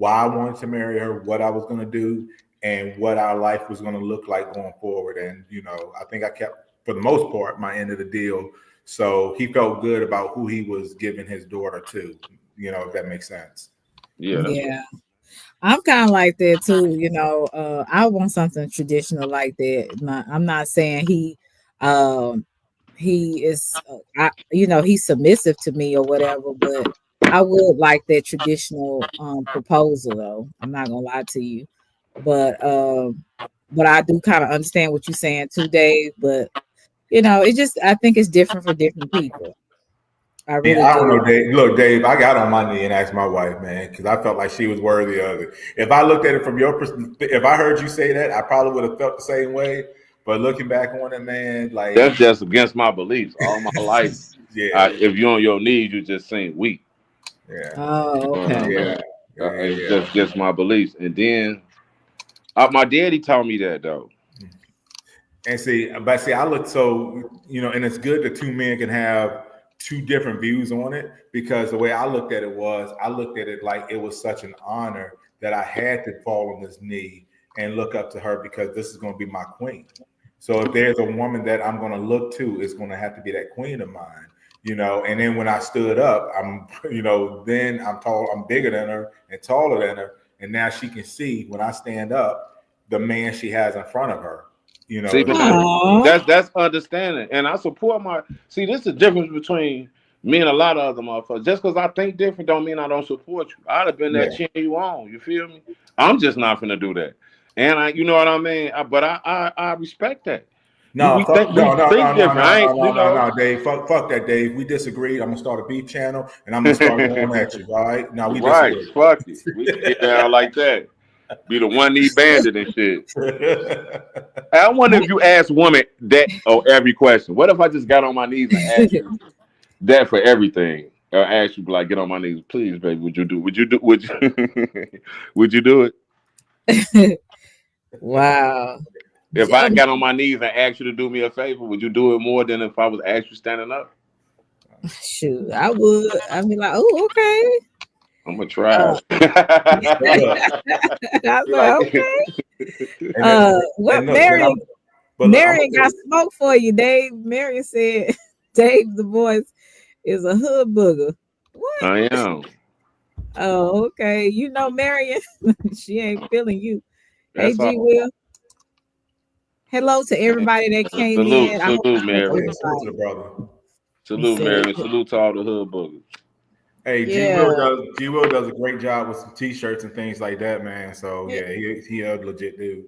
[SPEAKER 14] I wanted to marry her, what I was going to do, and what our life was going to look like going forward. And I think I kept, for the most part, my end of the deal. So he felt good about who he was giving his daughter to, if that makes sense.
[SPEAKER 2] Yeah. I'm kind of like that too, I want something traditional like that. I'm not saying he is he's submissive to me or whatever, but I would like that traditional proposal though. I'm not gonna lie to you. But I do kind of understand what you're saying too, Dave. But it just I think it's different for different people. I really
[SPEAKER 14] I don't know,
[SPEAKER 2] do.
[SPEAKER 14] Dave. Look, Dave, I got on my knee and asked my wife, man, because I felt like she was worthy of it. If I looked at it from your perspective, if I heard you say that, I probably would have felt the same way. But looking back on it, man, like
[SPEAKER 15] That's just against my beliefs. All my life,
[SPEAKER 14] yeah,
[SPEAKER 15] if you're on your knees, you just seem weak.
[SPEAKER 14] yeah,
[SPEAKER 2] Oh, okay.
[SPEAKER 15] It's just against my beliefs. And then my daddy taught me that though.
[SPEAKER 14] And see, I look and it's good that two men can have two different views on it, because the way I looked at it like it was such an honor that I had to fall on this knee and look up to her, because this is going to be my queen. So if there's a woman that I'm going to look to, it's going to have to be that queen of mine, And then when I stood up, then I'm tall, I'm bigger than her and taller than her, and now she can see when I stand up the man she has in front of her.
[SPEAKER 15] See, but that's understanding, and I support my. See, this is the difference between me and a lot of other motherfuckers. Just because I think different don't mean I don't support you. I'd have been there cheering you on. You feel me? I'm just not gonna do that, and you know what I mean. But I respect that.
[SPEAKER 14] No,
[SPEAKER 15] We think different. I ain't,
[SPEAKER 14] no, Dave. Fuck that, Dave. We disagree. I'm gonna start a beef channel, and I'm gonna start going at you. All right? No, we
[SPEAKER 15] right.
[SPEAKER 14] disagree.
[SPEAKER 15] Fuck it. We can get down like that. Be the one knee bandit and shit. I wonder if you ask women that every question. What if I just got on my knees and asked you that for everything? Or ask you like, get on my knees, please, baby. Would you do it?
[SPEAKER 2] Wow.
[SPEAKER 15] If I got on my knees and asked you to do me a favor, would you do it more than if I was asked you standing up?
[SPEAKER 2] Shoot, I would. I'd be like, oh, okay.
[SPEAKER 15] I'm gonna try.
[SPEAKER 2] I was like, okay. What, Mary?
[SPEAKER 14] But look, I'm
[SPEAKER 2] Marion got smoke for you, Dave. Marion said Dave the voice is a hood booger. What?
[SPEAKER 15] I am.
[SPEAKER 2] Oh, okay. You know Marion. She ain't feeling you. Hey
[SPEAKER 15] That's
[SPEAKER 2] G
[SPEAKER 15] all.
[SPEAKER 2] Will. Hello to everybody that came
[SPEAKER 15] Salute,
[SPEAKER 2] in. I hope
[SPEAKER 15] salute,
[SPEAKER 2] I heard
[SPEAKER 14] oh
[SPEAKER 15] Mary.
[SPEAKER 14] yeah, salute to
[SPEAKER 2] everybody.
[SPEAKER 14] the brother.
[SPEAKER 2] He
[SPEAKER 15] Salute,
[SPEAKER 2] said,
[SPEAKER 15] Mary. Salute to all the hood boogers.
[SPEAKER 14] Hey,
[SPEAKER 2] yeah.
[SPEAKER 14] G Will does a great job with some t-shirts and things like that, man. So yeah, he a legit dude.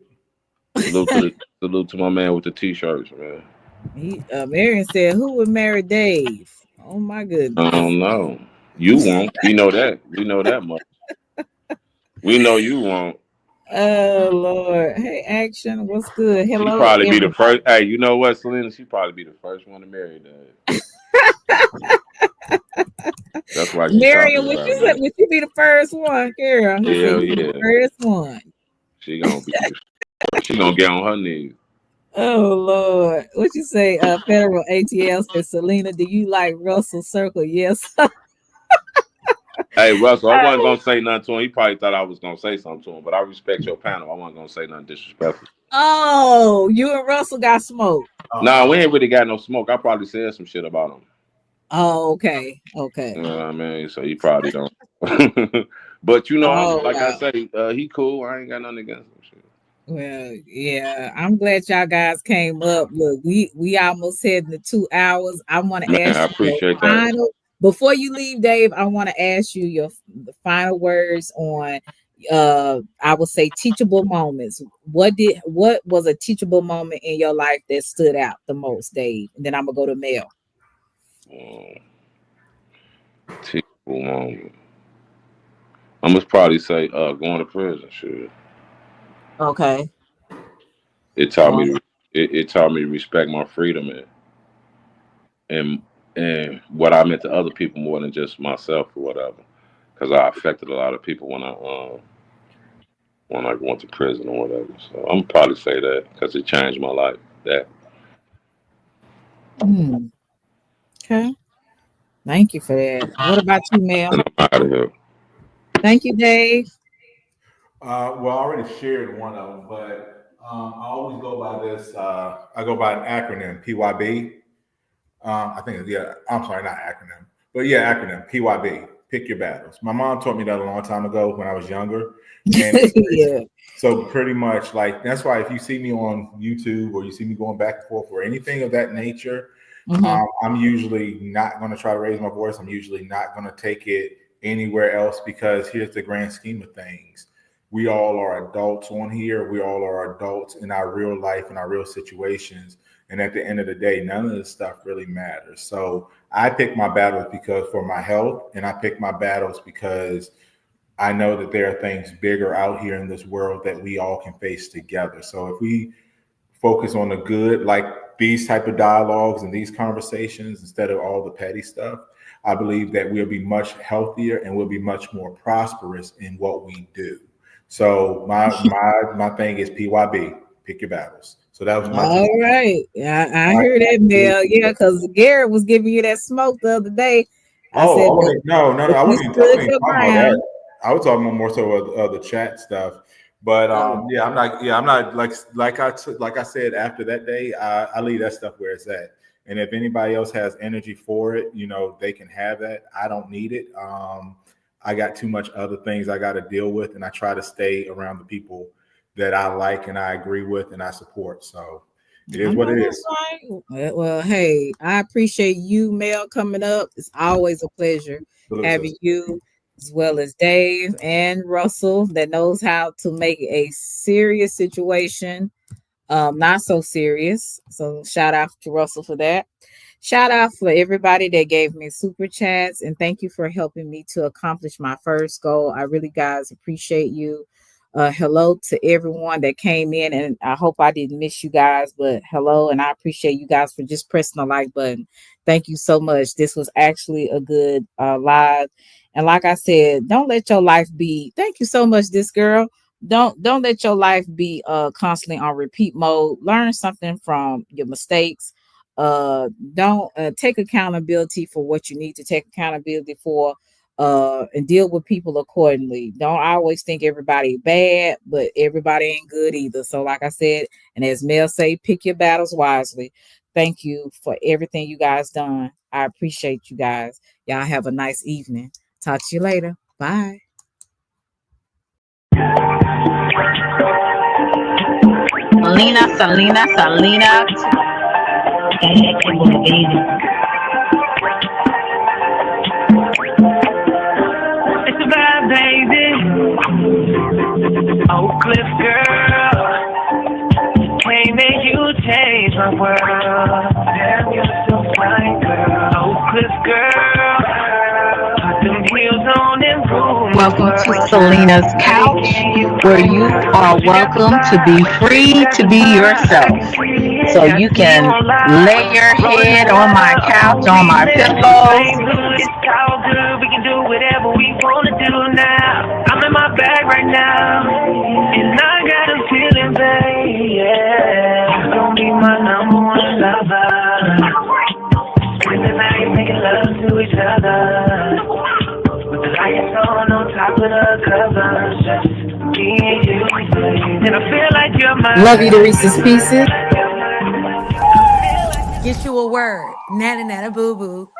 [SPEAKER 15] Salute to my man with the t-shirts, man.
[SPEAKER 2] Marion said, who would marry Dave? Oh my
[SPEAKER 15] I
[SPEAKER 2] goodness.
[SPEAKER 15] don't know. You won't. We know that. We know that much. We know you won't.
[SPEAKER 2] Oh Lord. Hey, Action. What's good?
[SPEAKER 15] She
[SPEAKER 2] Hello,
[SPEAKER 15] probably be the
[SPEAKER 2] everybody.
[SPEAKER 15] first. Hey, you know what, Selena? She probably be the first one to marry that. That's why she
[SPEAKER 2] Marion,
[SPEAKER 15] talking
[SPEAKER 2] would
[SPEAKER 15] about
[SPEAKER 2] you say
[SPEAKER 15] me.
[SPEAKER 2] would you be the first one? Girl, he said
[SPEAKER 15] Hell
[SPEAKER 2] you be the
[SPEAKER 15] yeah.
[SPEAKER 2] first one.
[SPEAKER 15] She gonna be. She gonna get on her knees.
[SPEAKER 2] Oh Lord. What you say? Federal ATL says, Selena, do you like Russell Circle? Yes.
[SPEAKER 15] Hey, Russell, I wasn't gonna say nothing to him. He probably thought I was gonna say something to him, but I respect your panel. I wasn't gonna say nothing disrespectful.
[SPEAKER 2] Oh, you and Russell got smoked.
[SPEAKER 15] Nah, we ain't really got no smoke. I probably said some shit about him.
[SPEAKER 2] Oh, okay. Okay.
[SPEAKER 15] You know what I mean? So he probably don't. But you know,
[SPEAKER 2] Oh
[SPEAKER 15] like I
[SPEAKER 2] wow.
[SPEAKER 15] say, he cool. I ain't got nothing against him. Shit.
[SPEAKER 2] Well, yeah, I'm glad y'all guys came up. Look, we almost heading to 2 hours. I want to
[SPEAKER 15] Man, I
[SPEAKER 2] ask you your
[SPEAKER 15] appreciate that.
[SPEAKER 2] final before you leave, Dave. I want to ask you the final words on I would say teachable moments. What was a teachable moment in your life that stood out the most, Dave? And then I'm gonna go to Mel.
[SPEAKER 15] Teachable moment. I must probably say, going to prison. Shit.
[SPEAKER 2] Okay.
[SPEAKER 15] It taught me. It taught me to respect my freedom and what I meant to other people more than just myself or whatever. Because I affected a lot of people when I went to prison or whatever. So I'm probably say that because it changed my life. That.
[SPEAKER 2] Okay. Thank you for that. What about you, Mel?
[SPEAKER 15] And I'm out of here.
[SPEAKER 2] Thank you, Dave.
[SPEAKER 14] Well, I already shared one of them, but I always go by this. I go by an acronym, PYB. I think, yeah, I'm sorry, not acronym, but yeah, acronym, PYB. Pick your battles. My mom taught me that a long time ago when I was younger, and
[SPEAKER 2] Yeah.
[SPEAKER 14] so pretty much like that's why if you see me on YouTube or you see me going back and forth or anything of that nature, I'm usually not going to try to raise my voice. I'm usually not going to take it anywhere else because here's the grand scheme of things. We all are adults on here. We all are adults in our real life and our real situations. And at the end of the day, none of this stuff really matters. So I pick my battles because for my health, and I pick my battles because I know that there are things bigger out here in this world that we all can face together. So if we focus on the good, like these type of dialogues and these conversations, instead of all the petty stuff, I believe that we'll be much healthier and we'll be much more prosperous in what we do. So my thing is PYB, pick your battles. So that was my two.
[SPEAKER 2] All right. Yeah, I heard that, Mel. Yeah, because Garrett was giving you that smoke the other day. I
[SPEAKER 14] Oh,
[SPEAKER 2] said,
[SPEAKER 14] I wasn't, no,
[SPEAKER 2] if
[SPEAKER 14] I
[SPEAKER 2] you
[SPEAKER 14] wasn't
[SPEAKER 2] stood
[SPEAKER 14] even
[SPEAKER 2] your
[SPEAKER 14] talking about that.
[SPEAKER 2] ground.
[SPEAKER 14] I was talking more so of the chat stuff. But yeah, I'm not like I said after that day, I leave that stuff where it's at. And if anybody else has energy for it, you know, they can have that. I don't need it. I got too much other things I got to deal with, and I try to stay around the people that I like and I agree with and I support. So it is what it is.
[SPEAKER 2] Right. Well, hey, I appreciate you, Mel, coming up. It's always a pleasure having you, as well as Dave and Russell, that knows how to make a serious situation not so serious. So shout out to Russell for that. Shout out for everybody that gave me super chats, and thank you for helping me to accomplish my first goal. I really, guys, appreciate you. Hello to everyone that came in, and I hope I didn't miss you guys, but hello, and I appreciate you guys for just pressing the like button. Thank you so much. This was actually a good live, and like I said, don't let your life be. Thank you so much, this girl. Don't let your life be constantly on repeat mode. Learn something from your mistakes. Don't take accountability for what you need to take accountability for. and deal with people accordingly. Don't always think everybody bad, but everybody ain't good either. So like I said, and as Mel say, pick your battles wisely. Thank you for everything you guys done. I appreciate you guys. Y'all have a nice evening. Talk to you later. Bye.
[SPEAKER 4] Selena.
[SPEAKER 1] It's a vibe, baby. Oak Cliff girl. Can't make you change my world. Damn, you're so fine, girl. Oak Cliff girl. Put them heels on and rule my
[SPEAKER 4] Welcome to
[SPEAKER 1] world.
[SPEAKER 4] Selena's Couch, where you are welcome to be free to be yourself. So you can lay your head on my couch, on my pillows.
[SPEAKER 1] It's all good, we can do whatever we wanna do now. I'm in my bag right now, and I got a feeling, babe, yeah. You're gonna be my number one lover. Spend the night making love to each other, with the lights on top of the covers, just me and you, babe. And I feel like you're my
[SPEAKER 2] Love you to Reese's Pieces.
[SPEAKER 3] Get you a word. Nana nana boo boo.